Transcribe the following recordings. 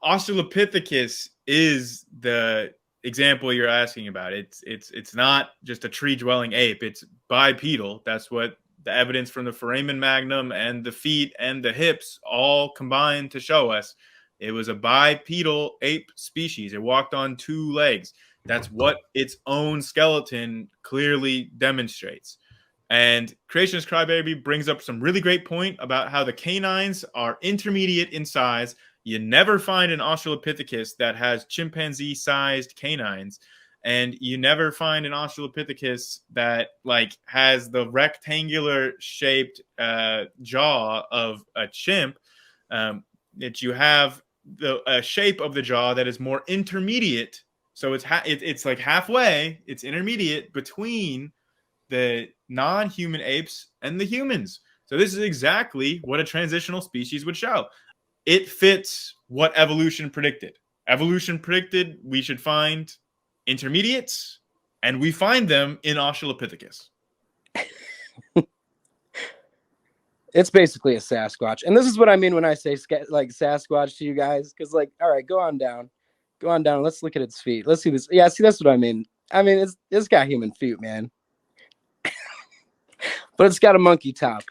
Australopithecus is the example you're asking about. It's not just a tree-dwelling ape. It's bipedal. That's what the evidence from the foramen magnum and the feet and the hips all combine to show us. It was a bipedal ape species. It walked on two legs. That's what its own skeleton clearly demonstrates. And Creationist Crybaby brings up some really great point about how the canines are intermediate in size. You never find an Australopithecus that has chimpanzee-sized canines, and you never find an Australopithecus that like has the rectangular shaped jaw of a chimp. That you have the shape of the jaw that is more intermediate. So it's like halfway. It's intermediate between the non-human apes and the humans. So this is exactly what a transitional species would show. It fits what evolution predicted. Evolution predicted we should find intermediates, and we find them in Australopithecus. It's basically a Sasquatch. And this is what I mean when I say like Sasquatch to you guys. Because like, all right, go on down. Go on down. Let's look at its feet. Let's see this. Yeah, see, that's what I mean. I mean, it's got human feet, man. But it's got a monkey top.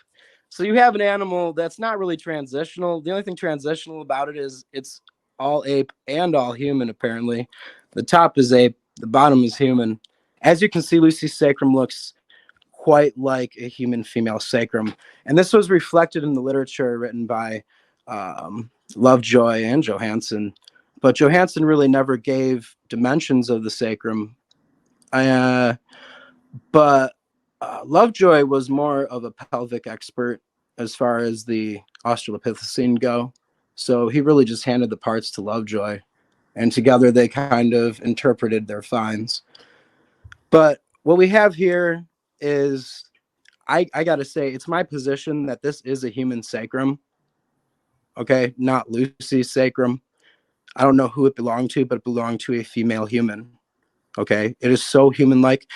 So you have an animal that's not really transitional. The only thing transitional about it is it's all ape and all human, apparently. The top is ape. The bottom is human. As you can see, Lucy's sacrum looks quite like a human female sacrum. And this was reflected in the literature written by Lovejoy and Johansen. But Johansen really never gave dimensions of the sacrum. But Lovejoy was more of a pelvic expert as far as the Australopithecine go. So he really just handed the parts to Lovejoy. And together they kind of interpreted their finds. But what we have here is, I got to say, it's my position that this is a human sacrum. Okay, not Lucy's sacrum. I don't know who it belonged to, but it belonged to a female human. Okay, it is so human-like.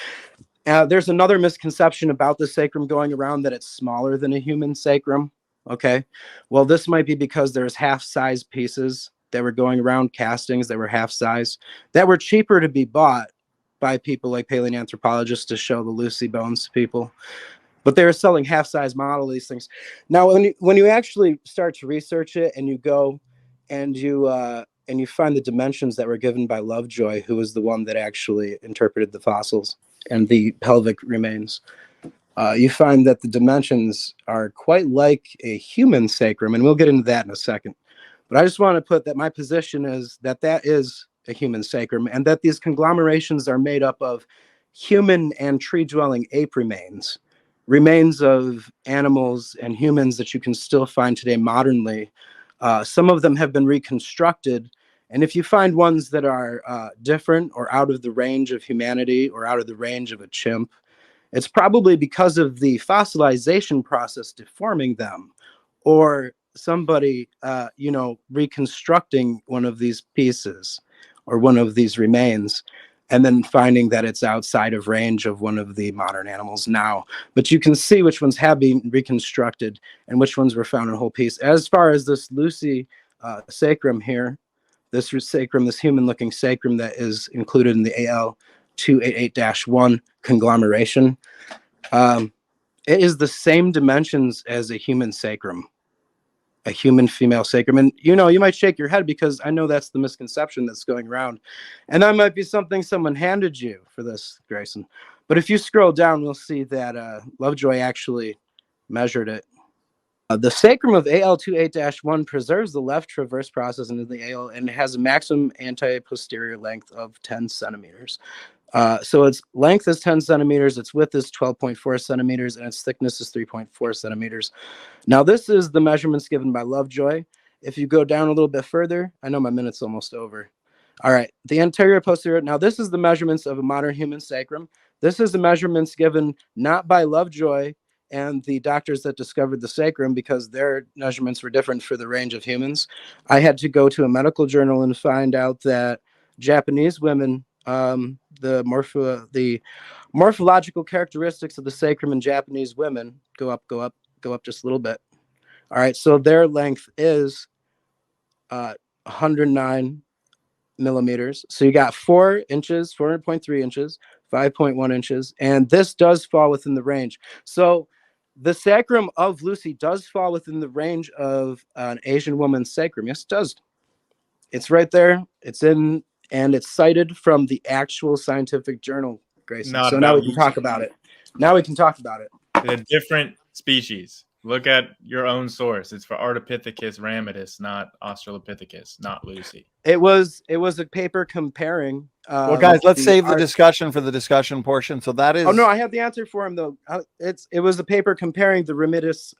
There's another misconception about the sacrum going around, that it's smaller than a human sacrum. Okay, well, this might be because there's half-size pieces that were going around, castings that were half-size, that were cheaper to be bought by people like paleoanthropologists to show the Lucy bones to people. But they were selling half-size model of these things. Now, when you actually start to research it and you go and you find the dimensions that were given by Lovejoy, who was the one that actually interpreted the fossils and the pelvic remains, you find that the dimensions are quite like a human sacrum, and we'll get into that in a second. But I just want to put that my position is that that is a human sacrum, and that these conglomerations are made up of human and tree-dwelling ape remains of animals and humans that you can still find today modernly. Some of them have been reconstructed, and if you find ones that are different or out of the range of humanity or out of the range of a chimp, it's probably because of the fossilization process deforming them, or somebody, reconstructing one of these pieces or one of these remains, and then finding that it's outside of range of one of the modern animals now. But you can see which ones have been reconstructed and which ones were found in a whole piece. As far as this Lucy sacrum here, this sacrum, this human-looking sacrum that is included in the AL 288-1 conglomeration, it is the same dimensions as a human sacrum, a human female sacrum. And you might shake your head, because I know that's the misconception that's going around, and that might be something someone handed you for this, Grayson. But if you scroll down, we'll see that Lovejoy actually measured it. The sacrum of AL28-1 preserves the left transverse process into the AL, and it has a maximum anti-posterior length of 10 centimeters. So its length is 10 centimeters, its width is 12.4 centimeters, and its thickness is 3.4 centimeters. Now, this is the measurements given by Lovejoy. If you go down a little bit further, I know my minute's almost over. All right, the anterior posterior. Now, this is the measurements of a modern human sacrum. This is the measurements given not by Lovejoy and the doctors that discovered the sacrum, because their measurements were different for the range of humans. I had to go to a medical journal and find out that Japanese women, the morphological characteristics of the sacrum in Japanese women go up just a little bit. All right, so their length is 109 millimeters. So you got 4 inches, 4.3 inches, 5.1 inches, and this does fall within the range. So the sacrum of Lucy does fall within the range of an Asian woman's sacrum. Yes, it does. It's right there. It's in, and it's cited from the actual scientific journal, Grayson. Not So now about we can talk Lucy. about it. Now we can talk about it. The different species. Look at your own source. It's for Ardipithecus ramidus, not Australopithecus, not Lucy. It was a paper comparing. Well, guys, let's the save the art. discussion for the discussion portion. So that is. Oh no, I have the answer for him though. It was a paper comparing the ramidus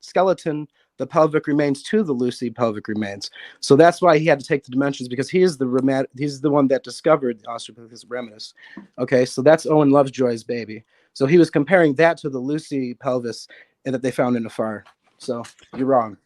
skeleton, the pelvic remains, to the Lucy pelvic remains. So that's why he had to take the dimensions, because he's the one that discovered Australopithecus ramidus. Okay, so that's Owen Lovejoy's baby. So he was comparing that to the Lucy pelvis that they found in the far. So you're wrong.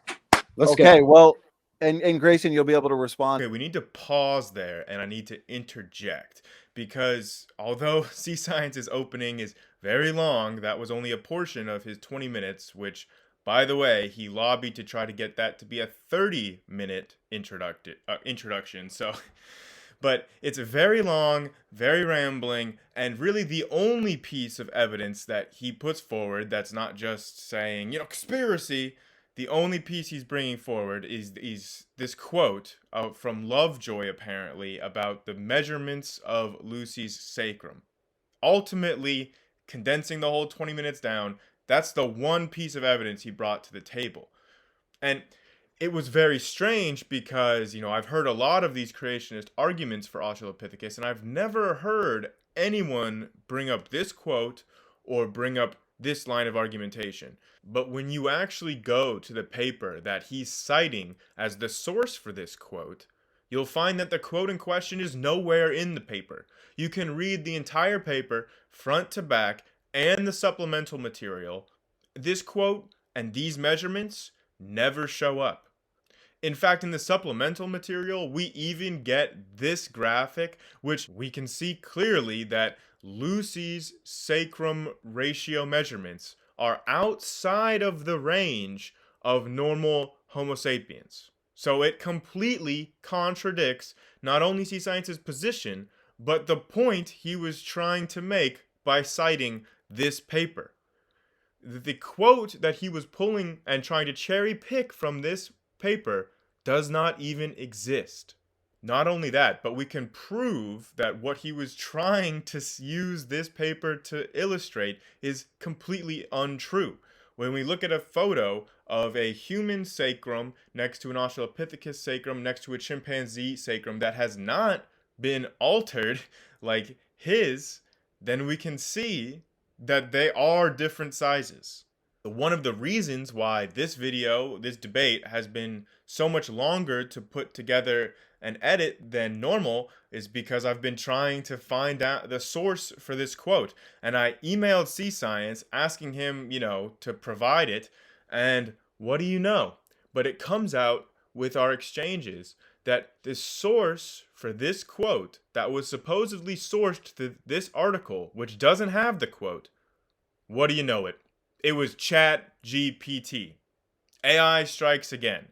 Let's Okay, go. well, and Grayson, you'll be able to respond. Okay, we need to pause there, and I need to interject, because although Seascience's opening is very long, that was only a portion of his 20 minutes, which, by the way, he lobbied to try to get that to be a 30-minute introduction. So, but it's very long, very rambling, and really the only piece of evidence that he puts forward that's not just saying, conspiracy. The only piece he's bringing forward is this quote from Lovejoy, apparently, about the measurements of Lucy's sacrum. Ultimately, condensing the whole 20 minutes down, that's the one piece of evidence he brought to the table. And it was very strange because, I've heard a lot of these creationist arguments for Australopithecus, and I've never heard anyone bring up this quote or bring up this line of argumentation. But when you actually go to the paper that he's citing as the source for this quote, you'll find that the quote in question is nowhere in the paper. You can read the entire paper, front to back, and the supplemental material. This quote and these measurements never show up. In fact, in the supplemental material, we even get this graphic, which we can see clearly that Lucy's sacrum ratio measurements are outside of the range of normal Homo sapiens. So it completely contradicts not only Seascience's position, but the point he was trying to make by citing this paper. The quote that he was pulling and trying to cherry pick from this paper does not even exist. Not only that, but we can prove that what he was trying to use this paper to illustrate is completely untrue. When we look at a photo of a human sacrum next to an Australopithecus sacrum next to a chimpanzee sacrum that has not been altered like his, then we can see that they are different sizes. One of the reasons why this debate has been so much longer to put together and edit than normal is because I've been trying to find out the source for this quote. And I emailed Seascience asking him, to provide it. And what do you know? But it comes out with our exchanges that the source for this quote that was supposedly sourced to this article, which doesn't have the quote, what do you know it? It was ChatGPT. AI strikes again.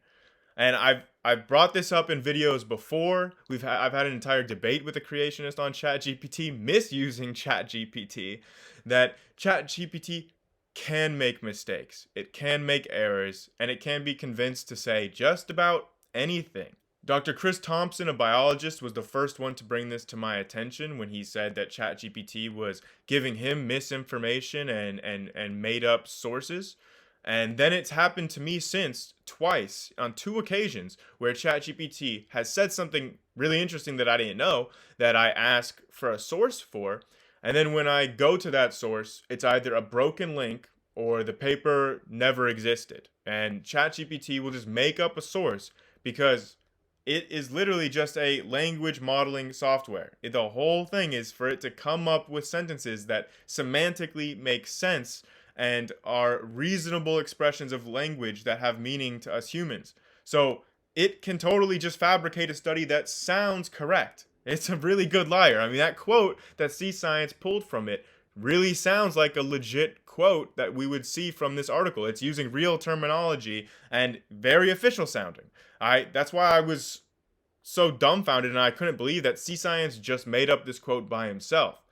And I've brought this up in videos before. I've had an entire debate with a creationist on ChatGPT, misusing ChatGPT, that ChatGPT can make mistakes. It can make errors, and it can be convinced to say just about anything. Dr. Chris Thompson, a biologist, was the first one to bring this to my attention when he said that ChatGPT was giving him misinformation and made up sources. And then it's happened to me since, twice, on 2 occasions, where ChatGPT has said something really interesting that I didn't know, that I ask for a source for, and then when I go to that source, it's either a broken link or the paper never existed. And ChatGPT will just make up a source because it is literally just a language modeling software. The whole thing is for it to come up with sentences that semantically make sense and are reasonable expressions of language that have meaning to us humans. So it can totally just fabricate a study that sounds correct. It's a really good liar. I mean, that quote that Seascience pulled from it really sounds like a legit quote that we would see from this article. It's using real terminology and very official sounding. That's why I was so dumbfounded, and I couldn't believe that Seascience just made up this quote by himself.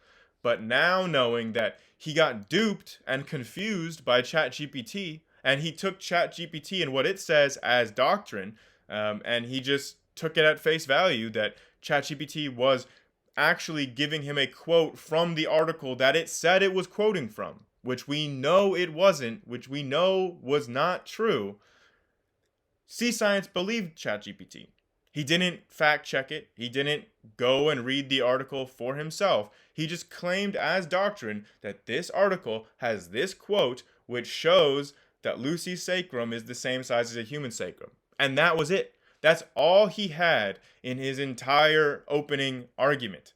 But now knowing that he got duped and confused by ChatGPT, and he took ChatGPT and what it says as doctrine, and he just took it at face value that ChatGPT was actually giving him a quote from the article that it said it was quoting from, which we know it wasn't, which we know was not true. Seascience believed ChatGPT. He didn't fact check it. He didn't go and read the article for himself. He just claimed as doctrine that this article has this quote, which shows that Lucy's sacrum is the same size as a human sacrum. And that was it. That's all he had in his entire opening argument.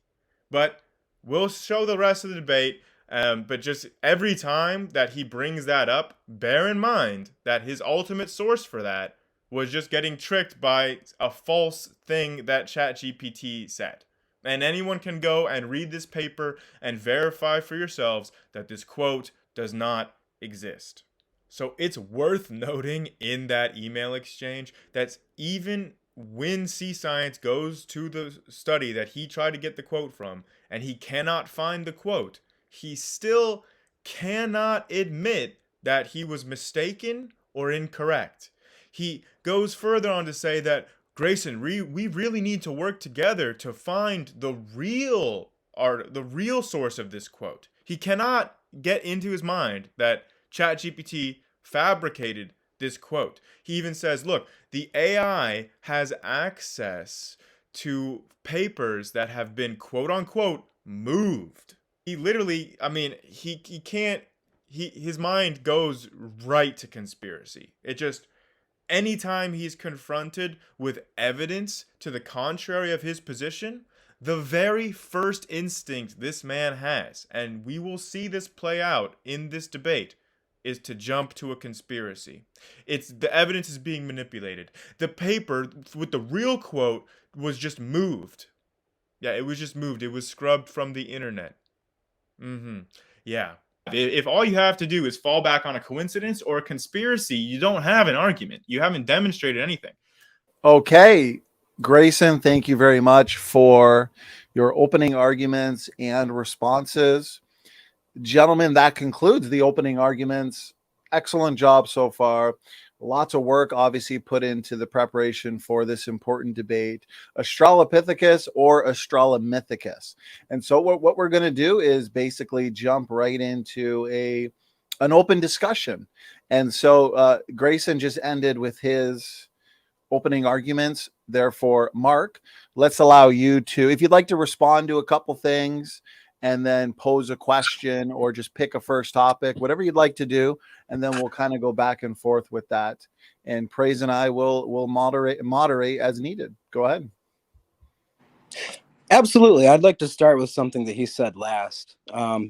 But we'll show the rest of the debate. But just every time that he brings that up, bear in mind that his ultimate source for that was just getting tricked by a false thing that ChatGPT said. And anyone can go and read this paper and verify for yourselves that this quote does not exist. So it's worth noting in that email exchange that even when Seascience goes to the study that he tried to get the quote from and he cannot find the quote, he still cannot admit that he was mistaken or incorrect. He goes further on to say that, Grayson, we really need to work together to find the real source of this quote. He cannot get into his mind that ChatGPT fabricated this quote. He even says, look, the AI has access to papers that have been quote unquote moved. He literally, I mean, he can't, his mind goes right to conspiracy. It just, anytime he's confronted with evidence to the contrary of his position, the very first instinct this man has, and we will see this play out in this debate, is to jump to a conspiracy. It's the evidence is being manipulated. The paper with the real quote was just moved. Yeah, it was just moved. It was scrubbed from the internet. Yeah. If all you have to do is fall back on a coincidence or a conspiracy, you don't have an argument. You haven't demonstrated anything. Okay, Grayson, thank you very much for your opening arguments and responses. Gentlemen, that concludes the opening arguments. Excellent job so far. Lots of work obviously put into the preparation for this important debate, Australopithecus or Australomythicus. And so what we're going to do is basically jump right into an open discussion. And so Grayson just ended with his opening arguments. Therefore, Mark, let's allow you to, if you'd like to respond to a couple things and then pose a question or just pick a first topic, whatever you'd like to do. And then we'll kind of go back and forth with that. And Praise and I will moderate as needed. Go ahead. Absolutely. I'd like to start with something that he said last.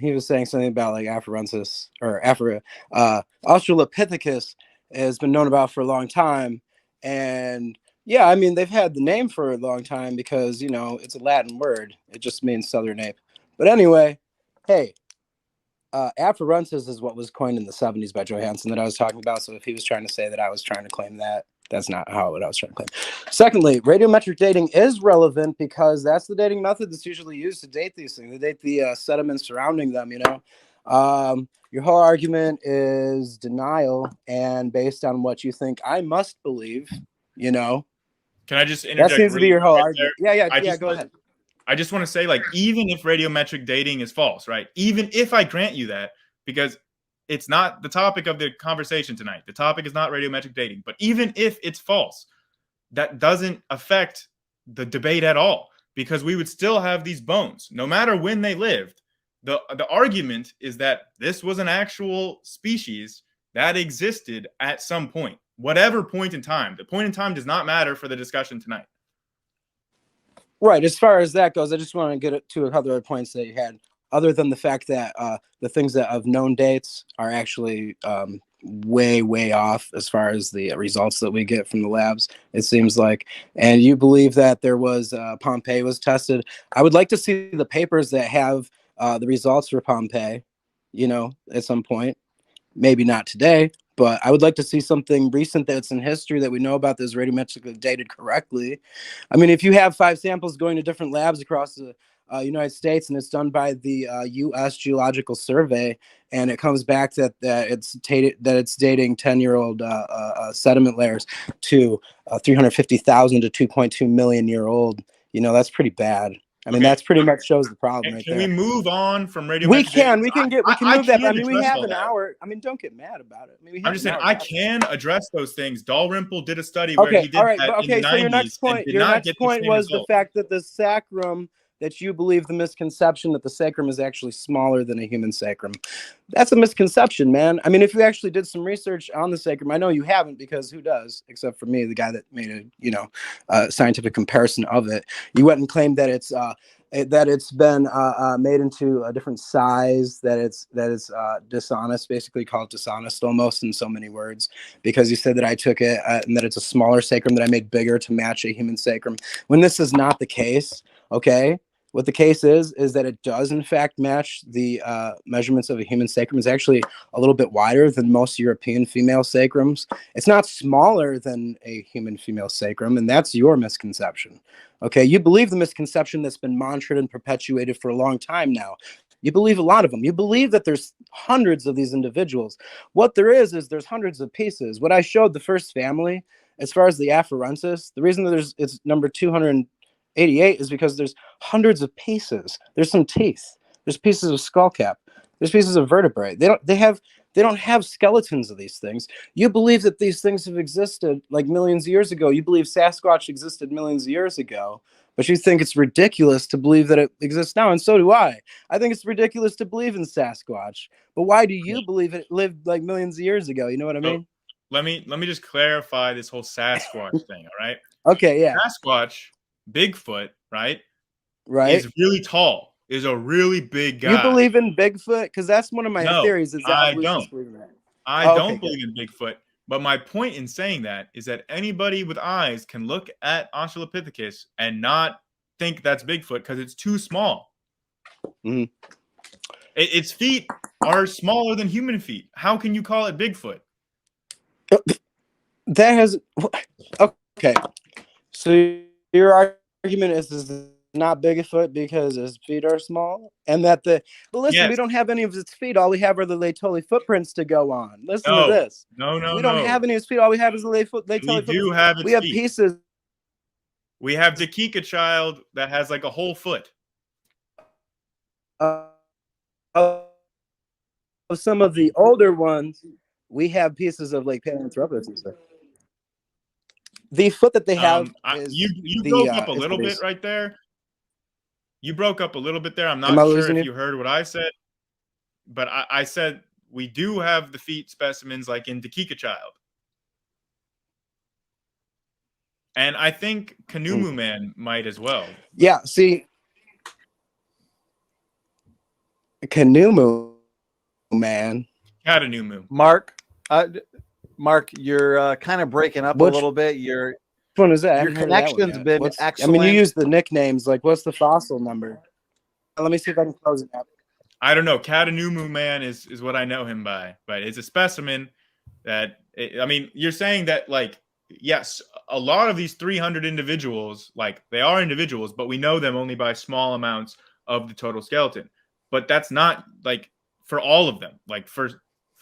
He was saying something about like Australopithecus has been known about for a long time. And yeah, I mean, they've had the name for a long time because, you know, it's a Latin word. It just means southern ape. But anyway, hey, Afarensis is what was coined in the 70s by Johansson that I was talking about. So if he was trying to say that I was trying to claim that, that's not what I was trying to claim. Secondly, radiometric dating is relevant because that's the dating method that's usually used to date these things. They date the sediments surrounding them, you know. Your whole argument is denial and based on what you think I must believe, you know. Can I just interject? That seems to be your whole argument. Yeah, go ahead. I just want to say, like, even if radiometric dating is false, right? Even if I grant you that, because it's not the topic of the conversation tonight. The topic is not radiometric dating. But even if it's false, that doesn't affect the debate at all, because we would still have these bones, no matter when they lived. The argument is that this was an actual species that existed at some point, whatever point in time. The point in time does not matter for the discussion tonight. Right. As far as that goes, I just want to get to other points that you had, other than the fact that the things that of known dates are actually way off as far as the results that we get from the labs, it seems like. And you believe that there was Pompeii was tested. I would like to see the papers that have the results for Pompeii, you know, at some point. Maybe not today, but I would like to see something recent that's in history that we know about that's radiometrically dated correctly. I mean, if you have 5 samples going to different labs across the United States, and it's done by the U.S. Geological Survey, and it comes back that it's dating 10-year-old sediment layers to 350,000 to 2.2 million year old. You know, that's pretty bad. I mean, that's pretty much shows the problem right Can there. we move on from radiometric? We can move that. I mean, we address have all an that. hour. I mean, don't get mad about it. I mean, we have I'm just saying an hour I to can address those things. Dalrymple did a study where Okay, he did all right, that but in the okay. So your 90s next and point, did not get the same was the result. fact that the sacrum, that you believe the misconception that the sacrum is actually smaller than a human sacrum. That's a misconception, man. I mean, if you actually did some research on the sacrum, I know you haven't, because who does, except for me, the guy that made a scientific comparison of it. You went and claimed that it's been made into a different size, that it's dishonest, basically called dishonest almost in so many words, because you said that I took it and that it's a smaller sacrum that I made bigger to match a human sacrum, when this is not the case. Okay, what the case is that it does in fact match the measurements of a human sacrum. Is actually a little bit wider than most European female sacrums. It's not smaller than a human female sacrum, and that's your misconception. Okay, you believe the misconception that's been mantraed and perpetuated for a long time now. You believe a lot of them. You believe that there's hundreds of these individuals. What there is there's hundreds of pieces. What I showed the first family, as far as the afarensis, the reason that it's number 288 is because there's hundreds of pieces. There's some teeth. There's pieces of skull cap. There's pieces of vertebrae. They don't have skeletons of these things. You believe that these things have existed like millions of years ago. You believe Sasquatch existed millions of years ago, but you think it's ridiculous to believe that it exists now, and so do I. I think it's ridiculous to believe in Sasquatch, but why do you believe it lived like millions of years ago? You know what I mean? Let me just clarify this whole Sasquatch thing, all right? Okay, yeah. Sasquatch, Bigfoot, right? Right. Is really tall, is a really big guy. You believe in Bigfoot? Because that's one of my theories. Is that I evolutionists don't. believe in that? I don't believe in Bigfoot. But my point in saying that is that anybody with eyes can look at Australopithecus and not think that's Bigfoot because it's too small. Mm-hmm. Its feet are smaller than human feet. How can you call it Bigfoot? That has okay. So your argument is not Bigfoot because his feet are small, and that but listen, we don't have any of its feet. All we have are the Laetoli footprints to go on. Listen to this. No. We don't have any of his feet. All we have is the Laetoli footprints. We do have its We have feet. pieces. We have the Kika child that has like a whole foot. Of some of the older ones, we have pieces of like Paranthropus and stuff. The foot that they have is you broke up a little bit right there. You broke up a little bit there. I'm not sure if you heard what I said, but I said we do have the feet specimens like in Kika child. And I think Kanumu Man might as well. Yeah, see, Kanumu Man. Katanumu. Mark, you're kind of breaking up a little bit. Which one is that? Your connection's been excellent. I mean, you use the nicknames. Like, what's the fossil number? Let me see if I can close it up. I don't know. Katanumu Man is what I know him by, but it's a specimen that, I mean, you're saying that, like, yes, a lot of these 300 individuals, like, they are individuals, but we know them only by small amounts of the total skeleton. But that's not, like, for all of them. Like, for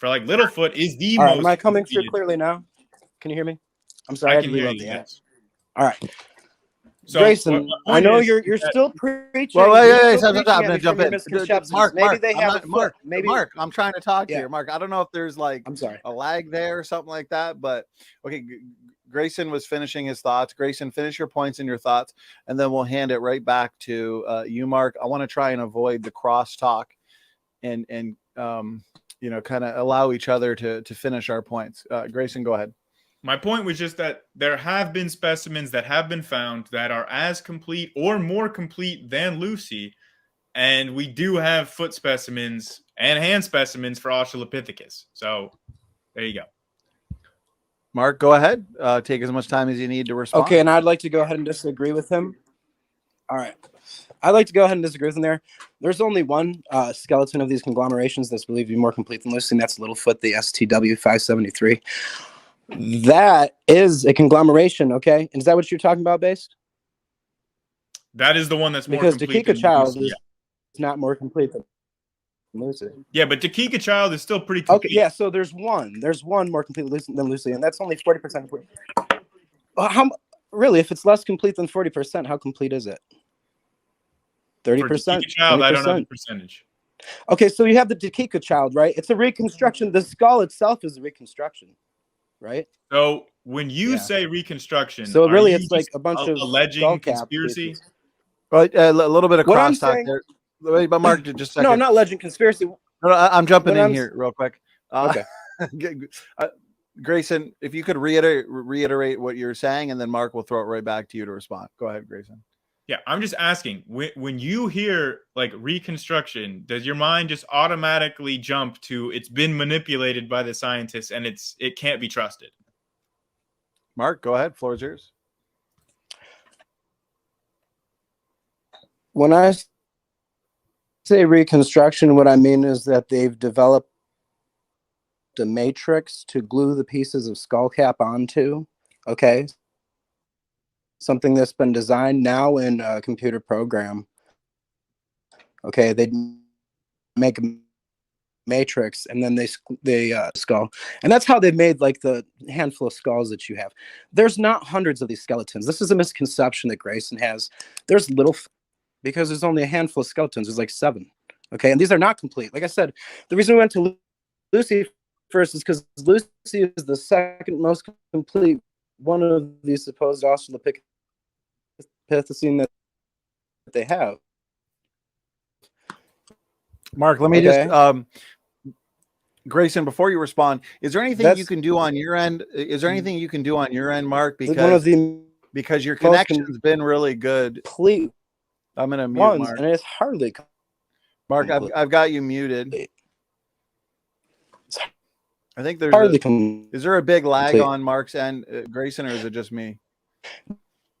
like, Littlefoot is the most. Am I coming through clearly now? Can you hear me? I'm sorry. I can hear you, yes. All right. So, Grayson, I know you're still preaching. Well, wait, I'm going to jump in. Mark, I'm trying to talk here. Mark, I don't know if there's like a lag there or something like that, but okay. Grayson was finishing his thoughts. Grayson, finish your points and your thoughts, and then we'll hand it right back to you, Mark. I want to try and avoid the crosstalk and you know, kind of allow each other to finish our points. Grayson, go ahead. My point was just that there have been specimens that have been found that are as complete or more complete than Lucy, and we do have foot specimens and hand specimens for Australopithecus. So there you go. Mark, go ahead. Take as much time as you need to respond. Okay, and I'd like to go ahead and disagree with him. All right. I'd like to go ahead and disagree with him there. There's only one skeleton of these conglomerations that's believed to be more complete than Lucy, and that's Littlefoot, the STW 573. That is a conglomeration, okay? And is that what you're talking about, Based? That is the one that's more Because complete Dakika than Child Lucy. is not more complete than Lucy. Yeah, but Dakika Child is still pretty complete. Okay, yeah, so there's one more complete than Lucy, and that's only 40% complete. How really, if it's less complete than 40%, how complete is it? 30%? For Dakika Child, 20%? I don't know the percentage. Okay, so you have the Dakika Child, right? It's a reconstruction. The skull itself is a reconstruction, right? So when you say reconstruction, so really it's like a bunch of alleging conspiracy? Well, a little bit of what crosstalk there. Wait, but Mark, just a second. No, I'm not alleging conspiracy. No, I'm jumping in here real quick. Okay. Grayson, if you could reiterate what you're saying, and then Mark will throw it right back to you to respond. Go ahead, Grayson. Yeah, I'm just asking, when you hear like reconstruction, does your mind just automatically jump to it's been manipulated by the scientists and it can't be trusted? Mark, go ahead. Floor is yours. When I say reconstruction, what I mean is that they've developed a matrix to glue the pieces of skull cap onto. Okay. Something that's been designed now in a computer program. Okay, they make a matrix and then they skull, and that's how they made like the handful of skulls that you have. There's not hundreds of these skeletons. This is a misconception that Grayson has. There's little, because there's only a handful of skeletons. There's like 7. Okay, and these are not complete. Like I said, the reason we went to Lucy first is because Lucy is the second most complete one of these supposed Australopithecus that they have. Mark, let me just Grayson, before you respond, is there anything you can do on your end? Is there anything you can do on your end, Mark? Because your connection's been really good. Complete. I'm gonna mute Mark. And it's hardly Mark, I've got you muted. I think there's is there a big lag on Mark's end, Grayson, or is it just me?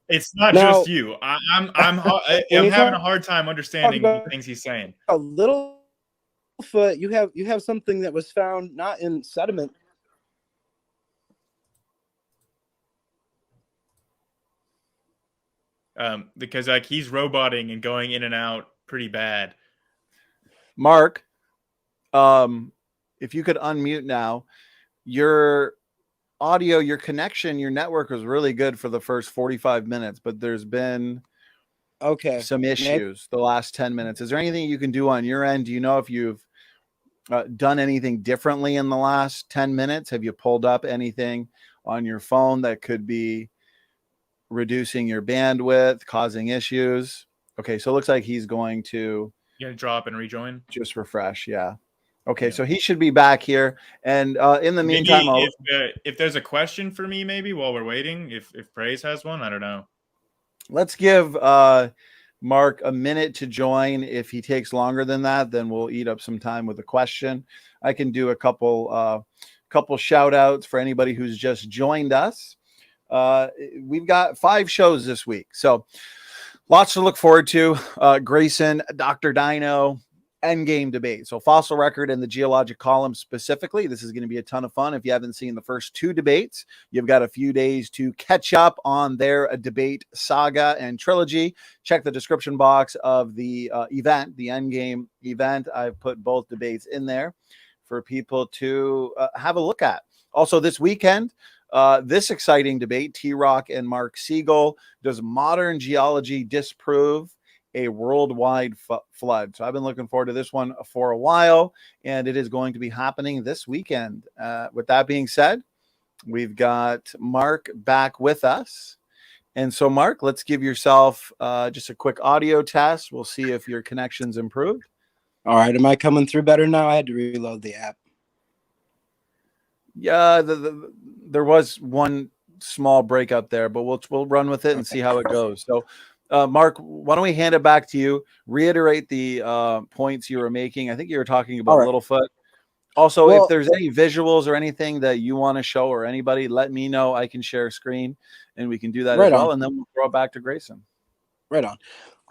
It's not just you. I'm having a hard time understanding the things he's saying. A little foot, you have something that was found not in sediment. Because like he's roboting and going in and out pretty bad. Mark, if you could unmute now, your audio, your connection, your network was really good for the first 45 minutes, but there's been some issues the last 10 minutes. Is there anything you can do on your end? Do you know if you've done anything differently in the last 10 minutes? Have you pulled up anything on your phone that could be reducing your bandwidth, causing issues? Okay, so it looks like he's going to drop and rejoin. Just refresh, yeah. Okay, so he should be back here. And in the meantime, if there's a question for me, maybe while we're waiting, if Praise has one, I don't know. Let's give Mark a minute to join. If he takes longer than that, then we'll eat up some time with a question. I can do a couple shout outs for anybody who's just joined us. We've got 5 shows this week, so lots to look forward to. Grayson, Dr. Dino, Endgame debate. So fossil record and the geologic column specifically. This is going to be a ton of fun. If you haven't seen the first 2 debates, you've got a few days to catch up on their debate saga and trilogy. Check the description box of the event, the Endgame event. I've put both debates in there for people to have a look at. Also this weekend, this exciting debate, T-Rock and Mark Siegel. Does modern geology disprove a worldwide flood? So I've been looking forward to this one for a while, and it is going to be happening this weekend. With that being said, we've got Mark back with us. And so, Mark, let's give yourself just a quick audio test. We'll see if your connection's improved. All right. Am I coming through better now? I had to reload the app. Yeah, there was one small breakup there, but we'll run with it and see how it goes. So, Mark, why don't we hand it back to you? Reiterate the points you were making. I think you were talking about Littlefoot. Also, if there's any visuals or anything that you want to show or anybody, let me know. I can share a screen and we can do that as well. And then we'll throw it back to Grayson. Right on.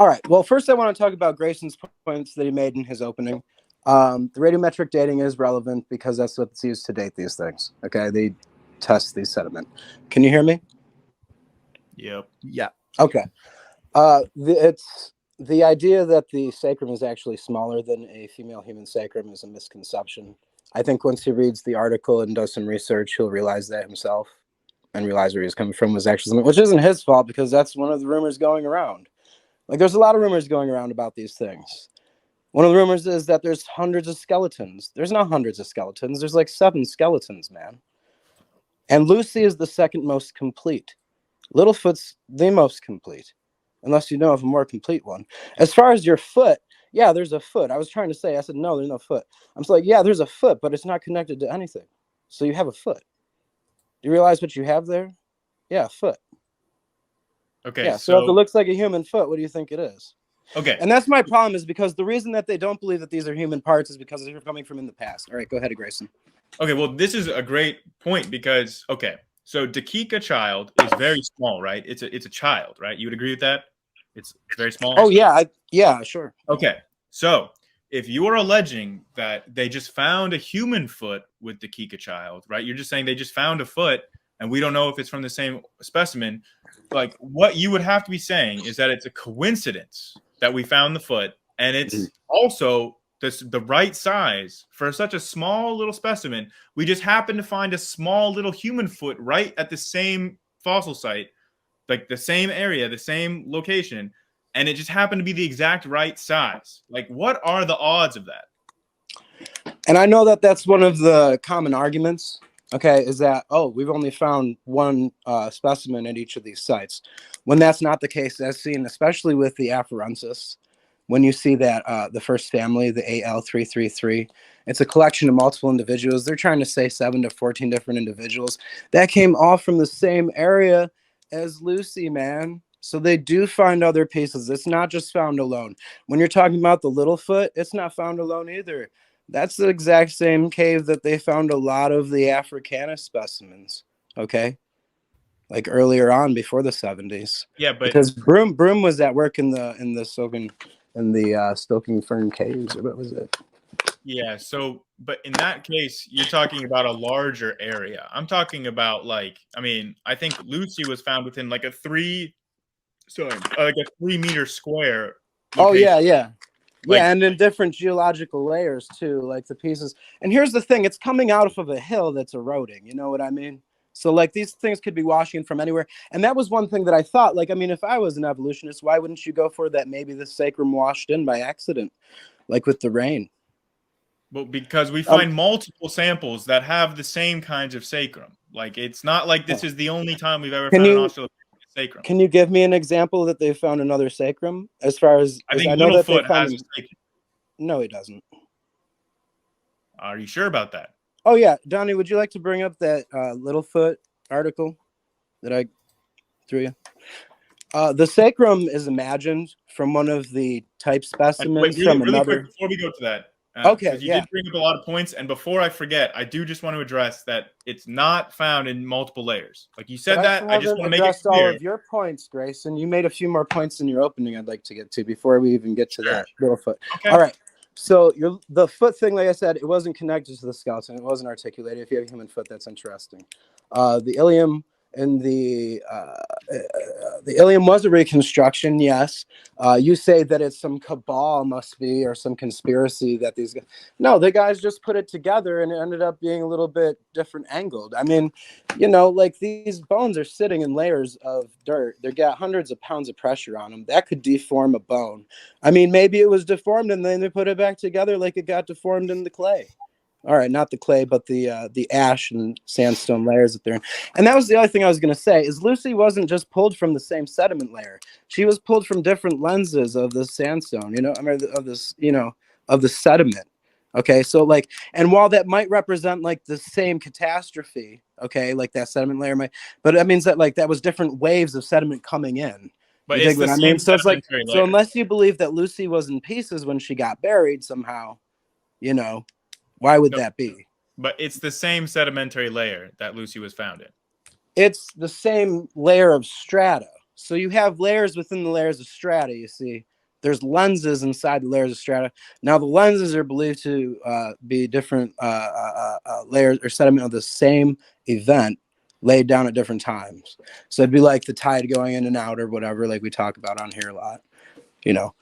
All right. Well, first I want to talk about Grayson's points that he made in his opening. The radiometric dating is relevant because that's what's used to date these things. Okay, they test these sediment. Can you hear me? Yep. Yeah. Okay. It's the idea that the sacrum is actually smaller than a female human sacrum is a misconception. I think once he reads the article and does some research, he'll realize that himself and realize where he's coming from was actually something, which isn't his fault because that's one of the rumors going around. Like, there's a lot of rumors going around about these things. One of the rumors is that there's hundreds of skeletons. There's not hundreds of skeletons. There's like 7 skeletons, man. And Lucy is the second most complete. Littlefoot's the most complete, unless you know of a more complete one. As far as your foot, yeah, there's a foot. I was trying to say, I said, no, there's no foot. I'm like, yeah, there's a foot, but it's not connected to anything. So you have a foot. Do you realize what you have there? Yeah, a foot. Okay. Yeah, so if it looks like a human foot, what do you think it is? Okay. And that's my problem, is because the reason that they don't believe that these are human parts is because they're coming from in the past. All right, go ahead, Grayson. Okay, well, this is a great point because, okay, so Dakika child is very small, right? It's a child, right? You would agree with that? It's very small? Oh, yeah, yeah, sure. Okay, so if you are alleging that they just found a human foot with Dakika child, right? You're just saying they just found a foot and we don't know if it's from the same specimen. Like, what you would have to be saying is that it's a coincidence that we found the foot, and it's also the right size for such a small little specimen. We just happen to find a small little human foot right at the same fossil site, like the same area, the same location, and it just happened to be the exact right size. Like, what are the odds of that? And I know that that's one of the common arguments, okay, is that, oh, we've only found one specimen at each of these sites. When that's not the case, as seen especially with the Afarensis, when you see that the first family, the AL333, it's a collection of multiple individuals. They're trying to say 7 to 14 different individuals that came all from the same area as Lucy, man. So they do find other pieces. It's not just found alone. When you're talking about the Littlefoot, it's not found alone either. That's the exact same cave that they found a lot of the Africanus specimens. Okay, like earlier on, before the 70s. Yeah, but because Broom was at work in the Stoking Fern caves, or what was it? Yeah, so but in that case, you're talking about a larger area. I'm talking about, like, I mean, I think Lucy was found within like a 3 meter square location. Oh yeah. Like, yeah, and in different geological layers too, like the pieces. And here's the thing, it's coming out of a hill that's eroding, you know what I mean? So like these things could be washing from anywhere. And that was one thing that I thought, like, I mean, if I was an evolutionist, why wouldn't you go for that? Maybe the sacrum washed in by accident, like with the rain. Well, because we find multiple samples that have the same kinds of sacrum. Like, it's not like this is the only time we've ever found an Australopithecus sacrum. Can you give me an example that they found another sacrum? As far as I think I know that Littlefoot has a sacrum. No, he doesn't. Are you sure about that? Oh yeah, Donnie, would you like to bring up that Littlefoot article that I threw you? The sacrum is imagined from one of the type specimens from another. Quick, before we go to that, okay, you did bring up a lot of points, and before I forget, I do just want to address that it's not found in multiple layers. Like you said that, I just want to make it clear. All of your points, Grayson. You made a few more points in your opening I'd like to get to before we even get to that Littlefoot. Okay. All right. So the foot thing, like I said, it wasn't connected to the skeleton. It wasn't articulated. If you have a human foot, that's interesting. The ilium and the ilium was a reconstruction, yes. You say that it's some cabal, must be, or some conspiracy that these guys. No, the guys just put it together and it ended up being a little bit different angled. I mean, you know, like these bones are sitting in layers of dirt. They got hundreds of pounds of pressure on them. That could deform a bone. I mean, maybe it was deformed and then they put it back together like it got deformed in the clay. All right, not the clay, but the ash and sandstone layers that they're in. And that was the other thing I was going to say, is Lucy wasn't just pulled from the same sediment layer. She was pulled from different lenses of the sandstone, you know, I mean, of this, you know, of the sediment. Okay, so like, and while that might represent like the same catastrophe, okay, like that sediment layer might, but that means that like that was different waves of sediment coming in. But it's the same so it's like, layer. So unless you believe that Lucy was in pieces when she got buried somehow, you know, why would that be? But it's the same sedimentary layer that Lucy was found in. It's the same layer of strata. So you have layers within the layers of strata, you see. There's lenses inside the layers of strata. Now the lenses are believed to be different layers or sediment of the same event laid down at different times. So it'd be like the tide going in and out or whatever, like we talk about on here a lot, you know.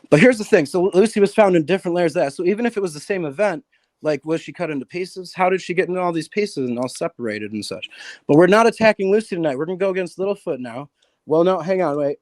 But here's the thing. So Lucy was found in different layers of that. So even if it was the same event, like, was she cut into pieces? How did she get into all these pieces and all separated and such? But we're not attacking Lucy tonight. We're going to go against Littlefoot now. Well, no, hang on, wait.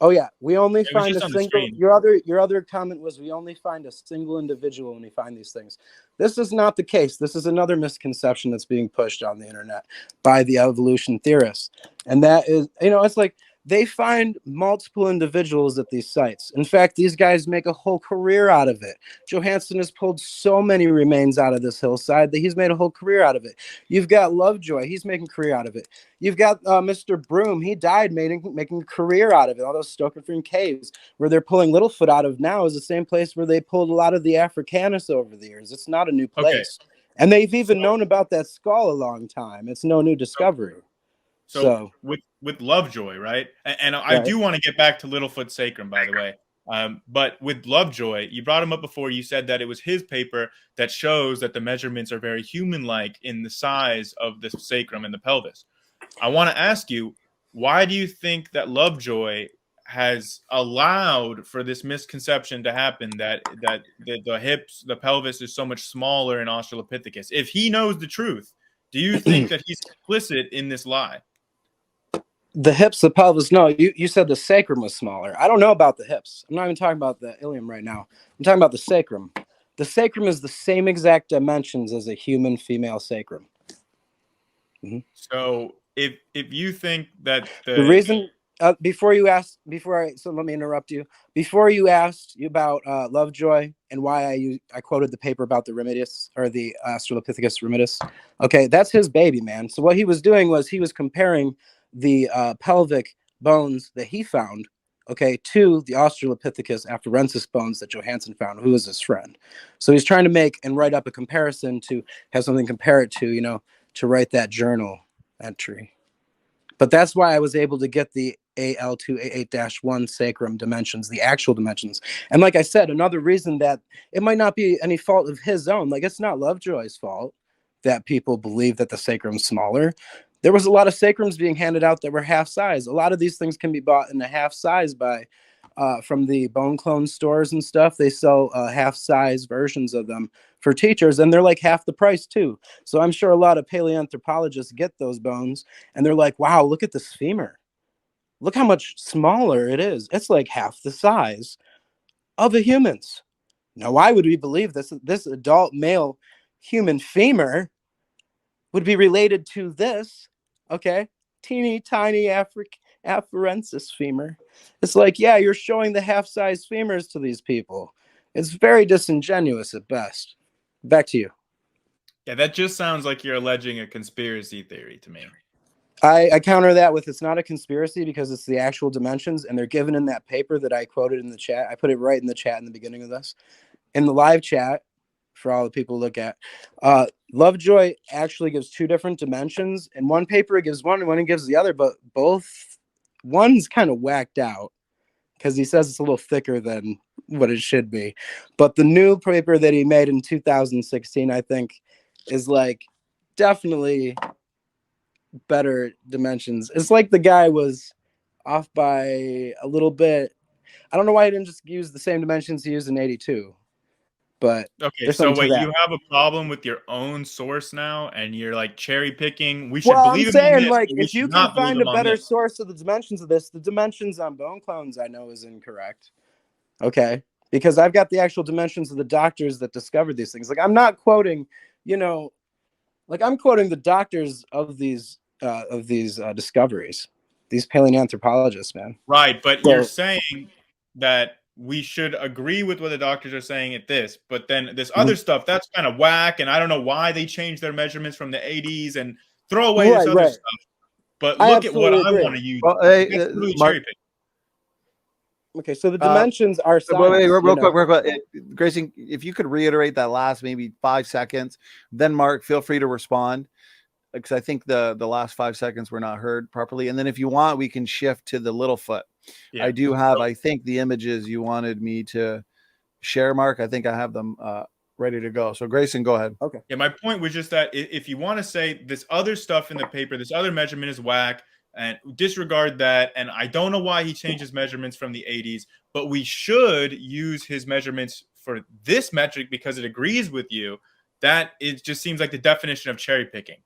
Oh yeah, we only find a single. Your other comment was we only find a single individual when we find these things. This is not the case. This is another misconception that's being pushed on the internet by the evolution theorists, and that is, it's like they find multiple individuals at these sites. In fact, these guys make a whole career out of it. Johansen has pulled so many remains out of this hillside that he's made a whole career out of it. You've got Lovejoy. He's making a career out of it. You've got Mr. Broom. He died making a career out of it. All those Stokerfern caves where they're pulling Littlefoot out of now is the same place where they pulled a lot of the Africanus over the years. It's not a new place. Okay. And they've even known about that skull a long time. It's no new discovery. So with Lovejoy, right? And I do want to get back to Littlefoot sacrum, by the way. But with Lovejoy, you brought him up before. You said that it was his paper that shows that the measurements are very human-like in the size of the sacrum and the pelvis. I want to ask you, why do you think that Lovejoy has allowed for this misconception to happen that the hips, the pelvis is so much smaller in Australopithecus? If he knows the truth, do you think that he's complicit in this lie? The hips, the pelvis, no, you said the sacrum was smaller. I don't know about the hips. I'm not even talking about the ilium right now. I'm talking about the sacrum. The sacrum is the same exact dimensions as a human female sacrum. Mm-hmm. So if you think that the reason so let me interrupt you. Before you asked about Lovejoy and why I quoted the paper about the Remedius or the Australopithecus remedius. Okay, that's his baby, man. So what he was doing was he was comparing the pelvic bones that he found, okay, to the Australopithecus afarensis bones that Johansen found, who was his friend. So he's trying to make and write up a comparison to have something to compare it to, to write that journal entry. But that's why I was able to get the AL2A8-1 sacrum dimensions, the actual dimensions. And like I said, another reason that it might not be any fault of his own, like it's not Lovejoy's fault that people believe that the sacrum's smaller. There was a lot of sacrums being handed out that were half size. A lot of these things can be bought in a half size by from the bone clone stores and stuff. They sell half size versions of them for teachers, and they're like half the price too. So I'm sure a lot of paleoanthropologists get those bones and they're like, wow, look at this femur. Look how much smaller it is. It's like half the size of a human's. Now, why would we believe this adult male human femur would be related to this, okay, teeny tiny afarensis femur? It's like, yeah, you're showing the half-size femurs to these people. It's very disingenuous at best. Back to you. Yeah, that just sounds like you're alleging a conspiracy theory to me. I counter that with it's not a conspiracy because it's the actual dimensions, and they're given in that paper that I quoted in the chat. I put it right in the chat in the beginning of this. In the live chat, for all the people to look at, Lovejoy actually gives two different dimensions. In one paper, it gives one, and one it gives the other, but one's kind of whacked out because he says it's a little thicker than what it should be. But the new paper that he made in 2016, I think, is like definitely better dimensions. It's like the guy was off by a little bit. I don't know why he didn't just use the same dimensions he used in 82. But okay, so wait, you have a problem with your own source now, and you're like cherry picking. We should believe I'm saying, this, like, if you can find a better this. source of the dimensions of this, the dimensions on bone clones I know is incorrect. Okay, because I've got the actual dimensions of the doctors that discovered these things. Like, I'm not quoting, like I'm quoting the doctors of these discoveries, these paleoanthropologists, man. Right, but you're saying that we should agree with what the doctors are saying at this, but then this other stuff, that's kind of whack, and I don't know why they changed their measurements from the 80s and throw away this other stuff. But look at what I want to use. Well, really cherry pick. Okay, so the dimensions are real quick. Grayson, if you could reiterate that last maybe 5 seconds, then Mark, feel free to respond. because I think the last 5 seconds were not heard properly. And then if you want, we can shift to the Littlefoot. Yeah. I do have, I think, the images you wanted me to share, Mark. I think I have them ready to go. So Grayson, go ahead. Okay. Yeah, my point was just that if you want to say this other stuff in the paper, this other measurement is whack, and disregard that, and I don't know why he changed his measurements from the 80s, but we should use his measurements for this metric because it agrees with you, that it just seems like the definition of cherry picking.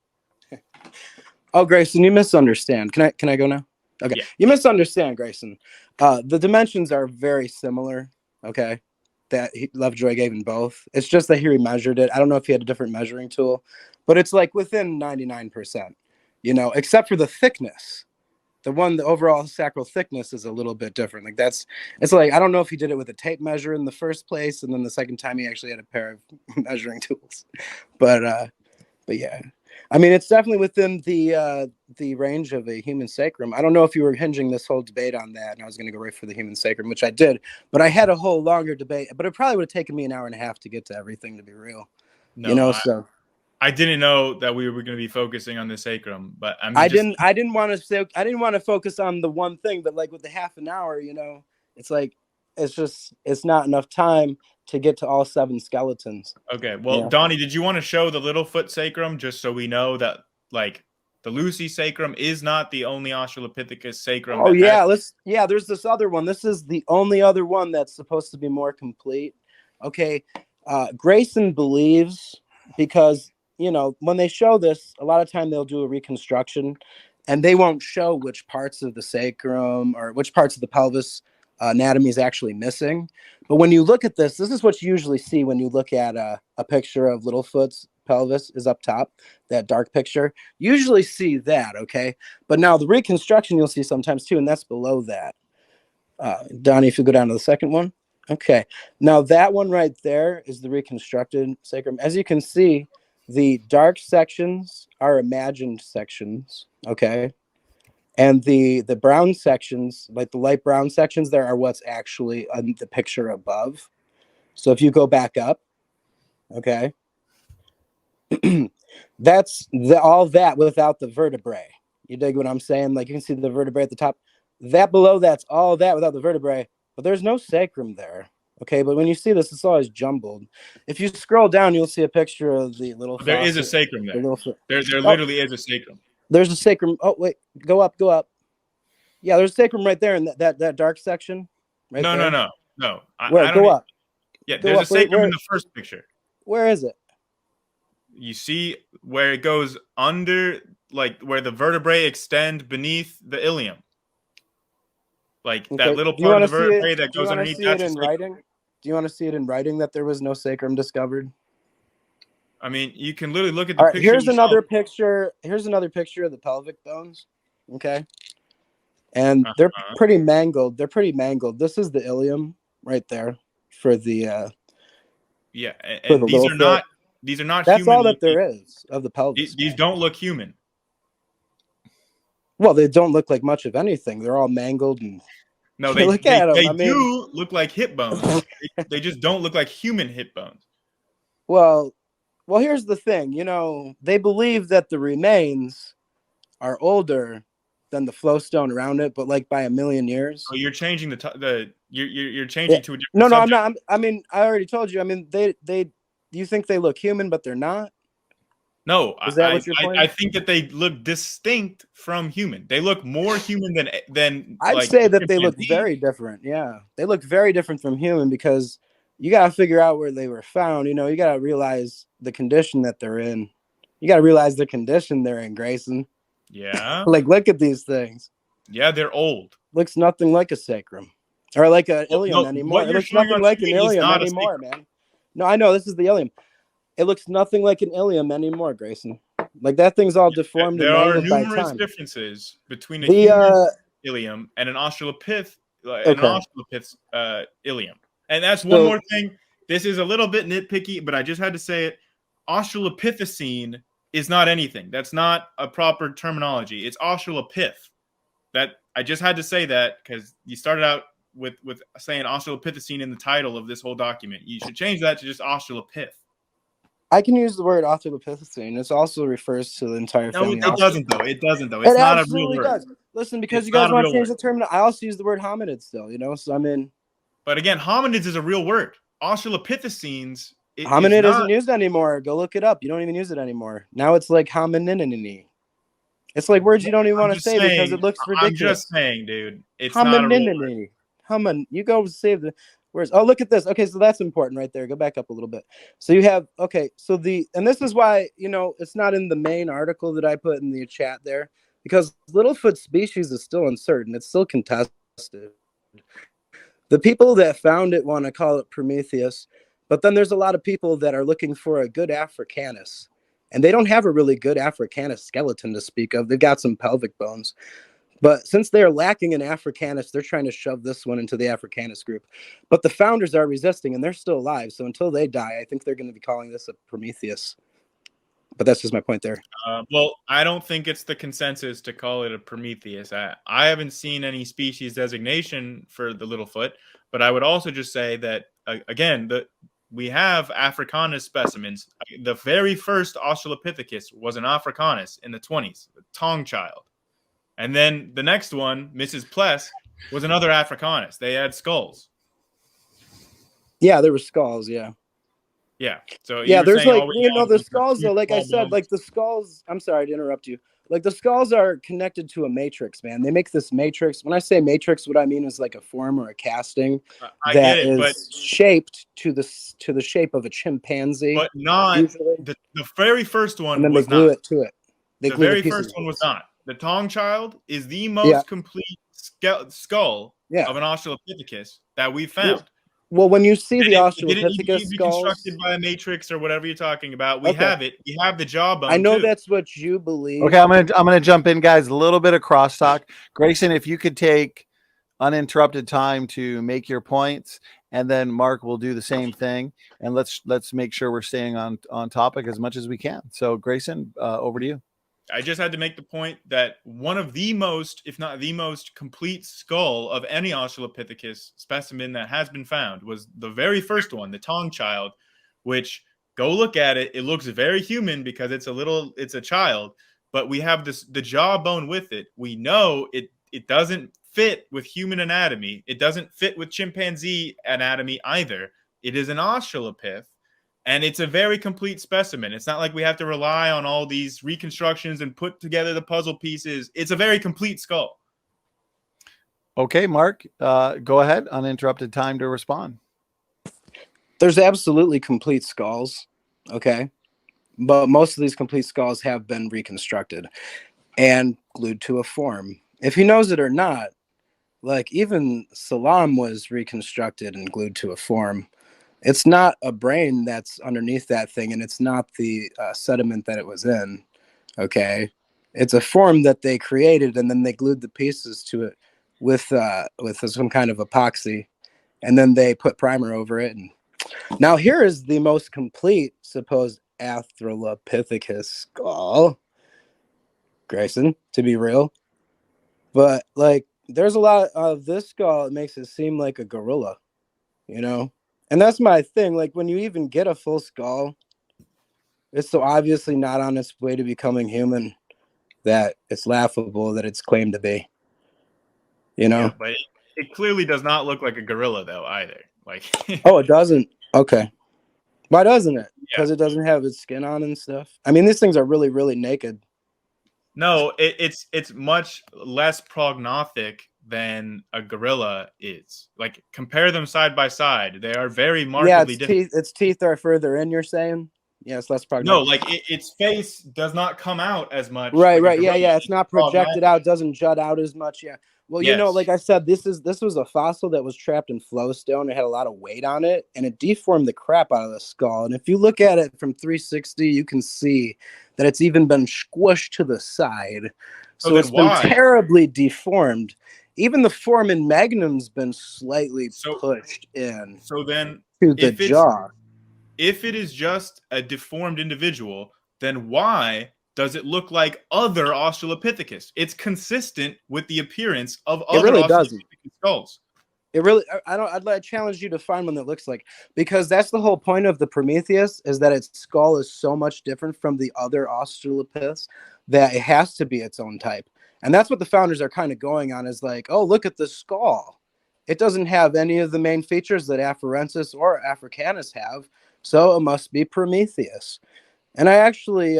Oh, Grayson, you misunderstand. Can I go now? Okay. Yeah. You misunderstand, Grayson. The dimensions are very similar. Okay. That Lovejoy gave in both. It's just that he remeasured it. I don't know if he had a different measuring tool, but it's like within 99%, except for the thickness. The overall sacral thickness is a little bit different. Like it's like, I don't know if he did it with a tape measure in the first place, and then the second time he actually had a pair of measuring tools. But yeah, I mean, it's definitely within the range of a human sacrum. I don't know if you were hinging this whole debate on that, and I was going to go right for the human sacrum, which I did, but I had a whole longer debate, but it probably would have taken me an hour and a half to get to everything, to be real. No, So I didn't know that we were going to be focusing on the sacrum, but I mean, I didn't want to focus on the one thing, but like with the half an hour, it's like, it's not enough time to get to all 7 skeletons. Okay. Well, Donnie, did you want to show the Littlefoot sacrum just so we know that, like, the Lucy sacrum is not the only Australopithecus sacrum? Oh yeah, there's this other one. This is the only other one that's supposed to be more complete. Okay. Grayson believes, because when they show this, a lot of time they'll do a reconstruction and they won't show which parts of the sacrum or which parts of the pelvis anatomy is actually missing. But when you look at this is what you usually see when you look at a picture of Littlefoot's pelvis is up top, that dark picture. You usually see that, okay? But now the reconstruction you'll see sometimes too, and that's below that. Donnie, if you go down to the second one. Okay. Now that one right there is the reconstructed sacrum. As you can see, the dark sections are imagined sections, okay? And the brown sections, like the light brown sections there, are what's actually on the picture above. So if you go back up, okay, that's all that without the vertebrae. You dig what I'm saying? Like you can see the vertebrae at the top. That below, that's all that without the vertebrae, but there's no sacrum there. Okay, but when you see this, it's always jumbled. If you scroll down, you'll see a picture of the little. There is a sacrum there. There Oh, literally is a sacrum. There's a sacrum. Oh wait, go up. Yeah, there's a sacrum right there in that dark section. Right No, there. no. Where? Go up. Yeah, there's a sacrum in the first picture. Where is it? You see where it goes under, like where the vertebrae extend beneath the ilium. Like that little part of the vertebrae that goes underneath. Do you want to see it in writing? Do you want to see it in writing that there was no sacrum discovered? I mean, you can literally look at the picture. Here's another picture. Here's another picture of the pelvic bones. Okay. And they're pretty mangled. This is the ilium right there for the yeah, and these are not That's human all that there is of the pelvis. These don't look human. Well, they don't look like much of anything. They're all mangled and no, they do look like hip bones. They just don't look like human hip bones. Well, here's the thing. They believe that the remains are older than the flowstone around it, but like by 1 million years. So you're changing you're changing to a different. No, I'm not. I mean, I already told you. I mean, you think they look human, but they're not. No, is that what you're pointing? I think that they look distinct from human. They look more human than. I'd say that they look very different. Yeah, they look very different from human because you got to figure out where they were found. You got to realize the condition that they're in. You got to realize the condition they're in, Grayson. Yeah. Like, look at these things. Yeah, they're old. Looks nothing like a sacrum or like an ilium anymore. It looks nothing like an ilium anymore, man. No, I know this is the ilium. It looks nothing like an ilium anymore, Grayson. Like that thing's all deformed. There are numerous differences between a human ilium and an Australopith's ilium. And that's one more thing. This is a little bit nitpicky, but I just had to say it. Australopithecine is not anything. That's not a proper terminology. It's Australopith. That I just had to say that because you started out with saying Australopithecine in the title of this whole document. You should change that to just Australopith. I can use the word Australopithecine. This also refers to the entire No, family. it doesn't though. It doesn't though. It's It not a real absolutely word. does. Listen, because It's you guys not a want to real change word. the term, I also use the word hominid still, you know? So I mean, But again, hominids is a real word. Australopithecines is hominid not. isn't used anymore. Go look it up. You don't even use it anymore. Now it's like homininini. It's like words you don't even I'm want to just say because saying. it looks I'm just ridiculous. saying, dude. It's not a real word. Homininini. You go save the words. Oh, look at this. Okay, so that's important right there. Go back up a little bit. So you have, okay, so and this is why, you know, it's not in the main article that I put in the chat there, because Littlefoot species is still uncertain. It's still contested. The people that found it want to call it Prometheus, but then there's a lot of people that are looking for a good Africanus, and they don't have a really good Africanus skeleton to speak of. They've got some pelvic bones, but since they're lacking in Africanus, they're trying to shove this one into the Africanus group. But the founders are resisting, and they're still alive. So until they die, I think they're going to be calling this a Prometheus. But that's just my point there. Well, I don't think it's the consensus to call it a Prometheus. I haven't seen any species designation for the Littlefoot, but I would also just say that again, we have Africanus specimens. The very first Australopithecus was an Africanus in the 20s, the Tong child, and then the next one, Mrs. Pless, was another Africanus. They had skulls. Yeah, there were skulls. Yeah. Yeah. So Yeah, there's like, you know, the was skulls though, like I small said, bones. like the skulls, I'm sorry to interrupt you. Like the skulls are connected to a matrix, man. They make this matrix. When I say matrix, what I mean is like a form or a casting I that get it, but is shaped to the shape of a chimpanzee, but not usually, the very first and one then they was glue not. it to it. They The glue the very pieces. first one was not. The Tong child is the Yeah. most complete skull Yeah. of an Australopithecus that we Well, found. well, when you see the It didn't need to Australopithecus be skulls, reconstructed by a matrix or whatever you're talking about. We okay, have it. We have the jawbone I know too. that's what you believe. Okay, I'm gonna jump in, guys. A little bit of crosstalk. Grayson, if you could take uninterrupted time to make your points, and then Mark will do the same thing, and let's make sure we're staying on topic as much as we can. So, Grayson, over to you. I just had to make the point that one of the most, if not the most complete skull of any Australopithecus specimen that has been found was the very first one, the Tong child, which go look at it. It looks very human because it's a child, but we have the jawbone with it. We know it doesn't fit with human anatomy. It doesn't fit with chimpanzee anatomy either. It is an Australopith. And it's a very complete specimen. It's not like we have to rely on all these reconstructions and put together the puzzle pieces. It's a very complete skull. Okay, Mark, go ahead. Uninterrupted time to respond. There's absolutely complete skulls, okay? But most of these complete skulls have been reconstructed and glued to a form. If he knows it or not, like even Salam was reconstructed and glued to a form. It's not a brain that's underneath that thing, and it's not the sediment that it was in, okay? It's a form that they created, and then they glued the pieces to it with some kind of epoxy, and then they put primer over it. And now here is the most complete supposed Australopithecus skull, Grayson, to be real. But like, there's a lot of this skull. It makes it seem like a gorilla, you know? And that's my thing. Like when you even get a full skull, it's so obviously not on its way to becoming human that it's laughable that it's claimed to be. You know? Yeah, but it clearly does not look like a gorilla though either. Like Oh, it doesn't? Okay. Why doesn't it? Because Yeah. it doesn't have its skin on and stuff. I mean, these things are really, really naked. No, it's much less prognostic than a gorilla is. Like compare them side by side. They are very markedly different. Its teeth are further in, you're saying? Yeah, it's less prognostic. No, like its face does not come out as much. Right, like right. Yeah. It's not projected out, doesn't jut out as much. Yeah. Well, you know, Yes. like I said, this was a fossil that was trapped in flowstone. It had a lot of weight on it, and it deformed the crap out of the skull. And if you look at it from 360, you can see that it's even been squished to the side. So it's been terribly deformed. Even the foramen magnum's been slightly pushed in. So then, to the jaw. If it is just a deformed individual, then why does it look like other Australopithecus? It's consistent with the appearance of other Australopithecus skulls. It really, I challenge you to find one that looks like, because that's the whole point of the Prometheus, is that its skull is so much different from the other Australopiths that it has to be its own type. And that's what the founders are kind of going on, is like, oh, look at the skull. It doesn't have any of the main features that Afarensis or Africanus have, so it must be Prometheus. And I actually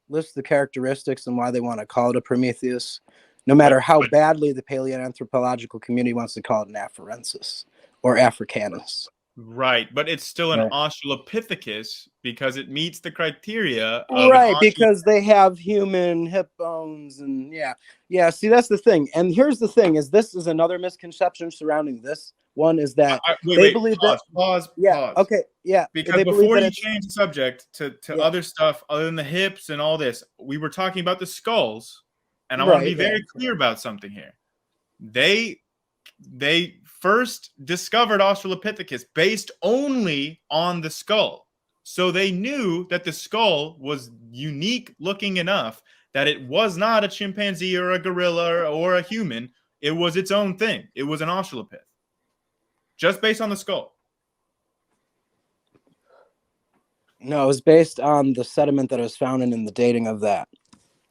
list the characteristics and why they want to call it a Prometheus, no matter how badly the paleoanthropological community wants to call it an Afarensis or Africanus. Right, but it's still an Right. Australopithecus because it meets the criteria of Right, because they have human hip bones and yeah. See, that's the thing. And here's the thing: is this is another misconception surrounding this one, is that they believe pause, that. pause, Yeah. pause. Okay. Yeah. Because they believe before that you change the subject to other stuff other than the hips and all this, we were talking about the skulls, and I want to be very clear about something here. They first discovered Australopithecus based only on the skull. So they knew that the skull was unique looking enough that it was not a chimpanzee or a gorilla or a human. It was its own thing. It was an Australopith. Just based on the skull. No, it was based on the sediment that was found in the dating of that.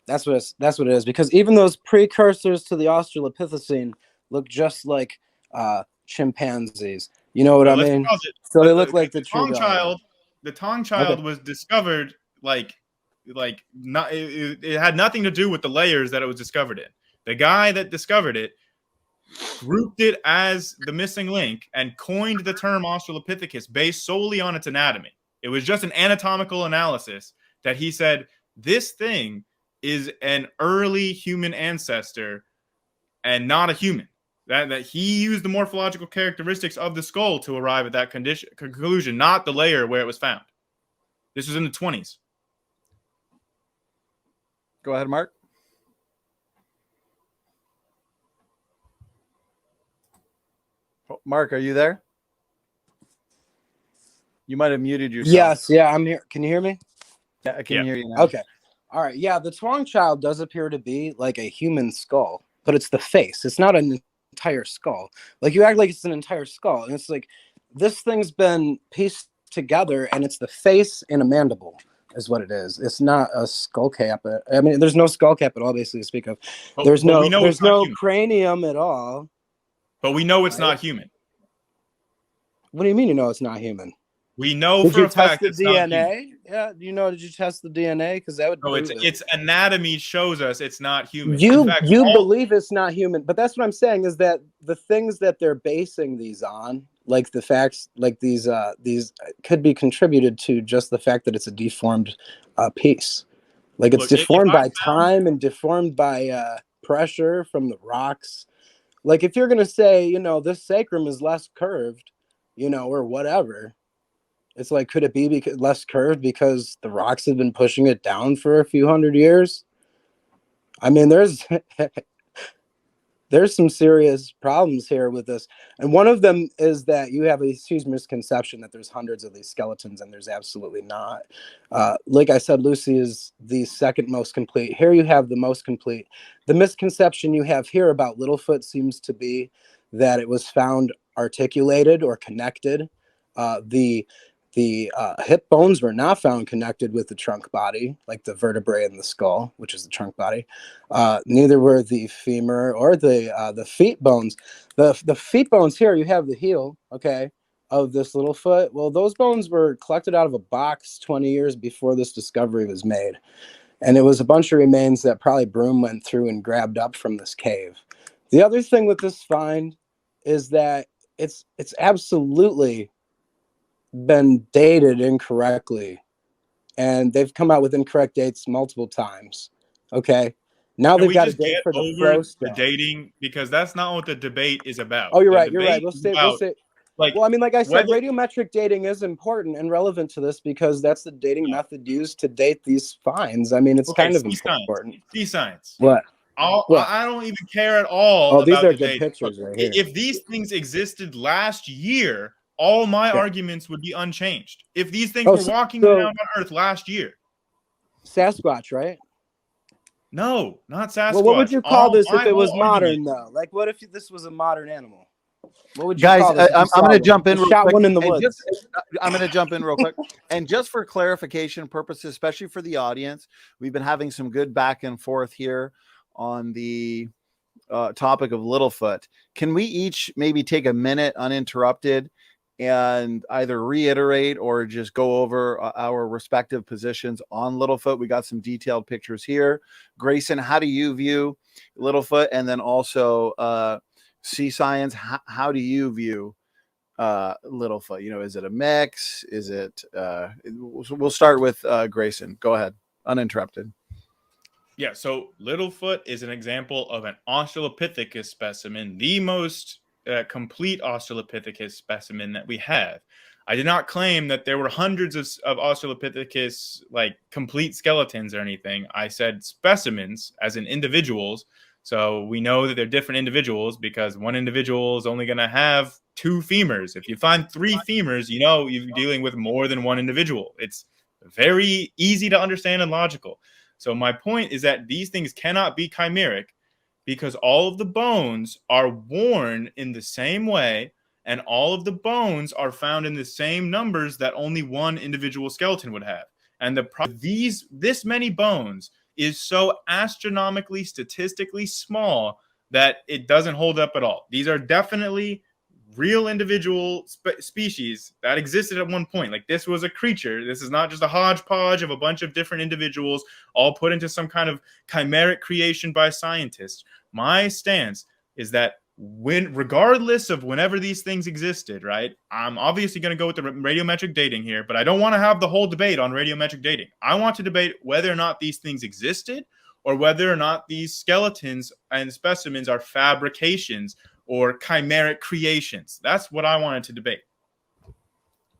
That's what it is. Because even those precursors to the Australopithecine look just like chimpanzees. You know what I mean? So they look like the Tong child. The Tong child was discovered not. It had nothing to do with the layers that it was discovered in. The guy that discovered it grouped it as the missing link and coined the term Australopithecus based solely on its anatomy. It was just an anatomical analysis that he said this thing is an early human ancestor and not a human. That he used the morphological characteristics of the skull to arrive at that conclusion, not the layer where it was found. This was in the 20s. Go ahead, Mark. Mark, are you there? You might have muted yourself. Yes, yeah, I'm here. Can you hear me? Yeah, I can hear you now. Okay. All right. Yeah, the Tuong child does appear to be like a human skull, but it's the face. It's not an entire skull. Like, you act like it's an entire skull, and it's like this thing's been pieced together, and it's the face and a mandible is what it is. It's not a skull cap. I mean, there's no skull cap at all, basically, to speak of. There's no cranium at all. But we know it's not human. What do you mean you know it's not human? We know for a fact it's not human. Yeah, did you test the DNA? Because that would prove it. Its anatomy shows us it's not human. You believe it's not human, but that's what I'm saying, is that the things that they're basing these on, like the facts, like these could be contributed to just the fact that it's a deformed piece. Like, it's deformed by time and deformed by pressure from the rocks. Like, if you're gonna say, this sacrum is less curved, or whatever. It's like, could it be less curved because the rocks have been pushing it down for a few hundred years? I mean, there's some serious problems here with this. And one of them is that you have a huge misconception that there's hundreds of these skeletons, and there's absolutely not. Like I said, Lucy is the second most complete. Here you have the most complete. The misconception you have here about Littlefoot seems to be that it was found articulated or connected. The hip bones were not found connected with the trunk body, like the vertebrae in the skull, which is the trunk body. Neither were the femur or the feet bones. The feet bones here, you have the heel, okay, of this little foot. Well, those bones were collected out of a box 20 years before this discovery was made. And it was a bunch of remains that probably Broom went through and grabbed up from this cave. The other thing with this find is that it's absolutely been dated incorrectly, and they've come out with incorrect dates multiple times. Okay, now they've got a date for the dating, because that's not what the debate is about. Oh, you're right. We'll say well, I mean, like I said, radiometric dating is important and relevant to this because that's the dating method used to date these finds. I mean, it's kind of important. Seascience. What? I don't even care at all. Oh, these are good pictures right here. If these things existed last year, all my arguments would be unchanged. If these things were walking around on Earth last year. Sasquatch, right? No, not Sasquatch. Well, what would you call this if it was modern, though? Like, what if this was a modern animal? What would you Guys, call this? I'm going to jump in real Shot quick. one in the And woods. I'm going to jump in real quick. And just for clarification purposes, especially for the audience, we've been having some good back and forth here on the topic of Littlefoot. Can we each maybe take a minute uninterrupted and either reiterate or just go over our respective positions on Littlefoot? We got some detailed pictures here. Grayson, how do you view Littlefoot? And then also Seascience, how do you view Littlefoot? You know, is it a mix? Is it we'll start with Grayson. Go ahead, uninterrupted. Yeah, so Littlefoot is an example of an Australopithecus specimen, the most complete Australopithecus specimen that we have. I did not claim that there were hundreds of Australopithecus, like complete skeletons or anything. I said specimens, as in individuals. So we know that they're different individuals because one individual is only going to have 2 femurs. If you find 3 femurs, you know you're dealing with more than one individual. It's very easy to understand and logical. So my point is that these things cannot be chimeric because all of the bones are worn in the same way and all of the bones are found in the same numbers that only one individual skeleton would have. And this many bones is so astronomically, statistically small that it doesn't hold up at all. These are definitely real individual species that existed at one point. Like, this was a creature. This is not just a hodgepodge of a bunch of different individuals all put into some kind of chimeric creation by scientists. My stance is that regardless of whenever these things existed, right? I'm obviously going to go with the radiometric dating here, but I don't want to have the whole debate on radiometric dating. I want to debate whether or not these things existed or whether or not these skeletons and specimens are fabrications or chimeric creations. That's what I wanted to debate.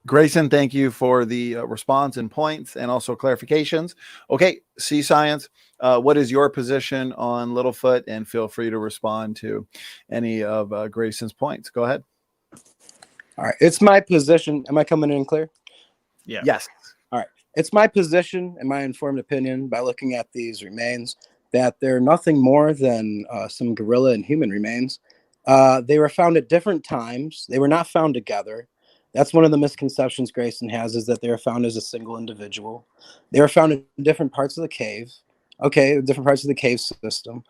Grayson, thank you for the response and points and also clarifications. Okay, Seascience, what is your position on Littlefoot? And feel free to respond to any of Grayson's points. Go ahead. All right, it's my position. Am I coming in clear? Yeah. Yes. All right, it's my position and my informed opinion by looking at these remains that they're nothing more than some gorilla and human remains. They were found at different times. They were not found together. That's one of the misconceptions Grayson has, is that they were found as a single individual. They were found in different parts of the cave. Okay, different parts of the cave system.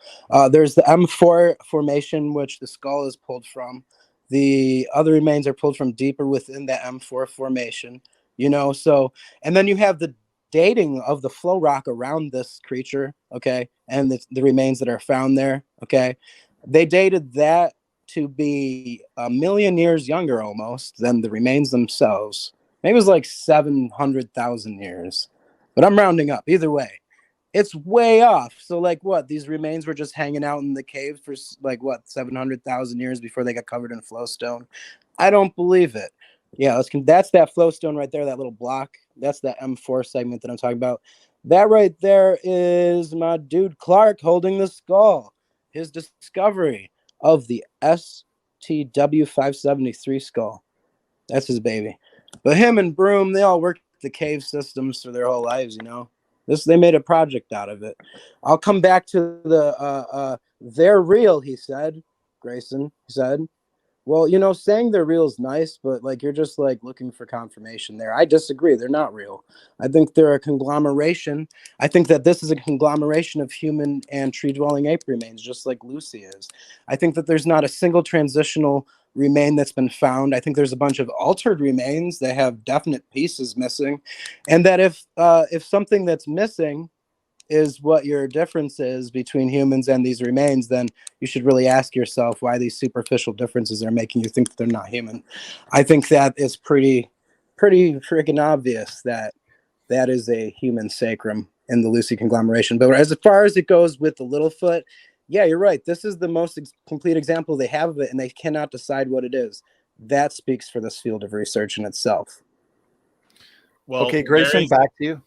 There's the M4 formation, which the skull is pulled from. The other remains are pulled from deeper within that M4 formation. You know, so, and then you have the dating of the flow rock around this creature, okay, and the remains that are found there, okay. They dated that to be 1 million years younger almost than the remains themselves. Maybe it was like 700,000 years, but I'm rounding up. Either way, it's way off. So like what? These remains were just hanging out in the cave for like what, 700,000 years before they got covered in flowstone? I don't believe it. Yeah, that's that flowstone right there, that little block. That's that M4 segment that I'm talking about. That right there is my dude Clark holding the skull. His discovery of the STW 573 skull. That's his baby. But him and Broom, they all worked the cave systems for their whole lives, you know. They made a project out of it. I'll come back to the they're real, he said. Grayson, he said. Well, you know, saying they're real is nice, but like you're just like looking for confirmation there. I disagree. They're not real. I think they're a conglomeration. I think that this is a conglomeration of human and tree-dwelling ape remains, just like Lucy is. I think that there's not a single transitional remain that's been found. I think there's a bunch of altered remains that have definite pieces missing, and that if something that's missing is what your difference is between humans and these remains, then you should really ask yourself why these superficial differences are making you think that they're not human. I think that is pretty freaking obvious that that is a human sacrum in the Lucy conglomeration. But as far as it goes with the Littlefoot, yeah, you're right. This is the most complete example they have of it, and they cannot decide what it is. That speaks for this field of research in itself. Well, okay, Grayson, back to you.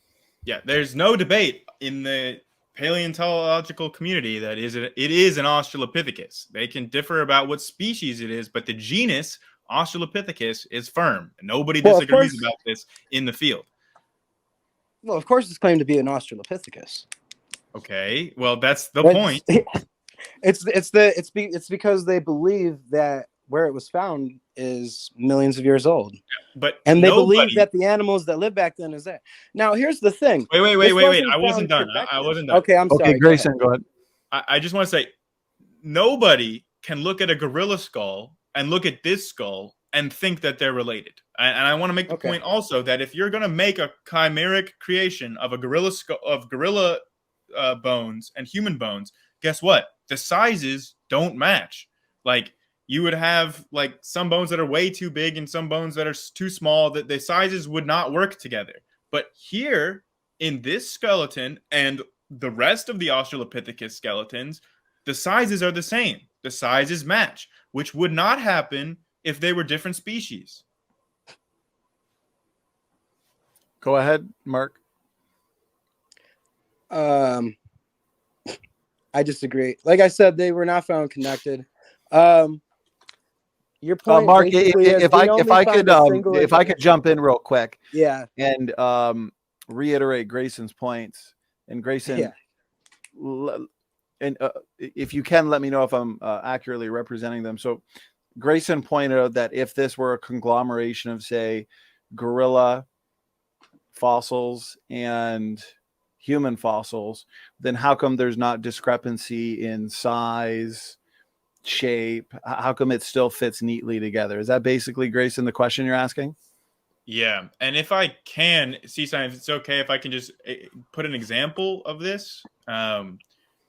Yeah, there's no debate in the paleontological community that it is an Australopithecus. They can differ about what species it is, but the genus Australopithecus is firm. Nobody disagrees about this in the field. Well, of course, it's claimed to be an Australopithecus. Okay, well, that's the point. It's because they believe that where it was found is millions of years old. But And they believe nobody. that the animals that lived back then is there. Now, here's the thing. Wait. I Found wasn't done. I connected. wasn't done. Okay, I'm Okay, sorry. Grayson, go ahead. I just want to say, nobody can look at a gorilla skull and look at this skull and think that they're related. And I want to make the point also that if you're going to make a chimeric creation of a gorilla skull, of gorilla bones and human bones, guess what? The sizes don't match. Like, you would have like some bones that are way too big and some bones that are too small, that the sizes would not work together. But here in this skeleton and the rest of the Australopithecus skeletons, the sizes are the same. The sizes match, which would not happen if they were different species. Go ahead, Mark. I disagree. Like I said, they were not found connected. Your point, Mark, if I could jump in real quick, yeah, and reiterate Grayson's points. And Grayson, and if you can, let me know if I'm accurately representing them. So Grayson pointed out that if this were a conglomeration of, say, gorilla fossils and human fossils, then how come there's not discrepancy in size, shape? How come it still fits neatly together? Is that basically, Grayson, the question you're asking? Yeah. And if I can, Seascience, it's okay if I can just put an example of this,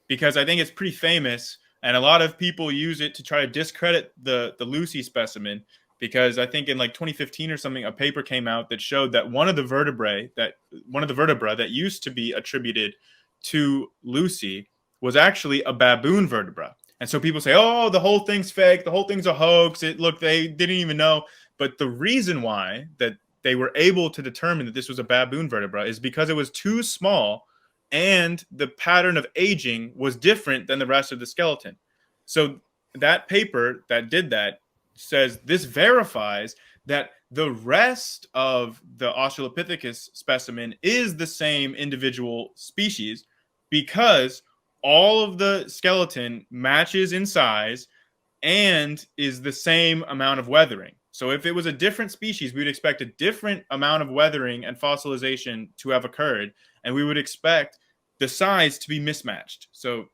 because I think it's pretty famous and a lot of people use it to try to discredit the Lucy specimen, because I think in like 2015 or something, a paper came out that showed that one of the vertebrae that used to be attributed to Lucy was actually a baboon vertebra. And so people say, oh, the whole thing's fake. The whole thing's a hoax. They didn't even know. But the reason why that they were able to determine that this was a baboon vertebra is because it was too small and the pattern of aging was different than the rest of the skeleton. So that paper that did that says this verifies that the rest of the Australopithecus specimen is the same individual species, because all of the skeleton matches in size and is the same amount of weathering. So if it was a different species, we would expect a different amount of weathering and fossilization to have occurred, and we would expect the size to be mismatched. So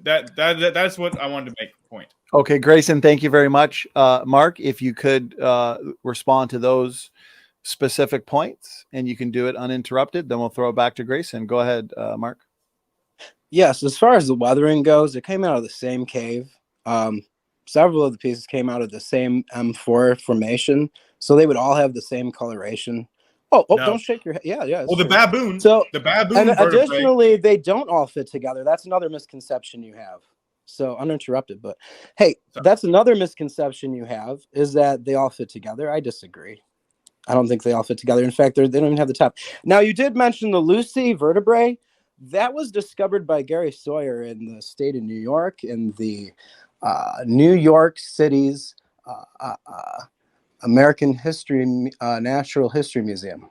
that's what I wanted to make a point. Okay, Grayson, thank you very much. Mark, if you could respond to those specific points, and you can do it uninterrupted, then we'll throw it back to Grayson. Go ahead, Mark. Yes, as far as the weathering goes, it came out of the same cave. Several of the pieces came out of the same M4 formation, so they would all have the same coloration. No. Don't shake your head. Yeah. Well, the baboon. And additionally, they don't all fit together. That's another misconception you have. So uninterrupted, but hey, that's another misconception you have, is that they all fit together. I disagree. I don't think they all fit together. In fact, they don't even have the top. Now, you did mention the Lucy vertebrae. That was discovered by Gary Sawyer in the state of New York, in the New York City's American History Natural History Museum.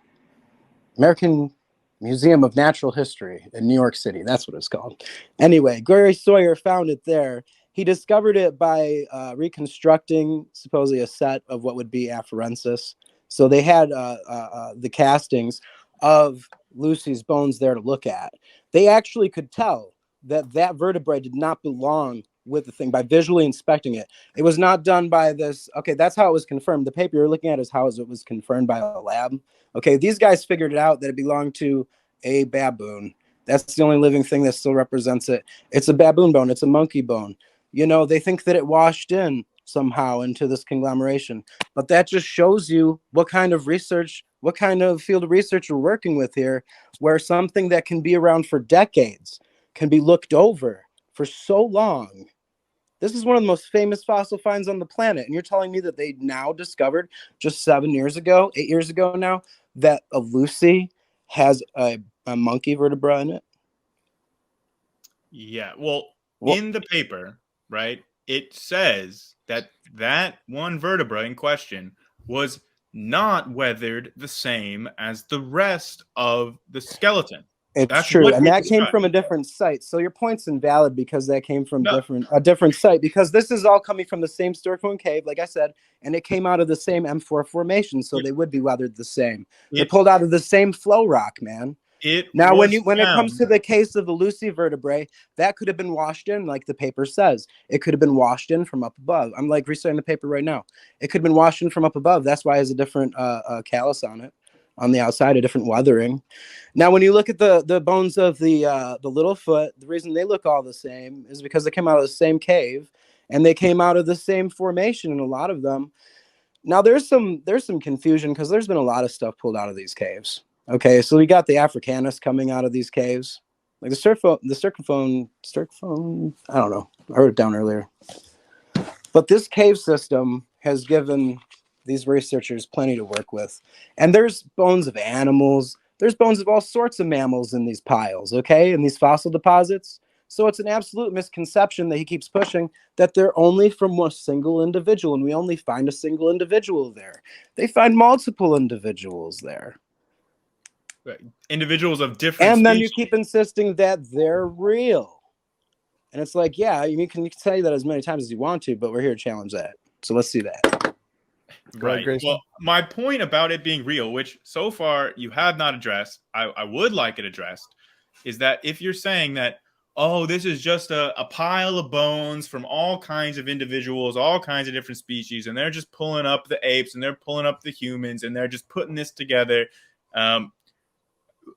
American Museum of Natural History in New York City. That's what it's called. Anyway, Gary Sawyer found it there. He discovered it by reconstructing supposedly a set of what would be apharensis. So they had the castings of Lucy's bones there to look at. They actually could tell that that vertebrae did not belong with the thing by visually inspecting it. It was not done by this. Okay, that's how it was confirmed. The paper you're looking at is how it was confirmed by a lab. Okay, these guys figured it out that it belonged to a baboon. That's the only living thing that still represents it. It's a baboon bone. It's a monkey bone. You know, they think that it washed in somehow into this conglomeration, but that just shows you what kind of research, what kind of field of research we're working with here, where something that can be around for decades can be looked over for so long. This is one of the most famous fossil finds on the planet, and you're telling me that they now discovered just 8 years ago now, that a Lucy has a monkey vertebra in it? Yeah, well, in the paper, right, it says that one vertebra in question was not weathered the same as the rest of the skeleton. It's That's true, what and we that came described. from a different site. So your point's invalid because that came from No, a different site. Because this is all coming from the same Sturgeon cave, like I said, and it came out of the same M4 formation, so it, they would be weathered the same. They're it, pulled out of the same flow rock, man. it Now, was when it comes found. to the case of the Lucy vertebrae, that could have been washed in, like the paper says. It could have been washed in from up above. I'm like reciting the paper right now. It could have been washed in from up above. That's why it has a different callus on it, on the outside, a different weathering. Now, when you look at the bones of the little foot, the reason they look all the same is because they came out of the same cave, and they came out of the same formation in a lot of them. Now, there's some confusion because there's been a lot of stuff pulled out of these caves. Okay, so we got the Africanus coming out of these caves, like the Sturgeon. I don't know. I wrote it down earlier. But this cave system has given these researchers plenty to work with. And there's bones of animals. There's bones of all sorts of mammals in these piles, okay, in these fossil deposits. So it's an absolute misconception that he keeps pushing that they're only from a single individual, and we only find a single individual there. They find multiple individuals there. Individuals of different And then you species. keep insisting that they're real. And it's like, yeah, you can say that as many times as you want to, but we're here to challenge that. So let's see that. Right. Well, my point about it being real, which so far you have not addressed, I would like it addressed, is that if you're saying that, oh, this is just a pile of bones from all kinds of individuals, all kinds of different species, and they're just pulling up the apes and they're pulling up the humans and they're just putting this together,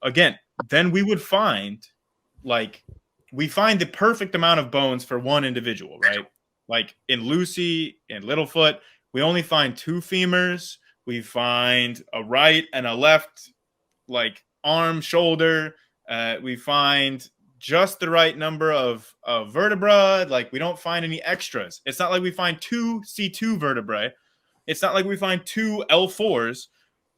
again, then we would find, like, we find the perfect amount of bones for one individual, right? Like in Lucy and Littlefoot, we only find two femurs. We find a right and a left, like arm, shoulder. We find just the right number of vertebra. Like we don't find any extras. It's not like we find two C2 vertebrae. It's not like we find two L4s.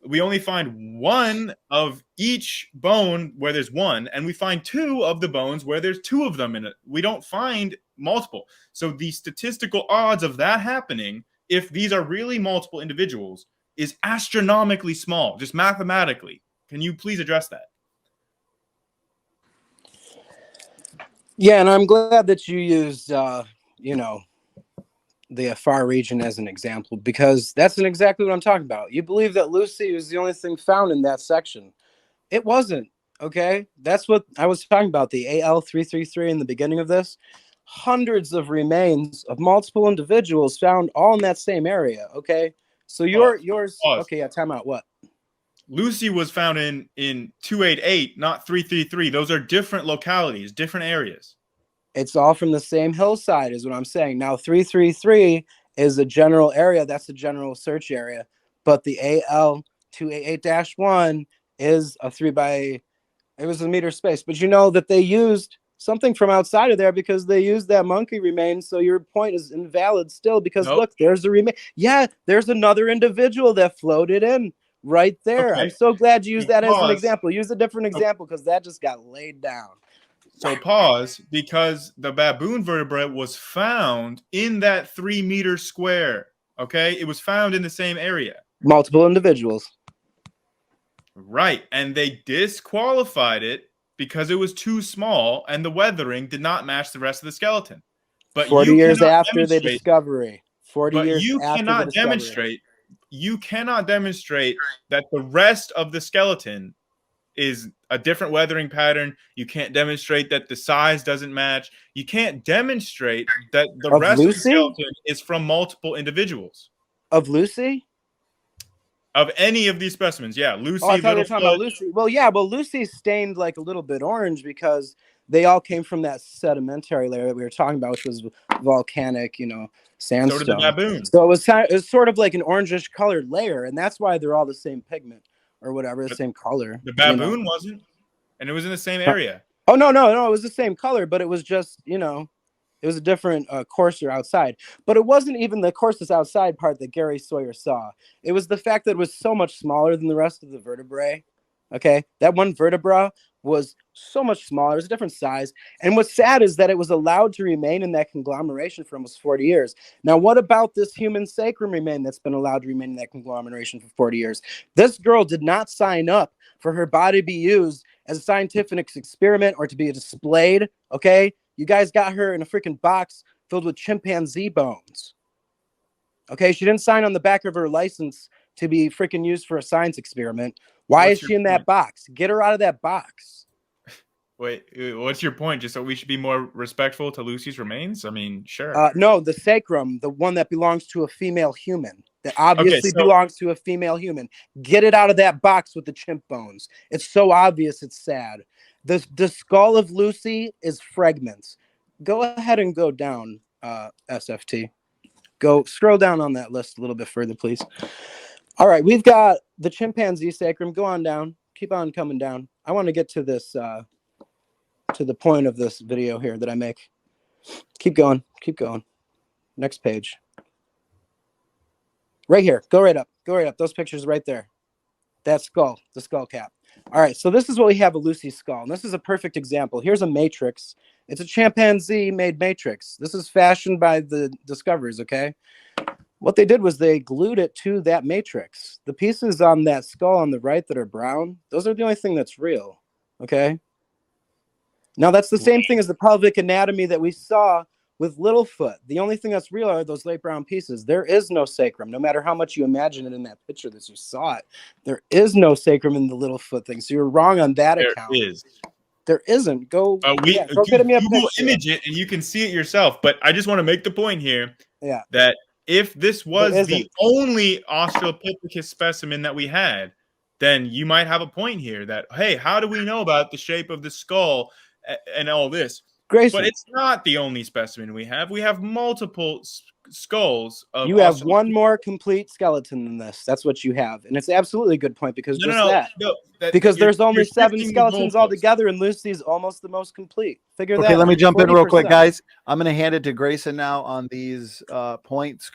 We only find one of each bone where there's one, and we find two of the bones where there's two of them in it. We don't find multiple. So the statistical odds of that happening, if these are really multiple individuals, is astronomically small, just mathematically. Can you please address that? Yeah, and I'm glad that you used, the far region as an example, because that's exactly what I'm talking about. You believe that Lucy was the only thing found in that section. It wasn't, okay? That's what I was talking about, the AL333 in the beginning of this. Hundreds of remains of multiple individuals found all in that same area, okay? So yours, okay, yeah, time out, what? Lucy was found in 288, not 333. Those are different localities, different areas. It's all from the same hillside is what I'm saying. Now, 333 is a general area. That's a general search area. But the AL288-1 is it was a meter space. But you know that they used something from outside of there because they used that monkey remains. So your point is invalid still because Nope. look, there's the remain. Yeah, there's another individual that floated in right there. Okay. I'm so glad you used that as an example. Use a different example because that just got laid down. So pause, because the baboon vertebrae was found in that 3 meter square. Okay, it was found in the same area. Multiple individuals. Right, and they disqualified it because it was too small and the weathering did not match the rest of the skeleton. But 40 years after the discovery. 40 years after the discovery. You cannot demonstrate that the rest of the skeleton is a different weathering pattern. You can't demonstrate that the size doesn't match. You can't demonstrate that the rest of the skeleton is from multiple individuals. Of Lucy? Of any of these specimens, yeah. Lucy, I thought you were talking about Lucy. Well, yeah, but Lucy's stained like a little bit orange because they all came from that sedimentary layer that we were talking about, which was volcanic, sandstone. So did the baboon. So it was sort of like an orangish colored layer, and that's why they're all the same pigment or whatever, the same color. The baboon wasn't, and it was in the same area. Oh, no, it was the same color, but it was just, it was a different courser outside. But it wasn't even the courses outside part that Gary Sawyer saw. It was the fact that it was so much smaller than the rest of the vertebrae. Okay, that one vertebra was so much smaller. It was a different size. And what's sad is that it was allowed to remain in that conglomeration for almost 40 years. Now, what about this human sacrum remain that's been allowed to remain in that conglomeration for 40 years? This girl did not sign up for her body to be used as a scientific experiment or to be displayed, okay? You guys got her in a freaking box filled with chimpanzee bones. Okay, she didn't sign on the back of her license to be freaking used for a science experiment. Why is she in that box? Get her out of that box. Wait, what's your point? Just so we should be more respectful to Lucy's remains? I mean, sure. No, the sacrum, the one that belongs to a female human, that obviously belongs to a female human. Get it out of that box with the chimp bones. It's so obvious, it's sad. The skull of Lucy is fragments. Go ahead and go down, SFT. Go scroll down on that list a little bit further, please. All right, we've got the chimpanzee sacrum. Go on down. Keep on coming down. I want to get to this, to the point of this video here that I make. Keep going. Keep going. Next page. Right here. Go right up. Go right up. Those pictures right there. That skull, the skull cap. All right, so this is what we have of Lucy's skull. And this is a perfect example. Here's a matrix. It's a chimpanzee-made matrix. This is fashioned by the discoverers, okay? What they did was they glued it to that matrix. The pieces on that skull on the right that are brown, those are the only thing that's real, okay? Now, that's the same thing as the pelvic anatomy that we saw with Littlefoot. The only thing that's real are those light brown pieces. There is no sacrum, no matter how much you imagine it in that picture that you saw it. There is no sacrum in the Littlefoot thing, so you're wrong on that account. There is. There isn't. Go go get me a Google image it, and you can see it yourself. But I just want to make the point here that if this was the only Australopithecus specimen that we had, then you might have a point here that, hey, how do we know about the shape of the skull and all this? Grayson. But it's not the only specimen we have. We have multiple skulls. You have one more complete skeleton than this. That's what you have. And it's absolutely a good point because because there's only 7 skeletons altogether and Lucy's almost the most complete. Figure that out. Okay, let me jump in real quick, guys. I'm going to hand it to Grayson now on these points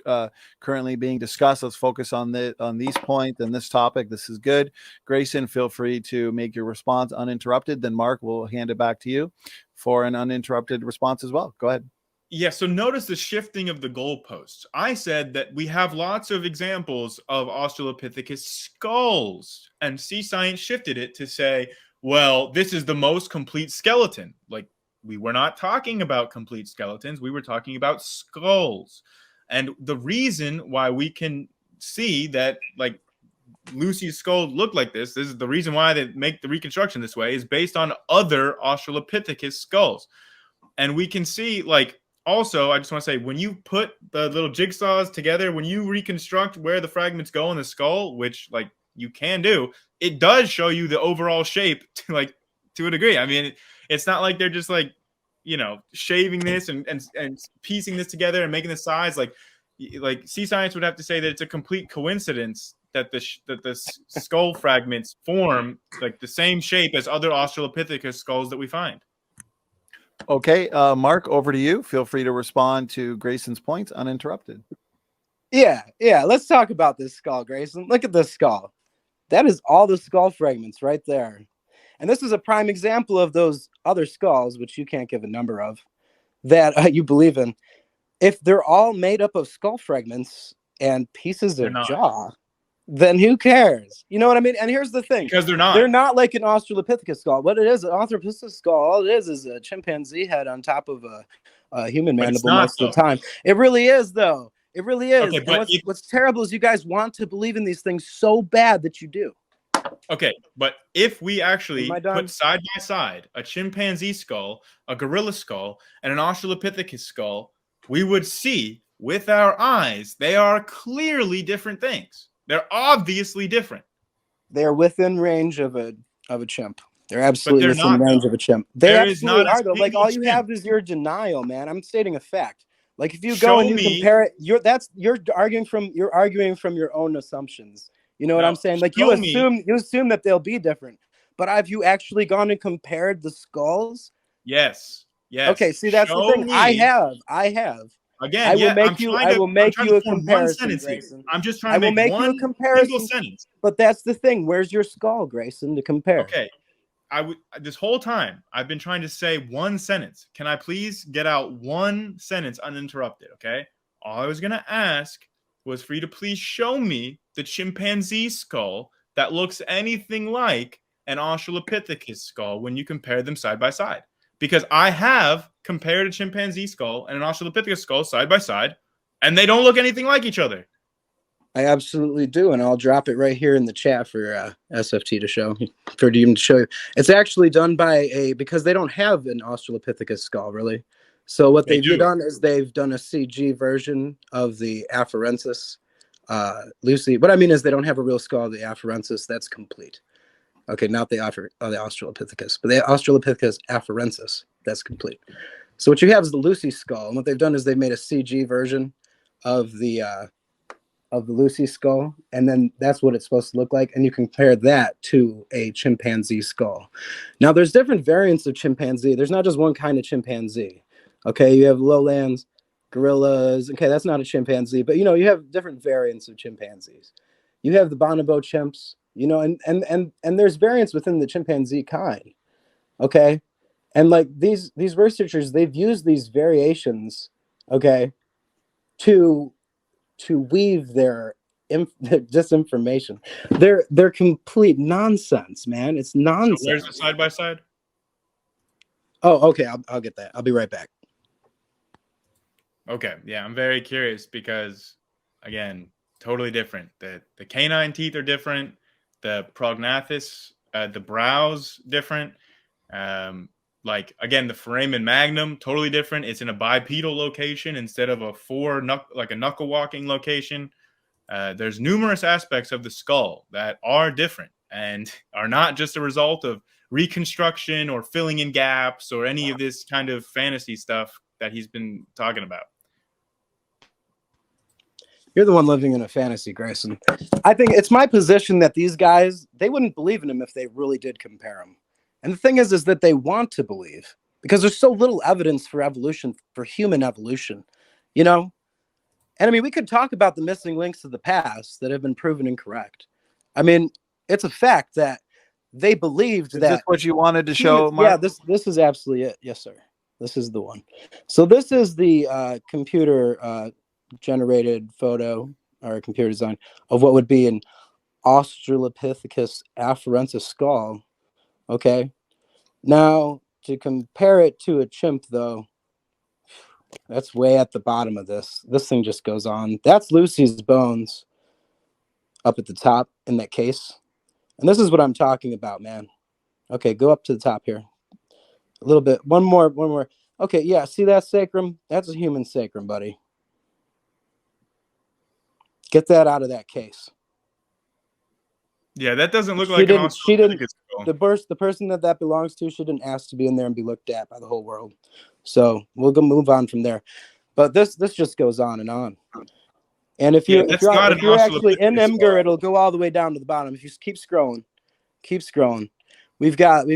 currently being discussed. Let's focus on these points and this topic. This is good. Grayson, feel free to make your response uninterrupted. Then Mark will hand it back to you for an uninterrupted response as well. Go ahead. Yeah, so notice the shifting of the goalposts. I said that we have lots of examples of Australopithecus skulls, and Seascience shifted it to say, well, this is the most complete skeleton. Like, we were not talking about complete skeletons. We were talking about skulls. And the reason why we can see that, like, Lucy's skull looked like this is the reason why they make the reconstruction this way, is based on other Australopithecus skulls. And we can see, like, also, I just want to say, when you put the little jigsaws together, when you reconstruct where the fragments go in the skull, which, like, you can do, it does show you the overall shape to a degree. I mean, it's not like they're just, like, you know, shaving this and piecing this together and making the size. Like Seascience would have to say that it's a complete coincidence that the skull fragments form like the same shape as other Australopithecus skulls that we find. Okay, Mark, over to you. Feel free to respond to Grayson's points uninterrupted. Yeah. Let's talk about this skull, Grayson. Look at this skull. That is all the skull fragments right there. And this is a prime example of those other skulls, which you can't give a number of, that you believe in. If they're all made up of skull fragments and pieces of jaw, then who cares? You know what I mean? And here's the thing. Because they're not. They're not like an Australopithecus skull. What it is, an Australopithecus skull, all it is a chimpanzee head on top of a human mandible most of the time. It really is, though. It really is. Okay, but what's terrible is you guys want to believe in these things so bad that you do. Okay, but if we actually put side by side a chimpanzee skull, a gorilla skull, and an Australopithecus skull, we would see with our eyes they are clearly different things. They're obviously different. They're within range of a chimp. They're absolutely within range of a chimp. They absolutely are, though. Like, all you have is your denial, man. I'm stating a fact. Like, if you go and you compare it, you're arguing from your own assumptions. You know what I'm saying? Like, you assume that they'll be different. But have you actually gone and compared the skulls? Yes. Okay, see, that's the thing. I have. Again, I will make you a comparison, Grayson. I'm just trying to make you a comparison. Single sentence. But that's the thing. Where's your skull, Grayson, to compare? Okay. this whole time I've been trying to say one sentence. Can I please get out one sentence uninterrupted? Okay. All I was going to ask was for you to please show me the chimpanzee skull that looks anything like an Australopithecus skull when you compare them side by side. Because I have compared a chimpanzee skull and an Australopithecus skull side by side, and they don't look anything like each other. I absolutely do, and I'll drop it right here in the chat for SFT to show, for you to show you. It's actually done by because they don't have an Australopithecus skull, really. So what they've done is they've done a CG version of the afarensis. Lucy, what I mean is they don't have a real skull of the afarensis. That's complete. Okay, not the Australopithecus, but the Australopithecus afarensis. That's complete. So what you have is the Lucy skull, and what they've done is they've made a CG version of the Lucy skull, and then that's what it's supposed to look like, and you compare that to a chimpanzee skull. Now, there's different variants of chimpanzee. There's not just one kind of chimpanzee. Okay, you have lowlands, gorillas. Okay, that's not a chimpanzee, but you have different variants of chimpanzees. You have the bonobo chimps, and there's variants within the chimpanzee kind. Okay, and like these researchers, they've used these variations, okay, to weave their disinformation. They're complete nonsense, man. It's nonsense. So where's the side by side? Oh, okay. I'll get that. I'll be right back. Okay, yeah, I'm very curious because, again, totally different. The canine teeth are different. The prognathus, the brows different. Like, again, the foramen magnum, totally different. It's in a bipedal location instead of like a knuckle walking location. There's numerous aspects of the skull that are different and are not just a result of reconstruction or filling in gaps or any of this kind of fantasy stuff that he's been talking about. You're the one living in a fantasy, Grayson. I think it's my position that these guys, they wouldn't believe in him if they really did compare him. And the thing is that they want to believe because there's so little evidence for evolution, for human evolution, And I mean, we could talk about the missing links of the past that have been proven incorrect. I mean, it's a fact that they believed that. Is this what you wanted to show, Mark? Yeah, this is absolutely it. Yes, sir. This is the one. So this is the computer generated photo or computer design of what would be an Australopithecus afarensis skull. Okay. Now, to compare it to a chimp, though, that's way at the bottom of this. This thing just goes on. That's Lucy's bones up at the top in that case. And this is what I'm talking about, man. Okay, go up to the top here. A little bit. One more. Okay, yeah, see that sacrum? That's a human sacrum, buddy. Get that out of that case. Yeah, that doesn't look like an Australopithecus skull. The person that belongs to, she didn't ask to be in there and be looked at by the whole world. So we'll go move on from there. But this just goes on and on. And if you're actually in Imgur, it'll go all the way down to the bottom. If you just keep scrolling. We've got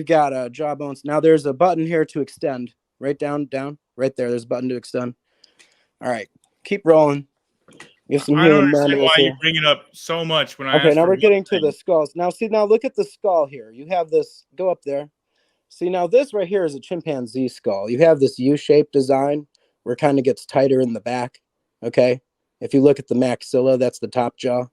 jawbones. Now there's a button here to extend. Right down, right there. There's a button to extend. All right, keep rolling. I don't understand why you bring it up so much when I Okay, now we're getting to the skulls. Now look at the skull here. You have this, go up there. See, now this right here is a chimpanzee skull. You have this U-shaped design where it kind of gets tighter in the back, okay? If you look at the maxilla, that's the top jaw.